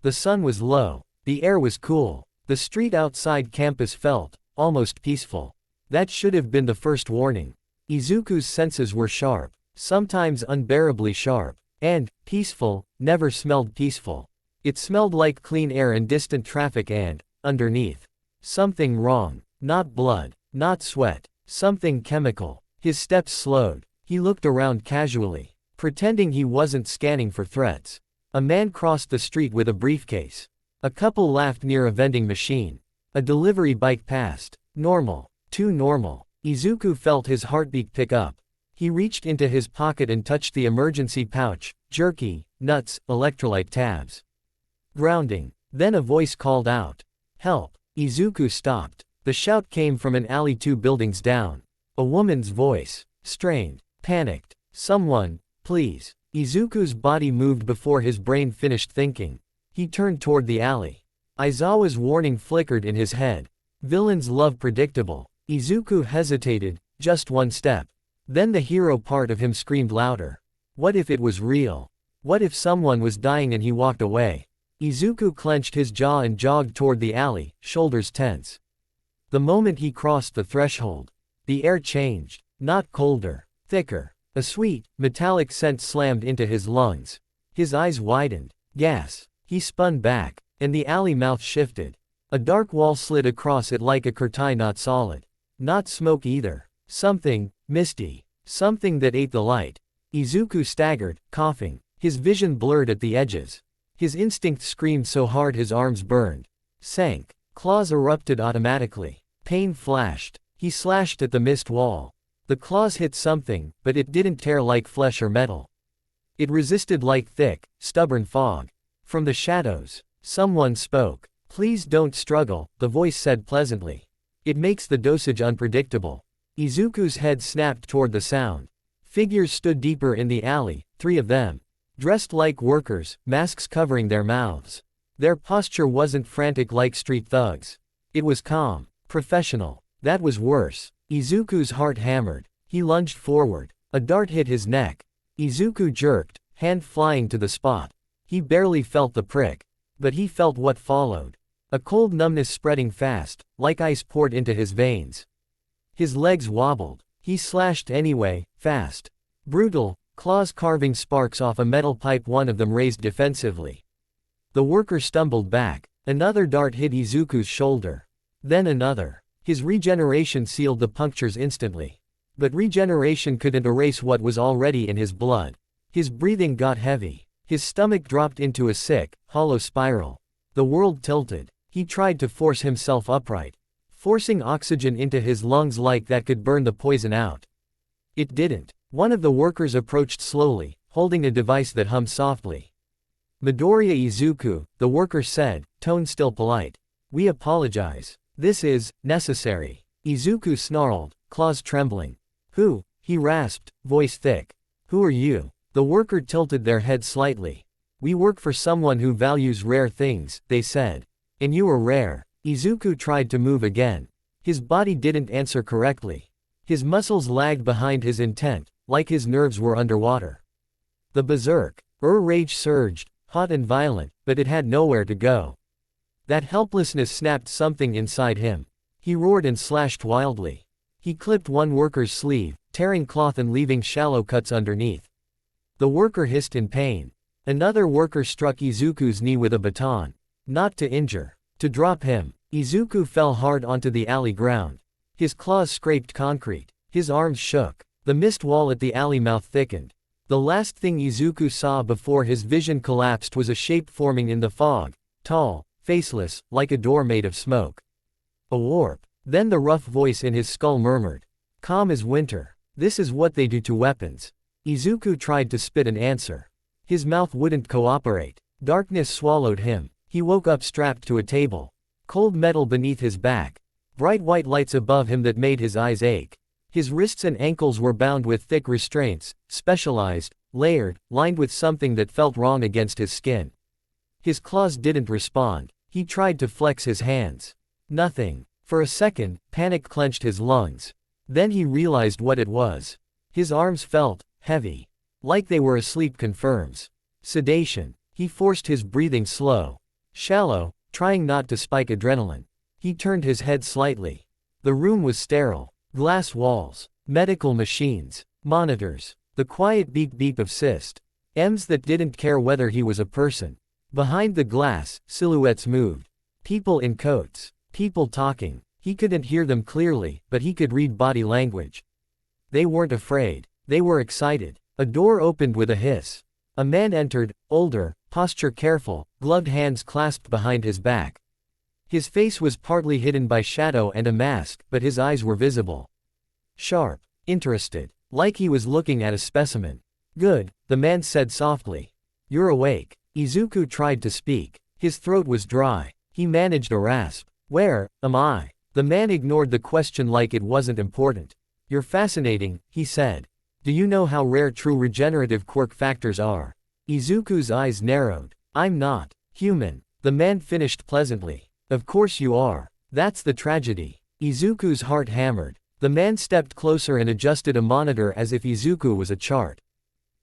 The sun was low. The air was cool. The street outside campus felt almost peaceful. That should have been the first warning. Izuku's senses were sharp, sometimes unbearably sharp, and peaceful never smelled peaceful. It smelled like clean air and distant traffic and, underneath, something wrong. Not blood, not sweat, something chemical. His steps slowed. He looked around casually, pretending he wasn't scanning for threats. A man crossed the street with a briefcase. A couple laughed near a vending machine. A delivery bike passed. Normal. Too normal. Izuku felt his heartbeat pick up. He reached into his pocket and touched the emergency pouch, jerky, nuts, electrolyte tabs. Grounding. Then a voice called out. Help. Izuku stopped. The shout came from an alley 2 buildings down. A woman's voice. Strained. Panicked. Someone, please. Izuku's body moved before his brain finished thinking. He turned toward the alley. Aizawa's warning flickered in his head. Villains love predictable. Izuku hesitated, just one step. Then the hero part of him screamed louder. What if it was real? What if someone was dying and he walked away? Izuku clenched his jaw and jogged toward the alley, shoulders tense. The moment he crossed the threshold, the air changed, not colder, thicker. A sweet, metallic scent slammed into his lungs. His eyes widened. Gas. He spun back, and the alley mouth shifted. A dark wall slid across it like a curtain, not solid. Not smoke either. Something, misty. Something that ate the light. Izuku staggered, coughing. His vision blurred at the edges. His instinct screamed so hard his arms burned. Sank. Claws erupted automatically. Pain flashed. He slashed at the mist wall. The claws hit something, but it didn't tear like flesh or metal. It resisted like thick, stubborn fog. From the shadows, someone spoke. Please don't struggle, the voice said pleasantly. It makes the dosage unpredictable. Izuku's head snapped toward the sound. Figures stood deeper in the alley, 3 of them. Dressed like workers, masks covering their mouths. Their posture wasn't frantic like street thugs. It was calm, professional. That was worse. Izuku's heart hammered. He lunged forward. A dart hit his neck. Izuku jerked, hand flying to the spot. He barely felt the prick. But he felt what followed. A cold numbness spreading fast, like ice poured into his veins. His legs wobbled. He slashed anyway, fast. Brutal, claws carving sparks off a metal pipe, one of them raised defensively. The worker stumbled back. Another dart hit Izuku's shoulder. Then another. His regeneration sealed the punctures instantly. But regeneration couldn't erase what was already in his blood. His breathing got heavy. His stomach dropped into a sick, hollow spiral. The world tilted. He tried to force himself upright. Forcing oxygen into his lungs like that could burn the poison out. It didn't. One of the workers approached slowly, holding a device that hummed softly. Midoriya Izuku, the worker said, tone still polite. We apologize. This is necessary. Izuku snarled, claws trembling. Who? He rasped, voice thick. Who are you? The worker tilted their head slightly. We work for someone who values rare things, they said. And you are rare. Izuku tried to move again. His body didn't answer correctly. His muscles lagged behind his intent, like his nerves were underwater. The berserk rage surged, hot and violent, but it had nowhere to go. That helplessness snapped something inside him. He roared and slashed wildly. He clipped one worker's sleeve, tearing cloth and leaving shallow cuts underneath. The worker hissed in pain. Another worker struck Izuku's knee with a baton. Not to injure. To drop him, Izuku fell hard onto the alley ground. His claws scraped concrete. His arms shook. The mist wall at the alley mouth thickened. The last thing Izuku saw before his vision collapsed was a shape forming in the fog, tall, faceless, like a door made of smoke. A warp. Then the rough voice in his skull murmured. Calm as winter. This is what they do to weapons. Izuku tried to spit an answer. His mouth wouldn't cooperate. Darkness swallowed him. He woke up strapped to a table. Cold metal beneath his back. Bright white lights above him that made his eyes ache. His wrists and ankles were bound with thick restraints, specialized, layered, lined with something that felt wrong against his skin. His claws didn't respond. He tried to flex his hands. Nothing. For a second, panic clenched his lungs. Then he realized what it was. His arms felt heavy. Like they were asleep confirms. Sedation. He forced his breathing slow. Shallow, trying not to spike adrenaline. He turned his head slightly. The room was sterile. Glass walls. Medical machines. Monitors. The quiet beep-beep of systems that didn't care whether he was a person. Behind the glass, silhouettes moved. People in coats. People talking. He couldn't hear them clearly, but he could read body language. They weren't afraid. They were excited. A door opened with a hiss. A man entered, older, posture careful, gloved hands clasped behind his back. His face was partly hidden by shadow and a mask, but his eyes were visible. Sharp. Interested. Like he was looking at a specimen. Good, the man said softly. You're awake. Izuku tried to speak. His throat was dry. He managed a rasp. Where am I? The man ignored the question like it wasn't important. You're fascinating, he said. Do you know how rare true regenerative quirk factors are? Izuku's eyes narrowed. I'm not human. The man finished pleasantly. Of course you are. That's the tragedy. Izuku's heart hammered. The man stepped closer and adjusted a monitor as if Izuku was a chart.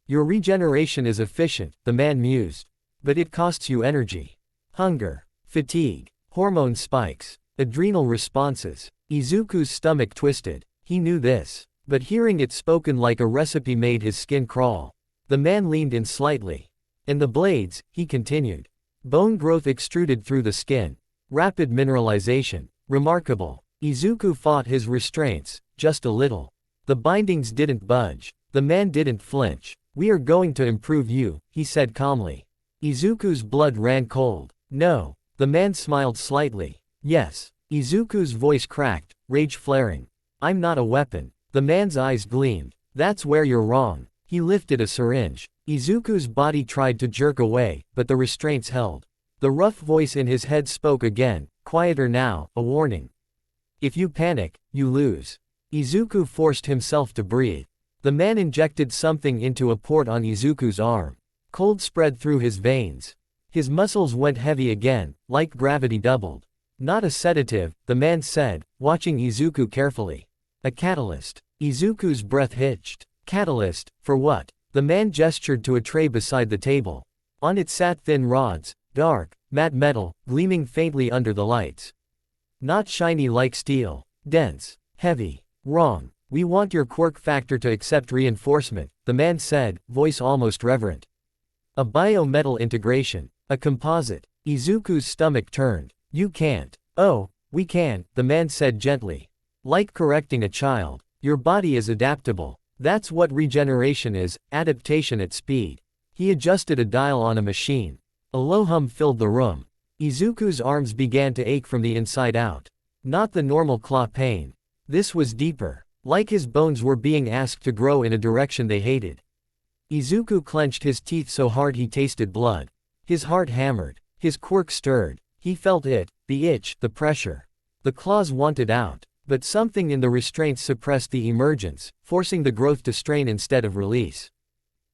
Your regeneration is efficient, the man mused. But it costs you energy. Hunger. Fatigue. Hormone spikes. Adrenal responses. Izuku's stomach twisted. He knew this. But hearing it spoken like a recipe made his skin crawl. The man leaned in slightly. And the blades, he continued. Bone growth extruded through the skin. Rapid mineralization. Remarkable. Izuku fought his restraints, just a little. The bindings didn't budge. The man didn't flinch. We are going to improve you, he said calmly. Izuku's blood ran cold. No. The man smiled slightly. Yes. Izuku's voice cracked, rage flaring. I'm not a weapon. The man's eyes gleamed. That's where you're wrong. He lifted a syringe. Izuku's body tried to jerk away, but the restraints held. The rough voice in his head spoke again, quieter now, a warning. If you panic, you lose. Izuku forced himself to breathe. The man injected something into a port on Izuku's arm. Cold spread through his veins. His muscles went heavy again, like gravity doubled. Not a sedative, the man said, watching Izuku carefully. A catalyst. Izuku's breath hitched. Catalyst, for what? The man gestured to a tray beside the table. On it sat thin rods, dark, matte metal, gleaming faintly under the lights. Not shiny like steel. Dense. Heavy. Wrong. We want your quirk factor to accept reinforcement, the man said, voice almost reverent. A biometal integration. A composite. Izuku's stomach turned. You can't. Oh, we can, the man said gently. Like correcting a child. Your body is adaptable. That's what regeneration is, adaptation at speed. He adjusted a dial on a machine. A low hum filled the room. Izuku's arms began to ache from the inside out. Not the normal claw pain. This was deeper. Like his bones were being asked to grow in a direction they hated. Izuku clenched his teeth so hard he tasted blood. His heart hammered. His quirk stirred. He felt it, the itch, the pressure. The claws wanted out, but something in the restraints suppressed the emergence, forcing the growth to strain instead of release.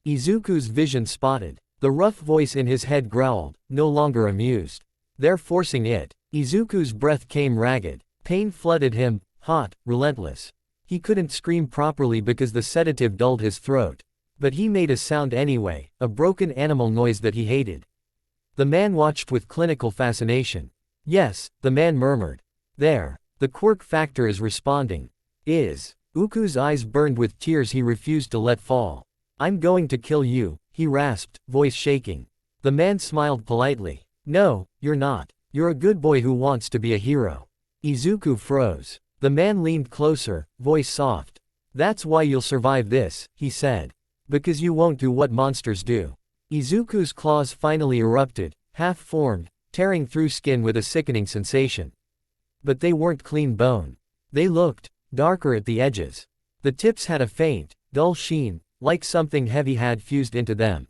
Izuku's vision spotted. The rough voice in his head growled, no longer amused. They're forcing it. Izuku's breath came ragged. Pain flooded him, hot, relentless. He couldn't scream properly because the sedative dulled his throat. But he made a sound anyway, a broken animal noise that he hated. The man watched with clinical fascination. Yes, the man murmured. There. The quirk factor is responding. Uku's eyes burned with tears he refused to let fall. I'm going to kill you, he rasped, voice shaking. The man smiled politely. No, you're not. You're a good boy who wants to be a hero. Izuku froze. The man leaned closer, voice soft. That's why you'll survive this, he said. Because you won't do what monsters do. Izuku's claws finally erupted, half-formed, tearing through skin with a sickening sensation. But they weren't clean bone. They looked darker at the edges. The tips had a faint, dull sheen, like something heavy had fused into them.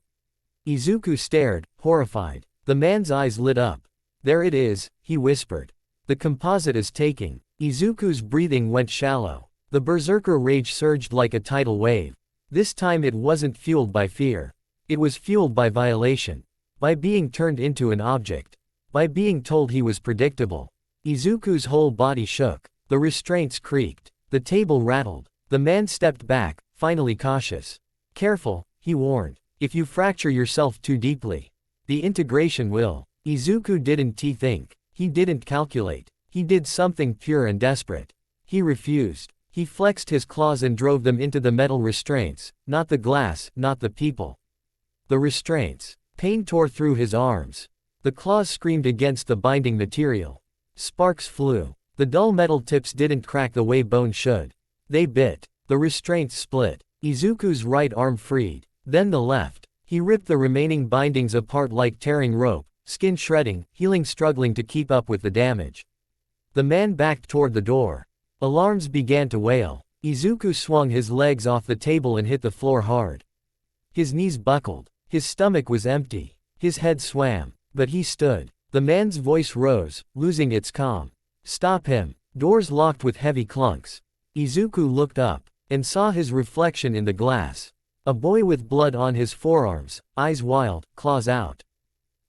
Izuku stared, horrified. The man's eyes lit up. There it is, he whispered. The composite is taking. Izuku's breathing went shallow. The berserker rage surged like a tidal wave. This time it wasn't fueled by fear. It was fueled by violation. By being turned into an object. By being told he was predictable. Izuku's whole body shook. The restraints creaked. The table rattled. The man stepped back, finally cautious. Careful, he warned. If you fracture yourself too deeply, the integration will. Izuku didn't think. He didn't calculate. He did something pure and desperate. He refused. He flexed his claws and drove them into the metal restraints, not the glass, not the people. The restraints. Pain tore through his arms. The claws screamed against the binding material. Sparks flew. The dull metal tips didn't crack the way bone should. They bit. The restraints split. Izuku's right arm freed. Then the left. He ripped the remaining bindings apart like tearing rope, skin shredding, healing struggling to keep up with the damage. The man backed toward the door. Alarms began to wail. Izuku swung his legs off the table and hit the floor hard. His knees buckled. His stomach was empty. His head swam. But he stood. The man's voice rose, losing its calm. Stop him. Doors locked with heavy clunks. Izuku looked up, and saw his reflection in the glass. A boy with blood on his forearms, eyes wild, claws out.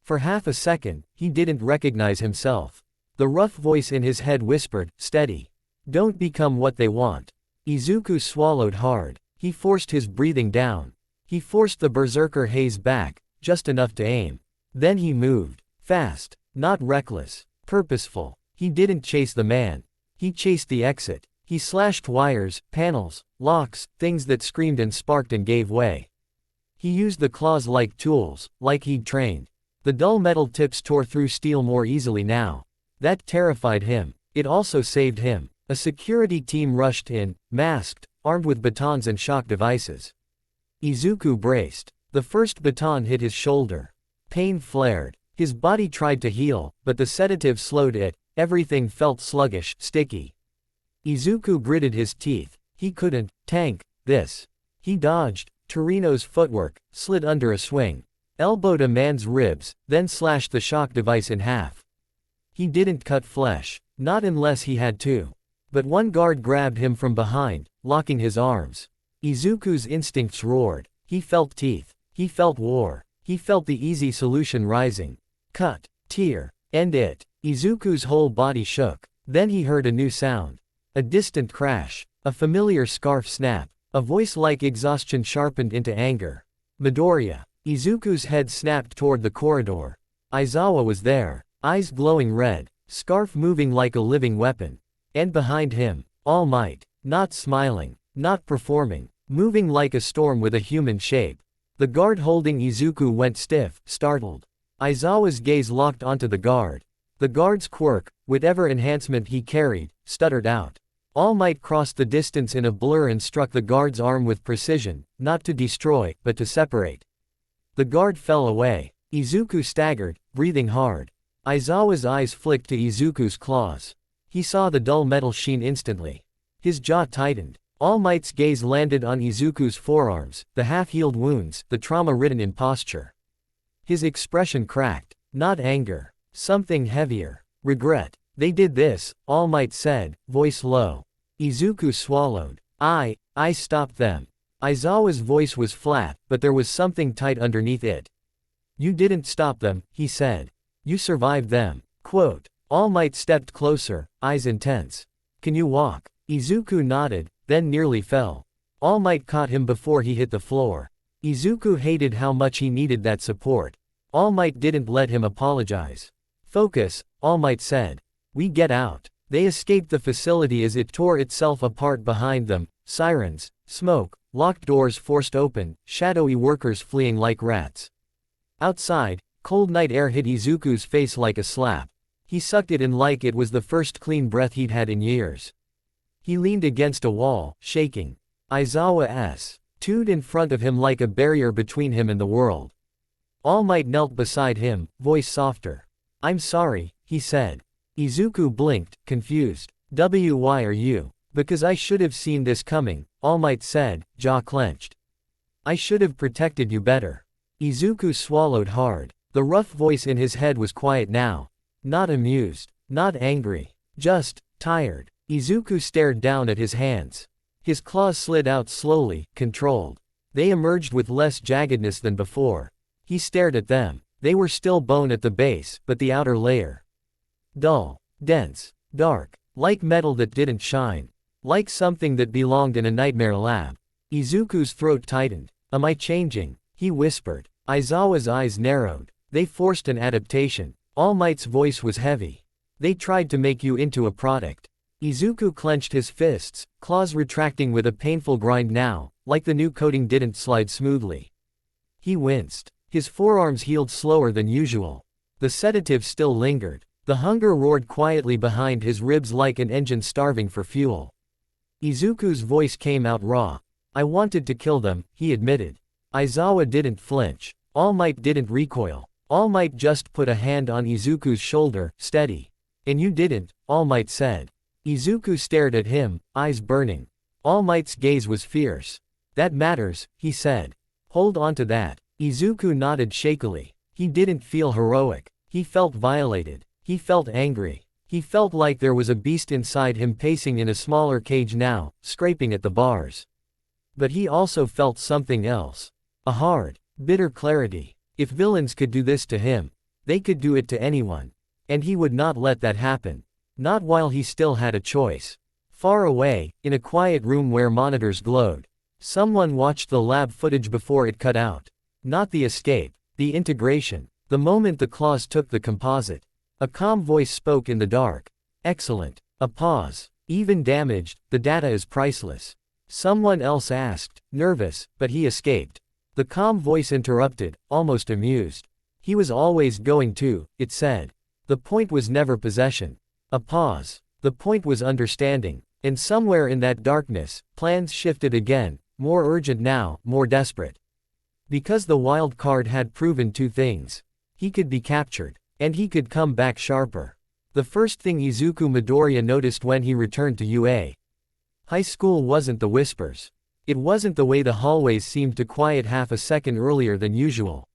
For half a second, he didn't recognize himself. The rough voice in his head whispered, steady. Don't become what they want. Izuku swallowed hard. He forced his breathing down. He forced the berserker haze back, just enough to aim. Then he moved. Fast. Not reckless. Purposeful. He didn't chase the man. He chased the exit. He slashed wires, panels, locks, things that screamed and sparked and gave way. He used the claws like tools, like he'd trained. The dull metal tips tore through steel more easily now. That terrified him. It also saved him. A security team rushed in, masked, armed with batons and shock devices. Izuku braced. The first baton hit his shoulder. Pain flared. His body tried to heal, but the sedative slowed it. Everything felt sluggish, sticky. Izuku gritted his teeth. He couldn't tank this. He dodged. Torino's footwork slid under a swing. Elbowed a man's ribs, then slashed the shock device in half. He didn't cut flesh. Not unless he had to. But one guard grabbed him from behind, locking his arms. Izuku's instincts roared. He felt teeth. He felt war. He felt the easy solution rising. Cut. Tear. End it. Izuku's whole body shook. Then he heard a new sound. A distant crash. A familiar scarf snap. A voice like exhaustion sharpened into anger. Midoriya. Izuku's head snapped toward the corridor. Aizawa was there. Eyes glowing red. Scarf moving like a living weapon. And behind him, All Might, not smiling, not performing, moving like a storm with a human shape. The guard holding Izuku went stiff, startled. Aizawa's gaze locked onto the guard. The guard's quirk, whatever enhancement he carried, stuttered out. All Might crossed the distance in a blur and struck the guard's arm with precision, not to destroy, but to separate. The guard fell away. Izuku staggered, breathing hard. Aizawa's eyes flicked to Izuku's claws. He saw the dull metal sheen instantly. His jaw tightened. All Might's gaze landed on Izuku's forearms, the half-healed wounds, the trauma-ridden imposture. His expression cracked. Not anger. Something heavier. Regret. They did this, All Might said, voice low. Izuku swallowed. I stopped them. Aizawa's voice was flat, but there was something tight underneath it. You didn't stop them, he said. You survived them. Quote. All Might stepped closer, eyes intense. Can you walk? Izuku nodded, then nearly fell. All Might caught him before he hit the floor. Izuku hated how much he needed that support. All Might didn't let him apologize. Focus, All Might said. We get out. They escaped the facility as it tore itself apart behind them. Sirens, smoke, locked doors forced open, shadowy workers fleeing like rats. Outside, cold night air hit Izuku's face like a slap. He sucked it in like it was the first clean breath he'd had in years. He leaned against a wall, shaking. Aizawa's stood in front of him like a barrier between him and the world. All Might knelt beside him, voice softer. "I'm sorry," he said. Izuku blinked, confused. "Why are you?" "Because I should have seen this coming," All Might said, jaw clenched. "I should have protected you better." Izuku swallowed hard. The rough voice in his head was quiet now. Not amused. Not angry. Just tired. Izuku stared down at his hands. His claws slid out slowly, controlled. They emerged with less jaggedness than before. He stared at them. They were still bone at the base, but the outer layer. Dull. Dense. Dark. Like metal that didn't shine. Like something that belonged in a nightmare lab. Izuku's throat tightened. "Am I changing?" he whispered. Aizawa's eyes narrowed. They forced an adaptation. All Might's voice was heavy. "They tried to make you into a product." Izuku clenched his fists, claws retracting with a painful grind now, like the new coating didn't slide smoothly. He winced. His forearms healed slower than usual. The sedative still lingered. The hunger roared quietly behind his ribs like an engine starving for fuel. Izuku's voice came out raw. "I wanted to kill them," he admitted. Aizawa didn't flinch. All Might didn't recoil. All Might just put a hand on Izuku's shoulder, steady. "And you didn't," All Might said. Izuku stared at him, eyes burning. All Might's gaze was fierce. "That matters," he said. "Hold on to that." Izuku nodded shakily. He didn't feel heroic. He felt violated. He felt angry. He felt like there was a beast inside him pacing in a smaller cage now, scraping at the bars. But he also felt something else. A hard, bitter clarity. If villains could do this to him, they could do it to anyone. And he would not let that happen. Not while he still had a choice. Far away, in a quiet room where monitors glowed, someone watched the lab footage before it cut out. Not the escape, the integration. The moment the claws took the composite. A calm voice spoke in the dark. "Excellent." A pause. "Even damaged, the data is priceless." Someone else asked, nervous, but he escaped. The calm voice interrupted, almost amused. "He was always going to," it said. The point was never possession. A pause. The point was understanding. And somewhere in that darkness, plans shifted again, more urgent now, more desperate. Because the wild card had proven two things. He could be captured. And he could come back sharper. The first thing Izuku Midoriya noticed when he returned to UA. High school wasn't the whispers. It wasn't the way the hallways seemed to quiet half a second earlier than usual.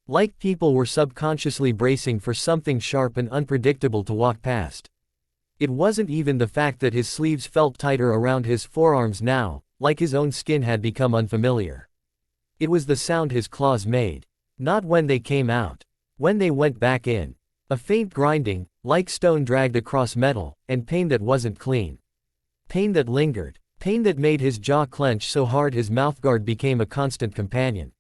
Like people were subconsciously bracing for something sharp and unpredictable to walk past. It wasn't even the fact that his sleeves felt tighter around his forearms now, like his own skin had become unfamiliar. It was the sound his claws made. Not when they came out. When they went back in. A faint grinding, like stone dragged across metal, and pain that wasn't clean. Pain that lingered. Pain that made his jaw clench so hard his mouthguard became a constant companion.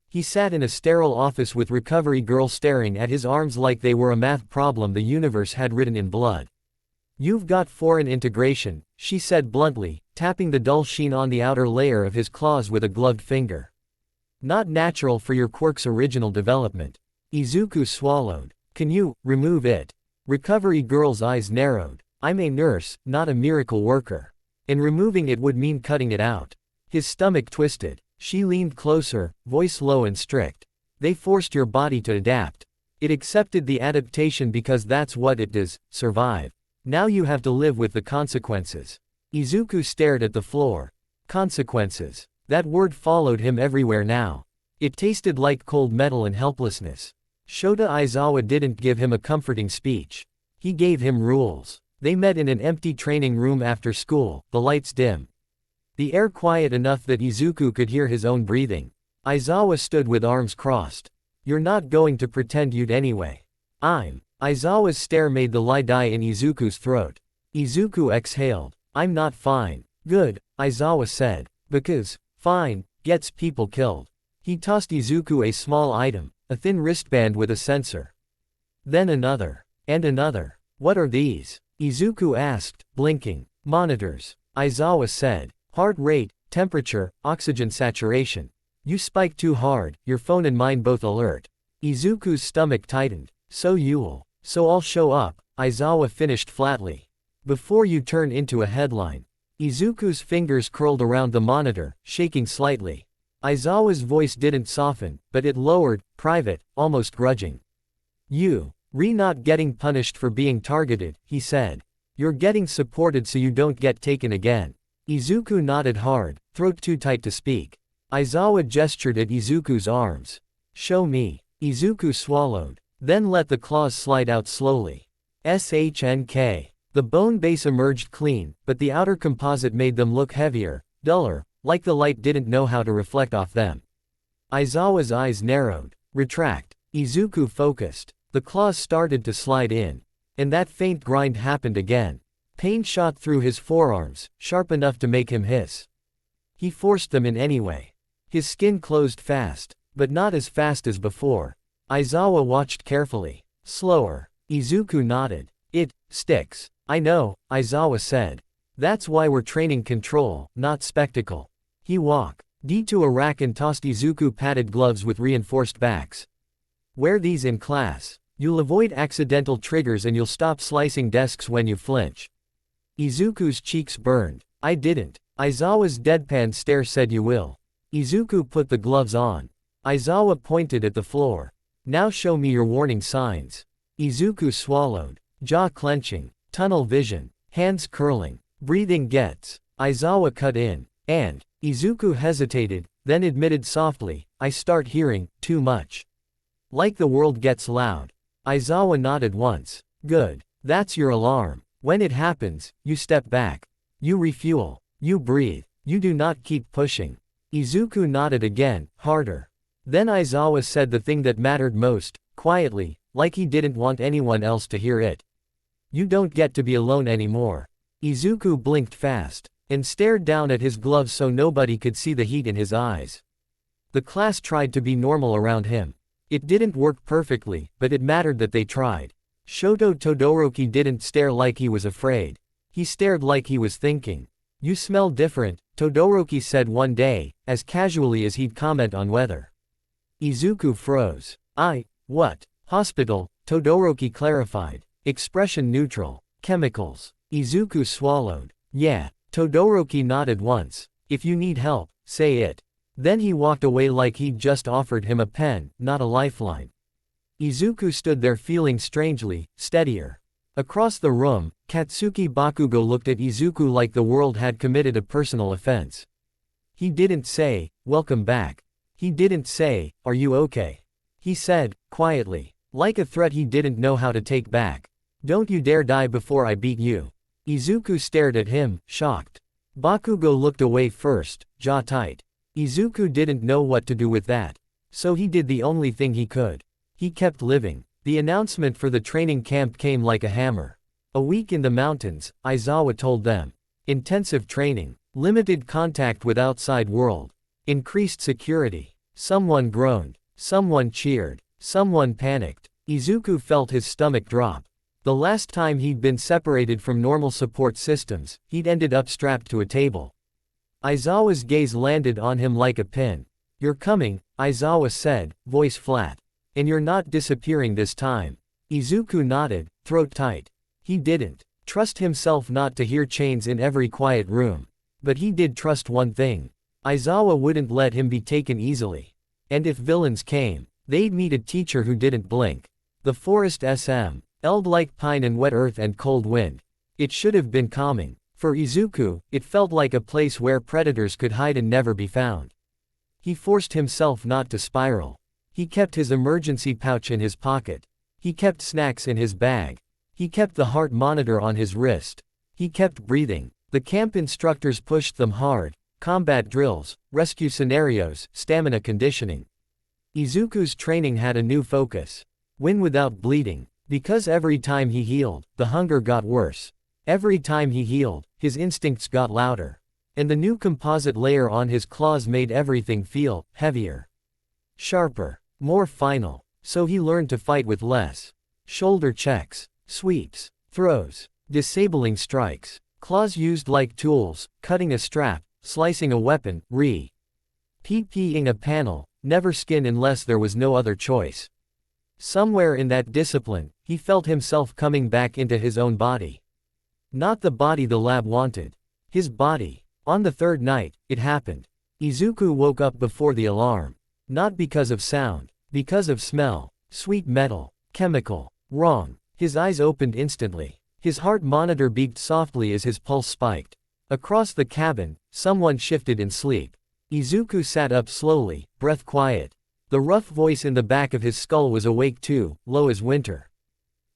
He sat in a sterile office with recovery girl staring at his arms like they were a math problem the universe had written in blood. "You've got foreign integration," she said bluntly, tapping the dull sheen on the outer layer of his claws with a gloved finger. "Not natural for your quirk's original development." Izuku swallowed. "Can you remove it?" Recovery girl's eyes narrowed. "I'm a nurse, not a miracle worker. And removing it would mean cutting it out." His stomach twisted. She leaned closer, voice low and strict. "They forced your body to adapt. It accepted the adaptation because that's what it does, survive. Now you have to live with the consequences." Izuku stared at the floor. Consequences. That word followed him everywhere now. It tasted like cold metal and helplessness. Shota Aizawa didn't give him a comforting speech. He gave him rules. They met in an empty training room after school, the lights dim. The air quiet enough that Izuku could hear his own breathing. Aizawa stood with arms crossed. "You're not going to pretend you'd anyway." "I'm." Aizawa's stare made the lie die in Izuku's throat. Izuku exhaled. "I'm not fine." "Good," Aizawa said. "Because, fine, gets people killed." He tossed Izuku a small item, a thin wristband with a sensor. Then another. And another. "What are these?" Izuku asked, blinking. "Monitors," Aizawa said. "Heart rate, temperature, oxygen saturation. You spike too hard, your phone and mine both alert." Izuku's stomach tightened. "So you'll So I'll show up, Aizawa finished flatly. Before you turn into a headline. Izuku's fingers curled around the monitor, shaking slightly. Aizawa's voice didn't soften, but it lowered, private, almost grudging. Not getting punished for being targeted, he said. You're getting supported so you don't get taken again. Izuku nodded hard, throat too tight to speak. Aizawa gestured at Izuku's arms. Show me. Izuku swallowed, then let the claws slide out slowly. SHNK. The bone base emerged clean, but the outer composite made them look heavier, duller, like the light didn't know how to reflect off them. Aizawa's eyes narrowed. Retract. Izuku focused. The claws started to slide in. And that faint grind happened again. Pain shot through his forearms, sharp enough to make him hiss. He forced them in anyway. His skin closed fast, but not as fast as before. Aizawa watched carefully. Slower. Izuku nodded. It sticks. I know, Aizawa said. That's why we're training control, not spectacle. He walked to a rack and tossed Izuku padded gloves with reinforced backs. Wear these in class. You'll avoid accidental triggers and you'll stop slicing desks when you flinch. Izuku's cheeks burned. I didn't. Aizawa's deadpan stare said you will. Izuku put the gloves on. Aizawa pointed at the floor. Now show me your warning signs. Izuku swallowed. Jaw clenching. Tunnel vision. Hands curling. Breathing gets. Aizawa cut in. And Izuku hesitated, then admitted softly, I start hearing too much. Like the world gets loud. Aizawa nodded once. Good. That's your alarm. When it happens, you step back. You refuel. You breathe. You do not keep pushing. Izuku nodded again, harder. Then Aizawa said the thing that mattered most, quietly, like he didn't want anyone else to hear it. You don't get to be alone anymore. Izuku blinked fast, and stared down at his gloves so nobody could see the heat in his eyes. The class tried to be normal around him. It didn't work perfectly, but it mattered that they tried. Shoto Todoroki didn't stare like he was afraid. He stared like he was thinking. You smell different, Todoroki said one day, as casually as he'd comment on weather. Izuku froze. What? Hospital, Todoroki clarified. Expression neutral. Chemicals. Izuku swallowed. Yeah. Todoroki nodded once. If you need help, say it. Then he walked away like he'd just offered him a pen, not a lifeline. Izuku stood there feeling strangely steadier. Across the room, Katsuki Bakugo looked at Izuku like the world had committed a personal offense. He didn't say, welcome back. He didn't say, are you okay? He said, quietly, like a threat he didn't know how to take back. Don't you dare die before I beat you. Izuku stared at him, shocked. Bakugo looked away first, jaw tight. Izuku didn't know what to do with that. So he did the only thing he could. He kept living. The announcement for the training camp came like a hammer. A week in the mountains, Aizawa told them. Intensive training. Limited contact with outside world. Increased security. Someone groaned. Someone cheered. Someone panicked. Izuku felt his stomach drop. The last time he'd been separated from normal support systems, he'd ended up strapped to a table. Aizawa's gaze landed on him like a pin. You're coming, Aizawa said, voice flat. And you're not disappearing this time. Izuku nodded, throat tight. He didn't trust himself not to hear chains in every quiet room. But he did trust one thing. Aizawa wouldn't let him be taken easily. And if villains came, they'd meet a teacher who didn't blink. The forest SM. Eld like pine and wet earth and cold wind. It should have been calming. For Izuku, it felt like a place where predators could hide and never be found. He forced himself not to spiral. He kept his emergency pouch in his pocket. He kept snacks in his bag. He kept the heart monitor on his wrist. He kept breathing. The camp instructors pushed them hard. Combat drills, rescue scenarios, stamina conditioning. Izuku's training had a new focus. Win without bleeding. Because every time he healed, the hunger got worse. Every time he healed, his instincts got louder. And the new composite layer on his claws made everything feel heavier. Sharper. More final. So he learned to fight with less. Shoulder checks. Sweeps. Throws. Disabling strikes. Claws used like tools, cutting a strap, slicing a weapon, PPing a panel, never skin unless there was no other choice. Somewhere in that discipline, he felt himself coming back into his own body. Not the body the lab wanted. His body. On the third night, it happened. Izuku woke up before the alarm. Not because of sound. Because of smell. Sweet metal. Chemical. Wrong. His eyes opened instantly. His heart monitor beeped softly as his pulse spiked. Across the cabin, someone shifted in sleep. Izuku sat up slowly, breath quiet. The rough voice in the back of his skull was awake too, low as winter.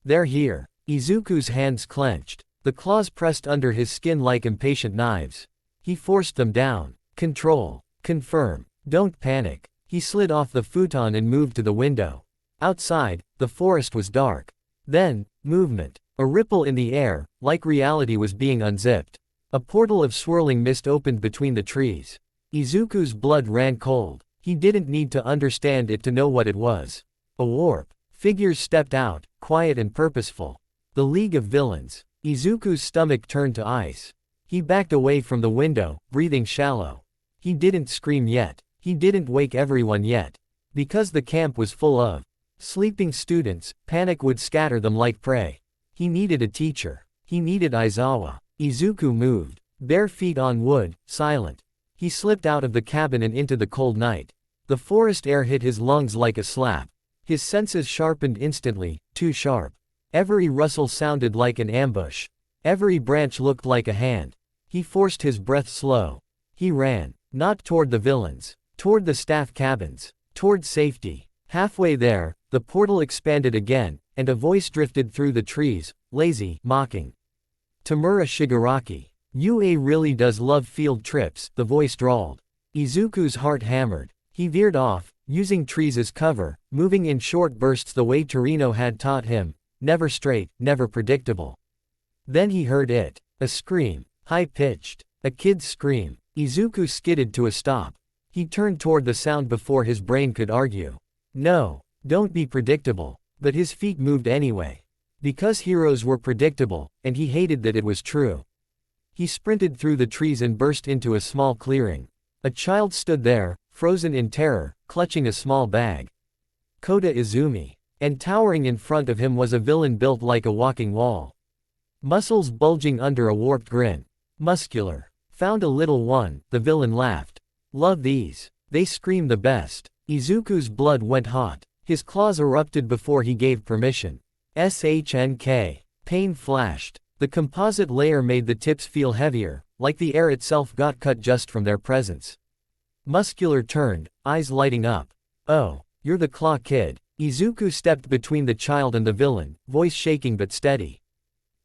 "They're here." Izuku's hands clenched. The claws pressed under his skin like impatient knives. He forced them down. Control. Confirm. Don't panic. He slid off the futon and moved to the window. Outside, the forest was dark. Then, movement. A ripple in the air, like reality was being unzipped. A portal of swirling mist opened between the trees. Izuku's blood ran cold. He didn't need to understand it to know what it was. A warp. Figures stepped out, quiet and purposeful. The League of Villains. Izuku's stomach turned to ice. He backed away from the window, breathing shallow. He didn't scream yet. He didn't wake everyone yet. Because the camp was full of sleeping students, panic would scatter them like prey. He needed a teacher. He needed Aizawa. Izuku moved. Bare feet on wood, silent. He slipped out of the cabin and into the cold night. The forest air hit his lungs like a slap. His senses sharpened instantly, too sharp. Every rustle sounded like an ambush. Every branch looked like a hand. He forced his breath slow. He ran. Not toward the villains. Toward the staff cabins. Toward safety. Halfway there, the portal expanded again, and a voice drifted through the trees, lazy, mocking. "Tamura Shigaraki. UA really does love field trips," the voice drawled. Izuku's heart hammered. He veered off, using trees as cover, moving in short bursts the way Torino had taught him, never straight, never predictable. Then he heard it. A scream. High-pitched. A kid's scream. Izuku skidded to a stop. He turned toward the sound before his brain could argue. No, don't be predictable. But his feet moved anyway. Because heroes were predictable, and he hated that it was true. He sprinted through the trees and burst into a small clearing. A child stood there, frozen in terror, clutching a small bag. Kota Izumi. And towering in front of him was a villain built like a walking wall. Muscles bulging under a warped grin. Muscular. "Found a little one," the villain laughed. "Love these. They scream the best." Izuku's blood went hot. His claws erupted before he gave permission. SHNK. Pain flashed. The composite layer made the tips feel heavier, like the air itself got cut just from their presence. Muscular turned, eyes lighting up. "Oh, you're the Claw Kid." Izuku stepped between the child and the villain, voice shaking but steady.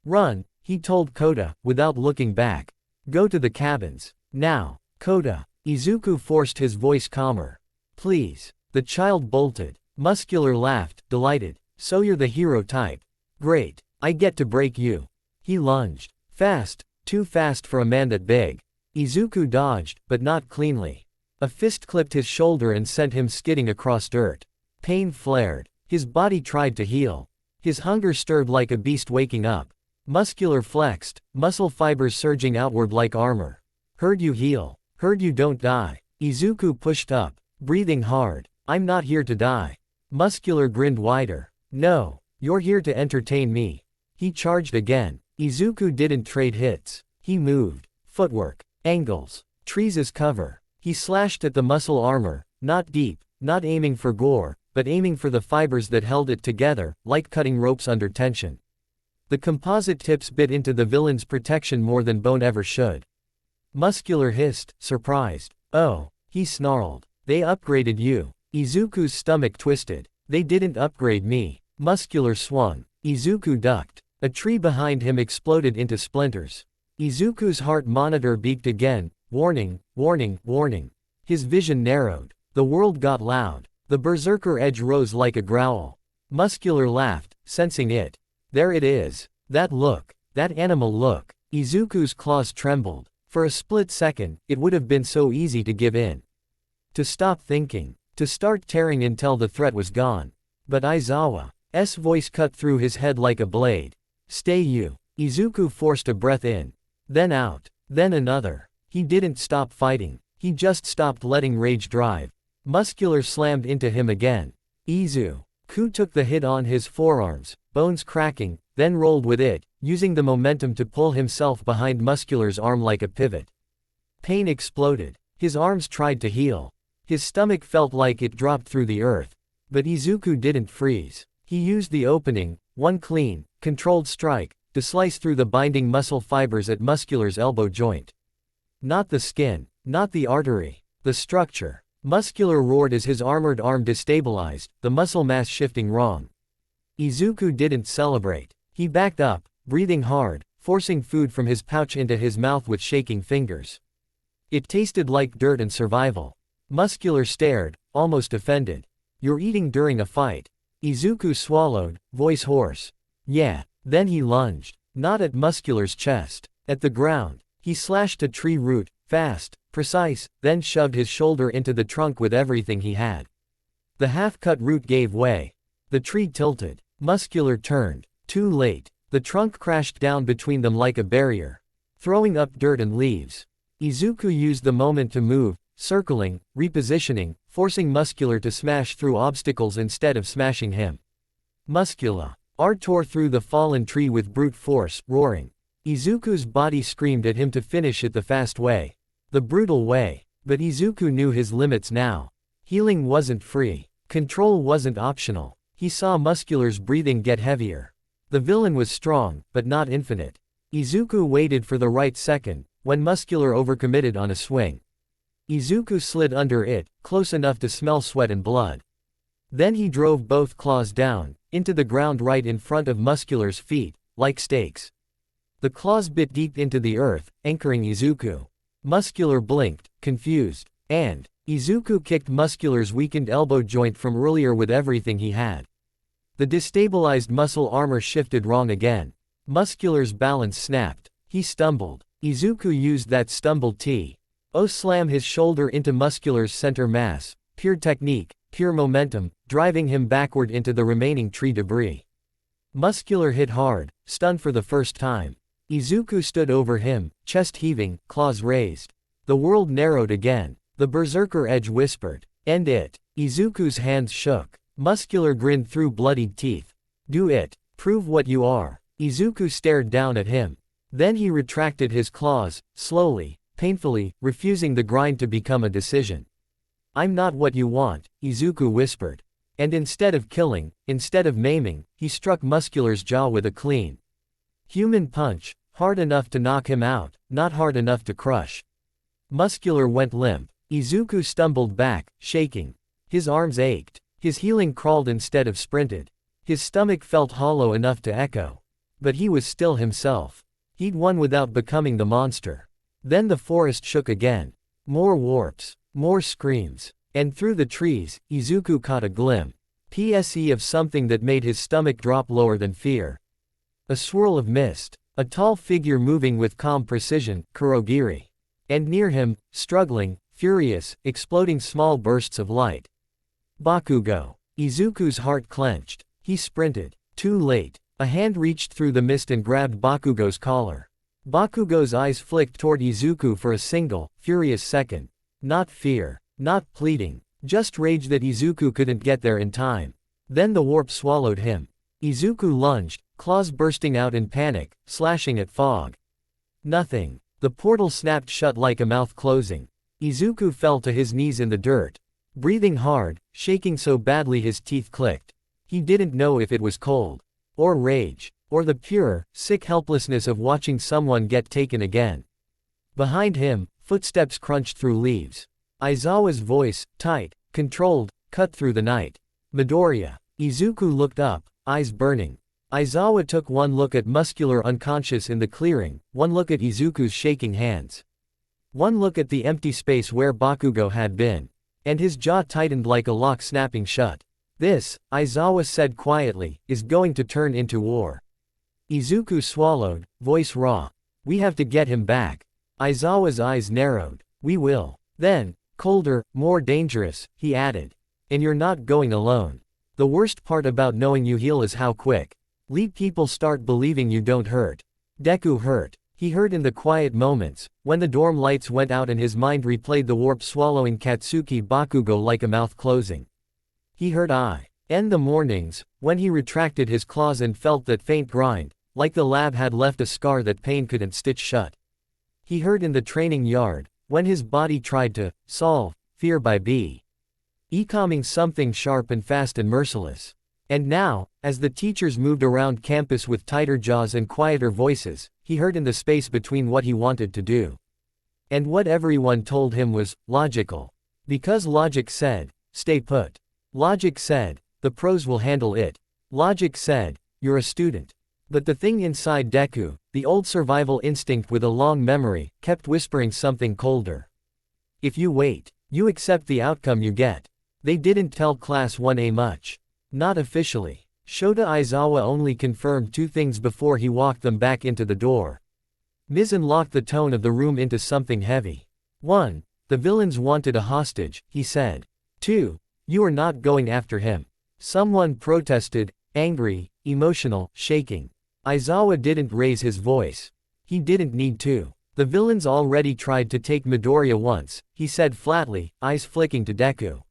"Run," he told Kota, without looking back. "Go to the cabins. Now." "Kota." Izuku forced his voice calmer. "Please." The child bolted. Muscular laughed, delighted. "So you're the hero type. Great. I get to break you." He lunged. Fast, too fast for a man that big. Izuku dodged, but not cleanly. A fist clipped his shoulder and sent him skidding across dirt. Pain flared. His body tried to heal. His hunger stirred like a beast waking up. Muscular flexed, muscle fibers surging outward like armor. "Heard you heal. Heard you don't die." Izuku pushed up, breathing hard. "I'm not here to die." Muscular grinned wider. "No, you're here to entertain me." He charged again. Izuku didn't trade hits. He moved. Footwork. Angles. Trees as cover. He slashed at the muscle armor, not deep, not aiming for gore, but aiming for the fibers that held it together, like cutting ropes under tension. The composite tips bit into the villain's protection more than bone ever should. Muscular hissed, surprised. "Oh," he snarled. "They upgraded you." Izuku's stomach twisted. "They didn't upgrade me." Muscular swung. Izuku ducked. A tree behind him exploded into splinters. Izuku's heart monitor beeped again, warning, warning, warning. His vision narrowed. The world got loud. The berserker edge rose like a growl. Muscular laughed, sensing it. "There it is. That look. That animal look." Izuku's claws trembled. For a split second, it would have been so easy to give in. To stop thinking. To start tearing until the threat was gone. But Aizawa's voice cut through his head like a blade. "Stay you." Izuku forced a breath in. Then out. Then another. He didn't stop fighting. He just stopped letting rage drive. Muscular slammed into him again. Izuku. Deku took the hit on his forearms, bones cracking, then rolled with it, using the momentum to pull himself behind Muscular's arm like a pivot. Pain exploded. His arms tried to heal. His stomach felt like it dropped through the earth. But Izuku didn't freeze. He used the opening, one clean, controlled strike, to slice through the binding muscle fibers at Muscular's elbow joint. Not the skin, not the artery, the structure. Muscular roared as his armored arm destabilized, the muscle mass shifting wrong. Izuku didn't celebrate. He backed up, breathing hard, forcing food from his pouch into his mouth with shaking fingers. It tasted like dirt and survival. Muscular stared, almost offended. "You're eating during a fight." Izuku swallowed, voice hoarse. "Yeah." Then he lunged. Not at Muscular's chest. At the ground. He slashed a tree root, fast, precise, then shoved his shoulder into the trunk with everything he had. The half-cut root gave way. The tree tilted. Muscular turned. Too late. The trunk crashed down between them like a barrier, throwing up dirt and leaves. Izuku used the moment to move, circling, repositioning, forcing Muscular to smash through obstacles instead of smashing him. Muscular tore through the fallen tree with brute force, roaring. Izuku's body screamed at him to finish it the fast way. The brutal way. But Izuku knew his limits now. Healing wasn't free. Control wasn't optional. He saw Muscular's breathing get heavier. The villain was strong, but not infinite. Izuku waited for the right second, when Muscular overcommitted on a swing. Izuku slid under it, close enough to smell sweat and blood. Then he drove both claws down, into the ground right in front of Muscular's feet, like stakes. The claws bit deep into the earth, anchoring Izuku. Muscular blinked, confused, and Izuku kicked Muscular's weakened elbow joint from earlier with everything he had. The destabilized muscle armor shifted wrong again. Muscular's balance snapped. He stumbled. Izuku used that stumble to slam his shoulder into Muscular's center mass, pure technique, pure momentum, driving him backward into the remaining tree debris. Muscular hit hard, stunned for the first time. Izuku stood over him, chest heaving, claws raised. The world narrowed again. The berserker edge whispered, "End it." Izuku's hands shook. Muscular grinned through bloodied teeth. "Do it. Prove what you are." Izuku stared down at him. Then he retracted his claws, slowly, painfully, refusing the grind to become a decision. "I'm not what you want," Izuku whispered. And instead of killing, instead of maiming, he struck Muscular's jaw with a clean human punch, hard enough to knock him out, not hard enough to crush. Muscular went limp. Izuku stumbled back, shaking. His arms ached. His healing crawled instead of sprinted. His stomach felt hollow enough to echo. But he was still himself. He'd won without becoming the monster. Then the forest shook again. More warps. More screams. And through the trees, Izuku caught a glimpse of something that made his stomach drop lower than fear. A swirl of mist. A tall figure moving with calm precision, Kurogiri. And near him, struggling, furious, exploding small bursts of light. Bakugo. Izuku's heart clenched. He sprinted. Too late. A hand reached through the mist and grabbed Bakugo's collar. Bakugo's eyes flicked toward Izuku for a single, furious second. Not fear. Not pleading. Just rage that Izuku couldn't get there in time. Then the warp swallowed him. Izuku lunged, claws bursting out in panic, slashing at fog. Nothing. The portal snapped shut like a mouth closing. Izuku fell to his knees in the dirt. Breathing hard, shaking so badly his teeth clicked. He didn't know if it was cold. Or rage. Or the pure, sick helplessness of watching someone get taken again. Behind him, footsteps crunched through leaves. Aizawa's voice, tight, controlled, cut through the night. "Midoriya." Izuku looked up, eyes burning. Aizawa took one look at Muscular unconscious in the clearing, one look at Izuku's shaking hands. One look at the empty space where Bakugo had been. And his jaw tightened like a lock snapping shut. "This," Aizawa said quietly, "is going to turn into war." Izuku swallowed, voice raw. "We have to get him back." Aizawa's eyes narrowed. "We will." Then, colder, more dangerous, he added. "And you're not going alone. The worst part about knowing you heal is how quick people start believing you don't hurt." Deku hurt. He hurt in the quiet moments, when the dorm lights went out and his mind replayed the warp swallowing Katsuki Bakugo like a mouth closing. He hurt And the mornings, when he retracted his claws and felt that faint grind, like the lab had left a scar that pain couldn't stitch shut. He heard in the training yard, when his body tried to solve fear by becoming something sharp and fast and merciless. And now, as the teachers moved around campus with tighter jaws and quieter voices, he heard in the space between what he wanted to do and what everyone told him was logical. Because logic said, stay put. Logic said, the pros will handle it. Logic said, you're a student. But the thing inside Deku, the old survival instinct with a long memory, kept whispering something colder. If you wait, you accept the outcome you get. They didn't tell Class 1A much. Not officially. Shota Aizawa only confirmed two things before he walked them back into the door. Mizan locked the tone of the room into something heavy. 1. The villains wanted a hostage, he said. 2. You are not going after him. Someone protested, angry, emotional, shaking. Aizawa didn't raise his voice. He didn't need to. The villains already tried to take Midoriya once, he said flatly, eyes flicking to Deku.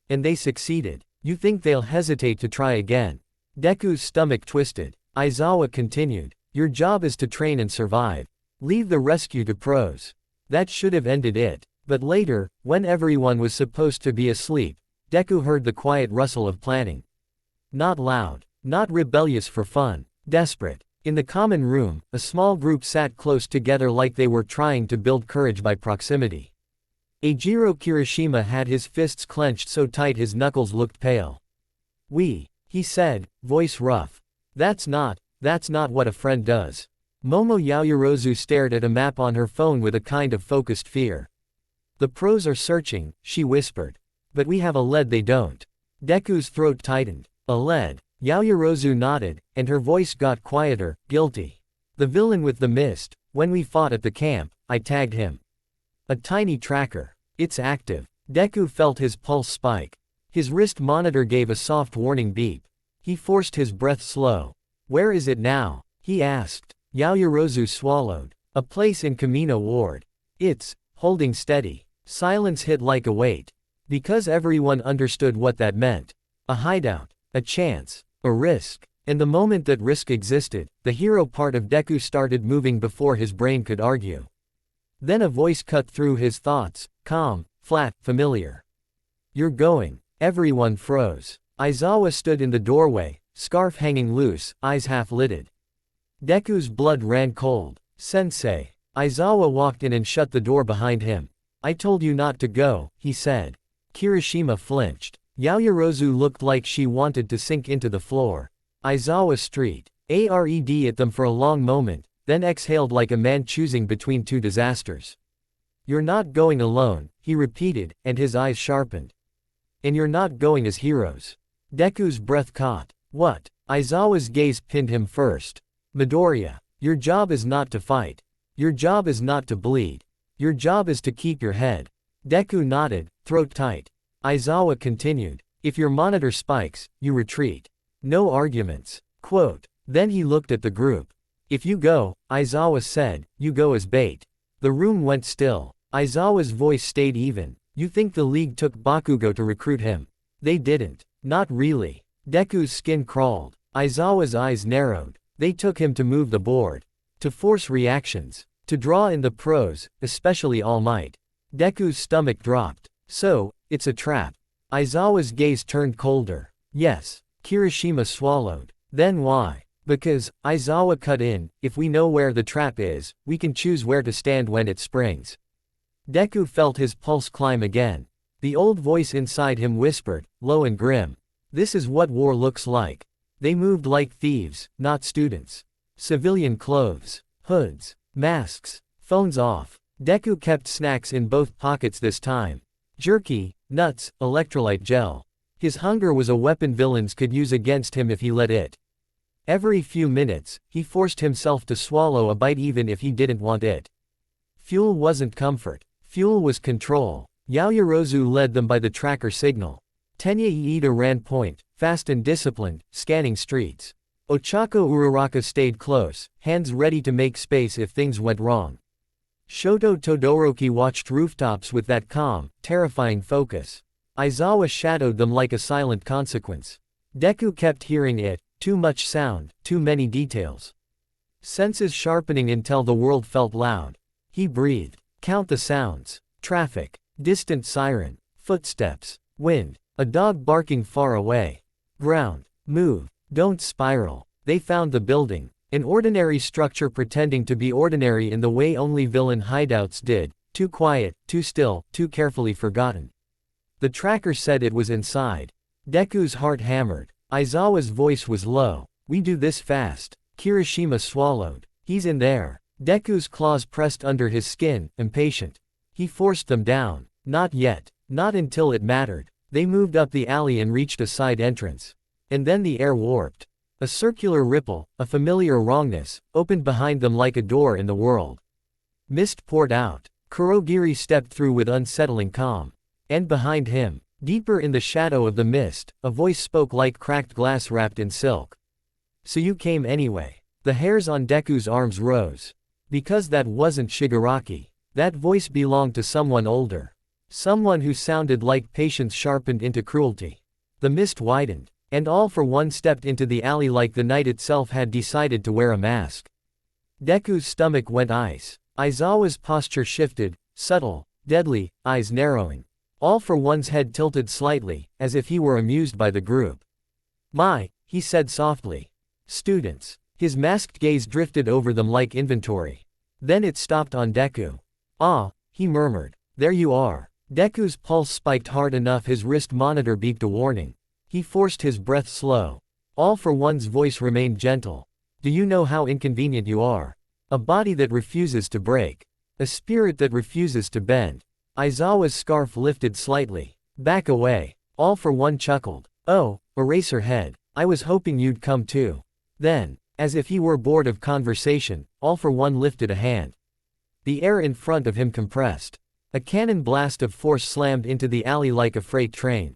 And they succeeded. You think they'll hesitate to try again? Deku's stomach twisted. Aizawa continued. Your job is to train and survive. Leave the rescue to pros. That should have ended it. But later, when everyone was supposed to be asleep, Deku heard the quiet rustle of planning. Not loud. Not rebellious for fun. Desperate. In the common room, a small group sat close together like they were trying to build courage by proximity. Eijiro Kirishima had his fists clenched so tight his knuckles looked pale. He said, voice rough. That's not what a friend does. Momo Yaoyorozu stared at a map on her phone with a kind of focused fear. The pros are searching, she whispered. But we have a lead they don't. Deku's throat tightened. A lead. Yaoyorozu nodded, and her voice got quieter, guilty. The villain with the mist, when we fought at the camp, I tagged him. A tiny tracker. It's active. Deku felt his pulse spike. His wrist monitor gave a soft warning beep. He forced his breath slow. Where is it now? He asked. Yaoyorozu swallowed. A place in Kamino Ward. It's holding steady. Silence hit like a weight. Because everyone understood what that meant. A hideout. A chance. A risk. And the moment that risk existed, the hero part of Deku started moving before his brain could argue. Then a voice cut through his thoughts, calm, flat, familiar. You're going. Everyone froze. Aizawa stood in the doorway, scarf hanging loose, eyes half-lidded. Deku's blood ran cold. Sensei. Aizawa walked in and shut the door behind him. I told you not to go, he said. Kirishima flinched. Yaoyorozu looked like she wanted to sink into the floor. Aizawa street. ARED at them for a long moment, then exhaled like a man choosing between two disasters. You're not going alone, he repeated, and his eyes sharpened. And you're not going as heroes. Deku's breath caught. What? Aizawa's gaze pinned him first. Midoriya, your job is not to fight. Your job is not to bleed. Your job is to keep your head. Deku nodded, throat tight. Aizawa continued. If your monitor spikes, you retreat. No arguments. Quote. Then he looked at the group. If you go, Aizawa said, you go as bait. The room went still. Aizawa's voice stayed even. You think the league took Bakugo to recruit him? They didn't. Not really. Deku's skin crawled. Aizawa's eyes narrowed. They took him to move the board. To force reactions. To draw in the pros, especially All Might. Deku's stomach dropped. So, it's a trap. Aizawa's gaze turned colder. Yes. Kirishima swallowed. Then why? Because, Aizawa cut in, if we know where the trap is, we can choose where to stand when it springs. Deku felt his pulse climb again. The old voice inside him whispered, low and grim. This is what war looks like. They moved like thieves, not students. Civilian clothes, hoods, masks, phones off. Deku kept snacks in both pockets this time. Jerky, nuts, electrolyte gel. His hunger was a weapon villains could use against him if he let it. Every few minutes, he forced himself to swallow a bite even if he didn't want it. Fuel wasn't comfort. Fuel was control. Yaoyorozu led them by the tracker signal. Tenya Iida ran point, fast and disciplined, scanning streets. Ochako Uraraka stayed close, hands ready to make space if things went wrong. Shoto Todoroki watched rooftops with that calm, terrifying focus. Aizawa shadowed them like a silent consequence. Deku kept hearing it, too much sound, too many details. Senses sharpening until the world felt loud. He breathed. Count the sounds. Traffic. Distant siren. Footsteps. Wind. A dog barking far away. Ground. Move. Don't spiral. They found the building. An ordinary structure pretending to be ordinary in the way only villain hideouts did. Too quiet, too still, too carefully forgotten. The tracker said it was inside. Deku's heart hammered. Aizawa's voice was low. We do this fast. Kirishima swallowed. He's in there. Deku's claws pressed under his skin, impatient. He forced them down. Not yet. Not until it mattered. They moved up the alley and reached a side entrance. And then the air warped. A circular ripple, a familiar wrongness, opened behind them like a door in the world. Mist poured out. Kurogiri stepped through with unsettling calm. And behind him, deeper in the shadow of the mist, a voice spoke like cracked glass wrapped in silk. So you came anyway. The hairs on Deku's arms rose. Because that wasn't Shigaraki. That voice belonged to someone older. Someone who sounded like patience sharpened into cruelty. The mist widened. And all for one stepped into the alley like the night itself had decided to wear a mask. Deku's stomach went ice. Aizawa's posture shifted, subtle, deadly, eyes narrowing. All for one's head tilted slightly, as if he were amused by the group. My, he said softly. Students. His masked gaze drifted over them like inventory. Then it stopped on Deku. Ah, he murmured. There you are. Deku's pulse spiked hard enough his wrist monitor beeped a warning. He forced his breath slow. All for one's voice remained gentle. Do you know how inconvenient you are? A body that refuses to break. A spirit that refuses to bend. Aizawa's scarf lifted slightly. Back away. All for one chuckled. Oh, Eraserhead. I was hoping you'd come too. Then, as if he were bored of conversation, All for One lifted a hand. The air in front of him compressed. A cannon blast of force slammed into the alley like a freight train.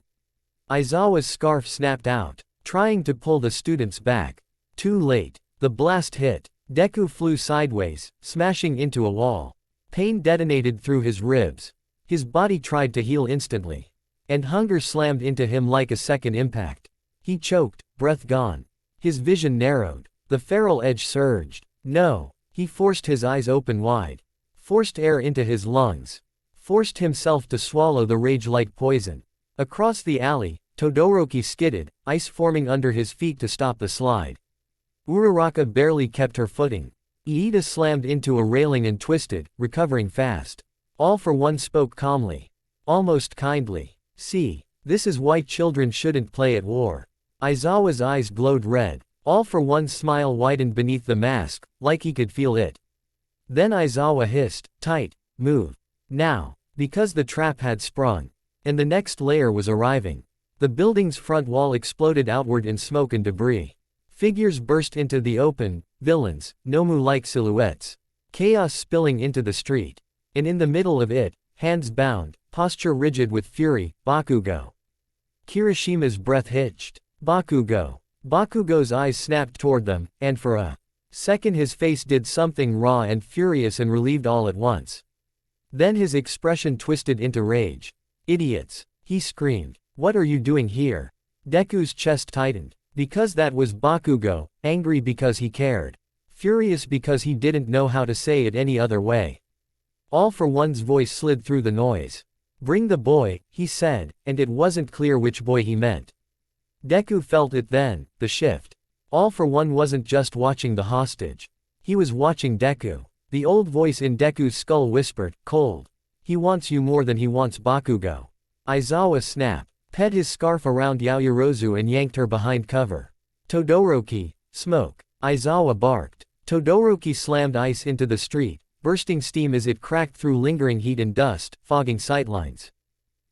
Aizawa's scarf snapped out, trying to pull the students back. Too late. The blast hit. Deku flew sideways, smashing into a wall. Pain detonated through his ribs. His body tried to heal instantly. And hunger slammed into him like a second impact. He choked, breath gone. His vision narrowed. The feral edge surged. No. He forced his eyes open wide. Forced air into his lungs. Forced himself to swallow the rage like poison. Across the alley, Todoroki skidded, ice forming under his feet to stop the slide. Uraraka barely kept her footing. Iida slammed into a railing and twisted, recovering fast. All for One spoke calmly. Almost kindly. See, this is why children shouldn't play at war. Aizawa's eyes glowed red. All for One's smile widened beneath the mask, like he could feel it. Then Aizawa hissed, tight, move. Now. Because the trap had sprung. And the next layer was arriving. The building's front wall exploded outward in smoke and debris. Figures burst into the open, villains, Nomu-like silhouettes. Chaos spilling into the street. And in the middle of it, hands bound, posture rigid with fury, Bakugo. Kirishima's breath hitched. Bakugo. Bakugo's eyes snapped toward them, and for a second his face did something raw and furious and relieved all at once. Then his expression twisted into rage. Idiots. He screamed. What are you doing here? Deku's chest tightened. Because that was Bakugo, angry because he cared. Furious because he didn't know how to say it any other way. All for One's voice slid through the noise. Bring the boy, he said, and it wasn't clear which boy he meant. Deku felt it then, the shift. All for One wasn't just watching the hostage. He was watching Deku. The old voice in Deku's skull whispered, cold. He wants you more than he wants Bakugo. Aizawa snapped. Pet his scarf around Yaoyorozu and yanked her behind cover. Todoroki, smoke. Aizawa barked. Todoroki slammed ice into the street, bursting steam as it cracked through lingering heat and dust, fogging sightlines.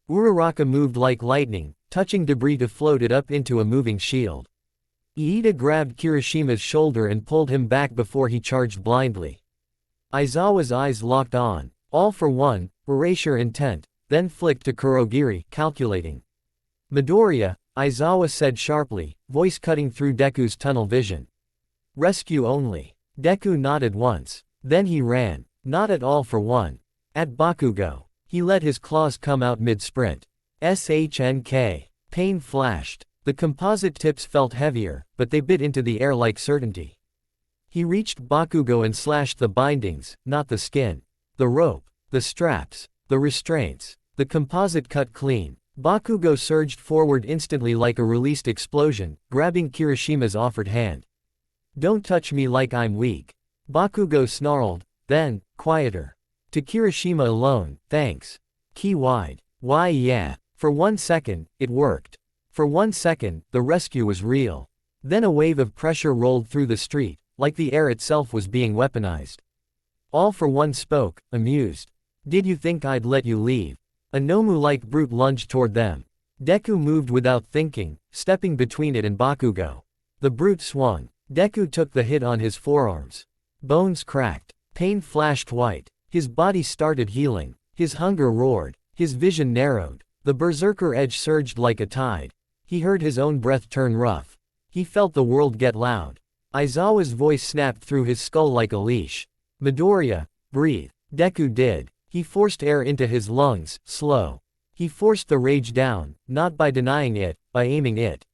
Uraraka moved like lightning, touching debris to float it up into a moving shield. Iida grabbed Kirishima's shoulder and pulled him back before he charged blindly. Aizawa's eyes locked on, All for One, erasure intent, then flicked to Kurogiri, calculating. Midoriya, Aizawa said sharply, voice cutting through Deku's tunnel vision. Rescue only. Deku nodded once. Then he ran. Not at All for One. At Bakugo. He let his claws come out mid-sprint. SHNK. Pain flashed. The composite tips felt heavier, but they bit into the air like certainty. He reached Bakugo and slashed the bindings, not the skin. The rope, the straps, the restraints. The composite cut clean. Bakugo surged forward instantly like a released explosion, grabbing Kirishima's offered hand. "Don't touch me like I'm weak." Bakugo snarled, then, quieter. To Kirishima alone, "Thanks." Key wide. Why yeah. For 1 second, it worked. For 1 second, the rescue was real. Then a wave of pressure rolled through the street, like the air itself was being weaponized. All for One spoke, amused. "Did you think I'd let you leave?" A Nomu-like brute lunged toward them. Deku moved without thinking, stepping between it and Bakugo. The brute swung. Deku took the hit on his forearms. Bones cracked. Pain flashed white. His body started healing. His hunger roared. His vision narrowed. The berserker edge surged like a tide. He heard his own breath turn rough. He felt the world get loud. Aizawa's voice snapped through his skull like a leash. "Midoriya, breathe." Deku did. He forced air into his lungs, slow. He forced the rage down, not by denying it, by aiming it.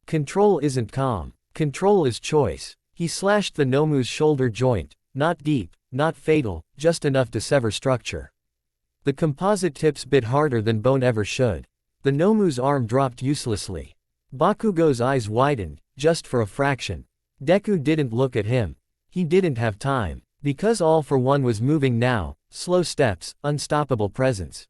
Control isn't calm. Control is choice. He slashed the Nomu's shoulder joint, not deep, not fatal, just enough to sever structure. The composite tips bit harder than bone ever should. The Nomu's arm dropped uselessly. Bakugo's eyes widened, just for a fraction. Deku didn't look at him. He didn't have time. Because All for One was moving now, slow steps, unstoppable presence.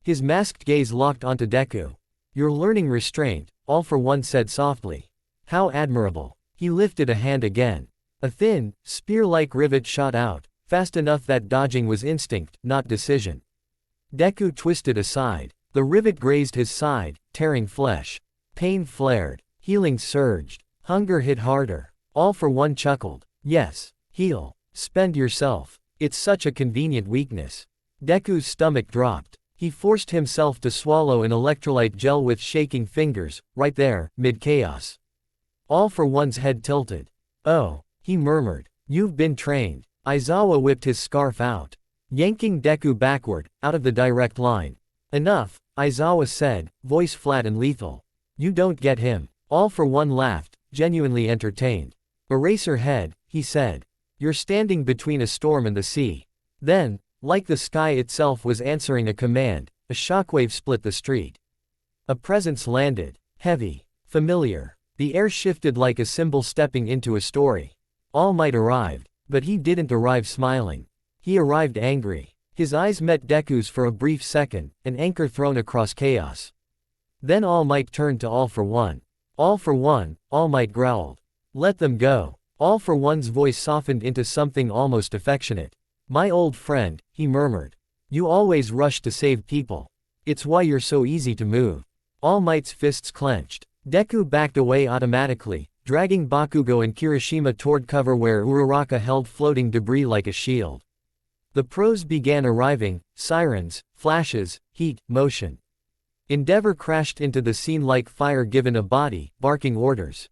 His masked gaze locked onto Deku. "You're learning restraint," All for One said softly. "How admirable." He lifted a hand again. A thin, spear-like rivet shot out, fast enough that dodging was instinct, not decision. Deku twisted aside. The rivet grazed his side, tearing flesh. Pain flared. Healing surged. Hunger hit harder. All for One chuckled. "Yes. Heal. Spend yourself. It's such a convenient weakness." Deku's stomach dropped. He forced himself to swallow an electrolyte gel with shaking fingers, right there, mid-chaos. All for One's head tilted. "Oh," he murmured. "You've been trained." Aizawa whipped his scarf out, yanking Deku backward, out of the direct line. "Enough," Aizawa said, voice flat and lethal. "You don't get him." All for One laughed, genuinely entertained. "Eraser head," he said. "You're standing between a storm and the sea." Then, like the sky itself was answering a command, a shockwave split the street. A presence landed, heavy, familiar. The air shifted like a symbol stepping into a story. All Might arrived, but he didn't arrive smiling. He arrived angry. His eyes met Deku's for a brief second, an anchor thrown across chaos. Then All Might turned to All for One. "All for One," All Might growled. "Let them go." All for One's voice softened into something almost affectionate. "My old friend," he murmured. "You always rush to save people. It's why you're so easy to move." All Might's fists clenched. Deku backed away automatically, dragging Bakugo and Kirishima toward cover where Uraraka held floating debris like a shield. The pros began arriving, sirens, flashes, heat, motion. Endeavor crashed into the scene like fire given a body, barking orders.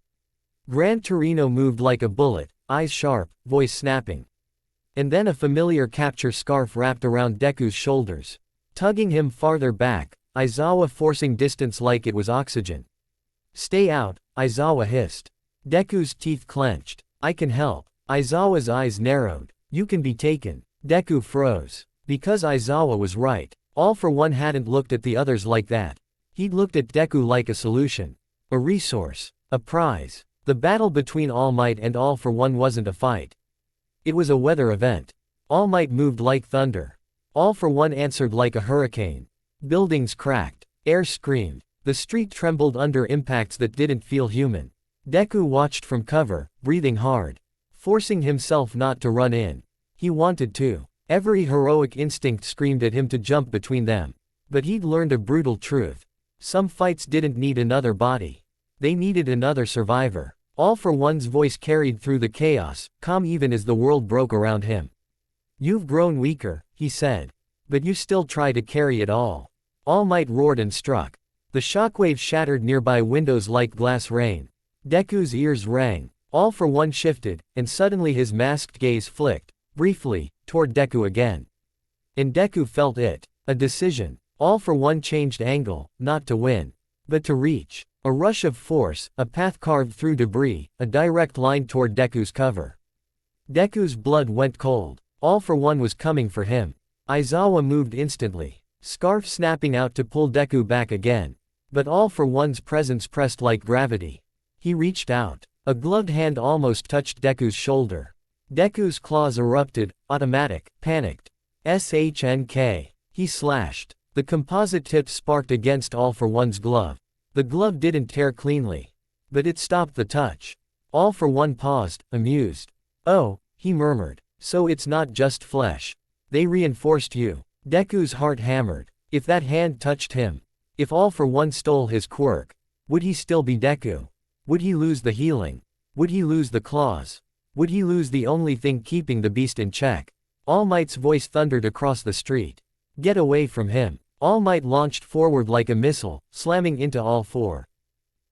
Gran Torino moved like a bullet, eyes sharp, voice snapping. And then a familiar capture scarf wrapped around Deku's shoulders. Tugging him farther back, Aizawa forcing distance like it was oxygen. "Stay out," Aizawa hissed. Deku's teeth clenched. "I can help." Aizawa's eyes narrowed. "You can be taken." Deku froze. Because Aizawa was right. All for One hadn't looked at the others like that. He'd looked at Deku like a solution. A resource. A prize. The battle between All Might and All for One wasn't a fight. It was a weather event. All Might moved like thunder. All for One answered like a hurricane. Buildings cracked. Air screamed. The street trembled under impacts that didn't feel human. Deku watched from cover, breathing hard. Forcing himself not to run in. He wanted to. Every heroic instinct screamed at him to jump between them. But he'd learned a brutal truth. Some fights didn't need another body. They needed another survivor. All for One's voice carried through the chaos, calm even as the world broke around him. "You've grown weaker," he said. "But you still try to carry it all." All Might roared and struck. The shockwave shattered nearby windows like glass rain. Deku's ears rang. All for One shifted, and suddenly his masked gaze flicked, briefly, toward Deku again. And Deku felt it. A decision. All for One changed angle, not to win, but to reach. A rush of force, a path carved through debris, a direct line toward Deku's cover. Deku's blood went cold. All for One was coming for him. Aizawa moved instantly, scarf snapping out to pull Deku back again. But All for One's presence pressed like gravity. He reached out. A gloved hand almost touched Deku's shoulder. Deku's claws erupted, automatic, panicked. SHNK. He slashed. The composite tip sparked against All for One's glove. The glove didn't tear cleanly. But it stopped the touch. All for One paused, amused. Oh, he murmured. So it's not just flesh. They reinforced you. Deku's heart hammered. If that hand touched him. If All for One stole his quirk. Would he still be Deku? Would he lose the healing? Would he lose the claws? Would he lose the only thing keeping the beast in check? All Might's voice thundered across the street. Get away from him. All Might launched forward like a missile, slamming into All for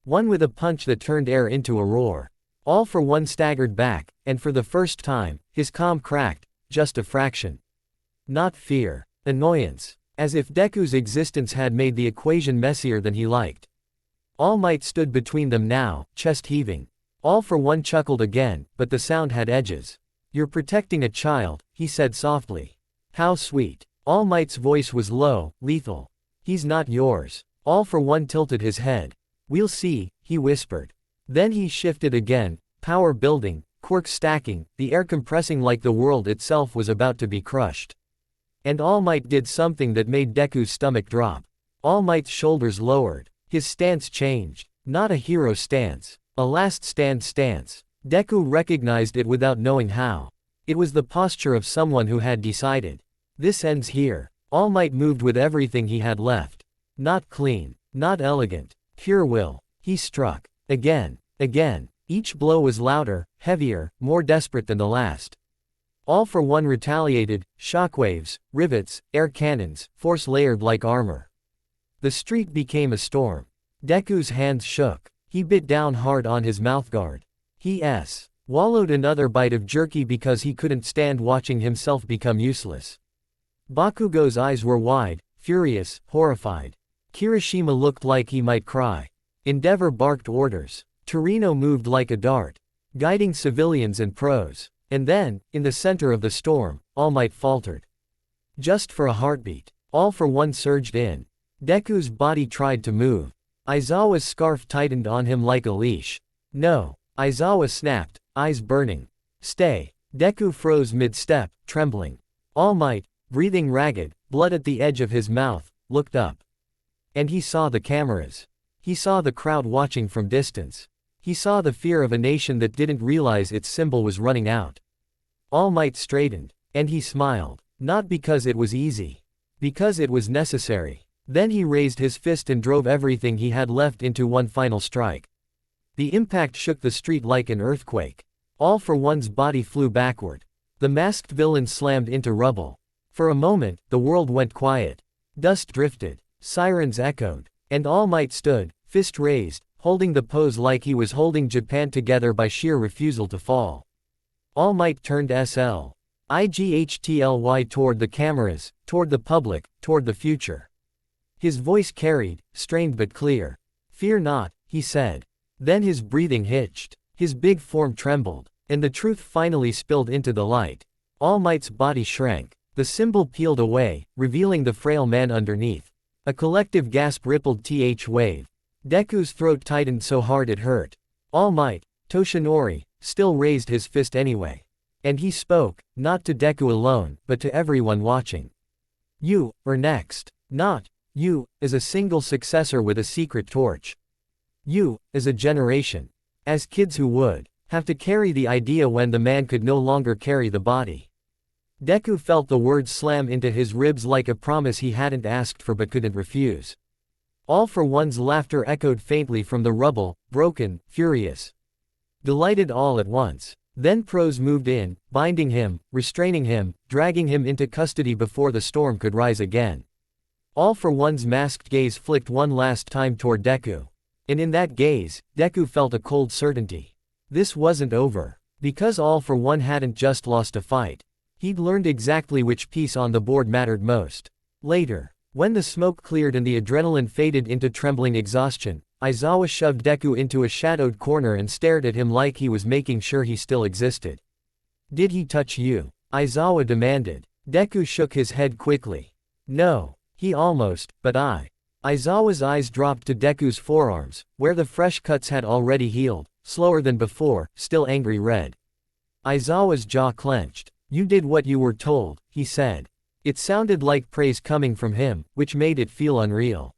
One with a punch that turned air into a roar. All for One staggered back, and for the first time, his calm cracked, just a fraction. Not fear. Annoyance. As if Deku's existence had made the equation messier than he liked. All Might stood between them now, chest heaving. All for One chuckled again, but the sound had edges. You're protecting a child, he said softly. How sweet. All Might's voice was low, lethal. He's not yours. All for One tilted his head. We'll see, he whispered. Then he shifted again, power building, quirks stacking, the air compressing like the world itself was about to be crushed. And All Might did something that made Deku's stomach drop. All Might's shoulders lowered. His stance changed. Not a hero stance. A last stand stance. Deku recognized it without knowing how. It was the posture of someone who had decided. This ends here. All Might moved with everything he had left. Not clean. Not elegant. Pure will. He struck. Again. Again. Each blow was louder, heavier, more desperate than the last. All for One retaliated, shockwaves, rivets, air cannons, force layered like armor. The street became a storm. Deku's hands shook. He bit down hard on his mouthguard. He swallowed another bite of jerky because he couldn't stand watching himself become useless. Bakugo's eyes were wide, furious, horrified. Kirishima looked like he might cry. Endeavor barked orders. Torino moved like a dart, guiding civilians and pros. And then, in the center of the storm, All Might faltered. Just for a heartbeat. All for One surged in. Deku's body tried to move. Aizawa's scarf tightened on him like a leash. No. Aizawa snapped, eyes burning. Stay. Deku froze mid-step, trembling. All Might, breathing ragged, blood at the edge of his mouth, looked up. And he saw the cameras. He saw the crowd watching from distance. He saw the fear of a nation that didn't realize its symbol was running out. All Might straightened. And he smiled. Not because it was easy. Because it was necessary. Then he raised his fist and drove everything he had left into one final strike. The impact shook the street like an earthquake. All for One's body flew backward. The masked villain slammed into rubble. For a moment, the world went quiet. Dust drifted. Sirens echoed. And All Might stood, fist raised, holding the pose like he was holding Japan together by sheer refusal to fall. All Might turned SLIGHTLY toward the cameras, toward the public, toward the future. His voice carried, strained but clear. Fear not, he said. Then his breathing hitched. His big form trembled. And the truth finally spilled into the light. All Might's body shrank. The symbol peeled away, revealing the frail man underneath. A collective gasp rippled th wave. Deku's throat tightened so hard it hurt. All Might, Toshinori, still raised his fist anyway. And he spoke, not to Deku alone, but to everyone watching. You are next. Not you, as a single successor with a secret torch. You, as a generation. As kids who would have to carry the idea when the man could no longer carry the body. Deku felt the words slam into his ribs like a promise he hadn't asked for but couldn't refuse. All for One's laughter echoed faintly from the rubble, broken, furious. Delighted all at once. Then pros moved in, binding him, restraining him, dragging him into custody before the storm could rise again. All for One's masked gaze flicked one last time toward Deku. And in that gaze, Deku felt a cold certainty. This wasn't over. Because All for One hadn't just lost a fight. He'd learned exactly which piece on the board mattered most. Later, when the smoke cleared and the adrenaline faded into trembling exhaustion, Aizawa shoved Deku into a shadowed corner and stared at him like he was making sure he still existed. Did he touch you? Aizawa demanded. Deku shook his head quickly. No. He almost, but Aizawa's eyes dropped to Deku's forearms, where the fresh cuts had already healed, slower than before, still angry red. Aizawa's jaw clenched. You did what you were told, he said. It sounded like praise coming from him, which made it feel unreal.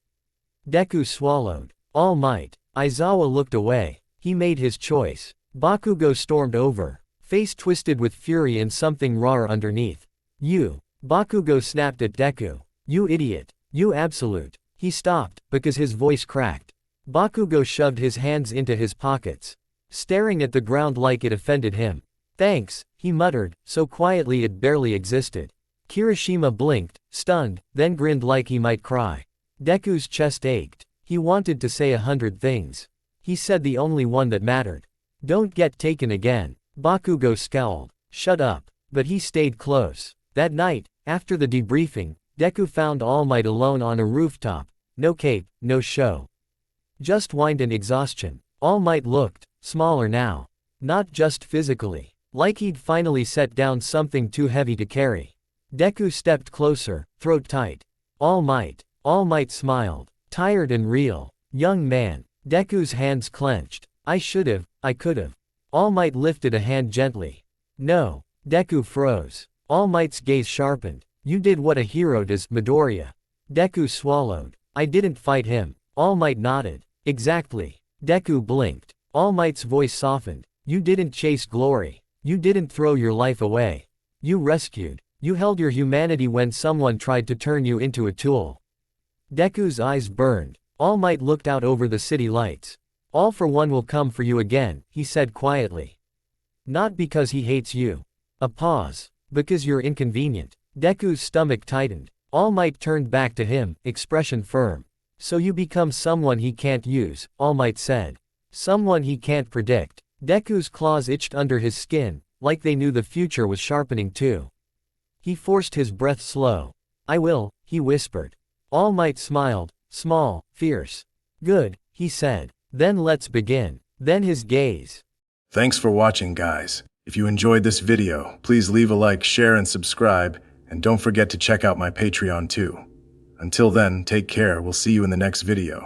Deku swallowed. All Might. Aizawa looked away. He made his choice. Bakugo stormed over, face twisted with fury and something rawer underneath. You. Bakugo snapped at Deku. You idiot. You absolute. He stopped, because his voice cracked. Bakugo shoved his hands into his pockets, staring at the ground like it offended him. Thanks, he muttered, so quietly it barely existed. Kirishima blinked, stunned, then grinned like he might cry. Deku's chest ached. He wanted to say 100 things. He said the only one that mattered. Don't get taken again. Bakugo scowled. Shut up. But he stayed close. That night, after the debriefing, Deku found All Might alone on a rooftop. No cape, no show. Just wind and exhaustion. All Might looked smaller now. Not just physically. Like he'd finally set down something too heavy to carry. Deku stepped closer, throat tight. All Might. All Might smiled. Tired and real. Young man. Deku's hands clenched. I could've. All Might lifted a hand gently. No. Deku froze. All Might's gaze sharpened. You did what a hero does, Midoriya. Deku swallowed. I didn't fight him. All Might nodded. Exactly. Deku blinked. All Might's voice softened. You didn't chase glory. You didn't throw your life away. You rescued. You held your humanity when someone tried to turn you into a tool. Deku's eyes burned. All Might looked out over the city lights. All for One will come for you again, he said quietly. Not because he hates you. A pause. Because you're inconvenient. Deku's stomach tightened. All Might turned back to him, expression firm. So you become someone he can't use, All Might said. Someone he can't predict. Deku's claws itched under his skin, like they knew the future was sharpening too. He forced his breath slow. I will, he whispered. All Might smiled, small, fierce. Good, he said. Then let's begin. Then his gaze. Thanks for watching, guys. If you enjoyed this video, please leave a like, share, and subscribe, and don't forget to check out my Patreon too. Until then, take care, we'll see you in the next video.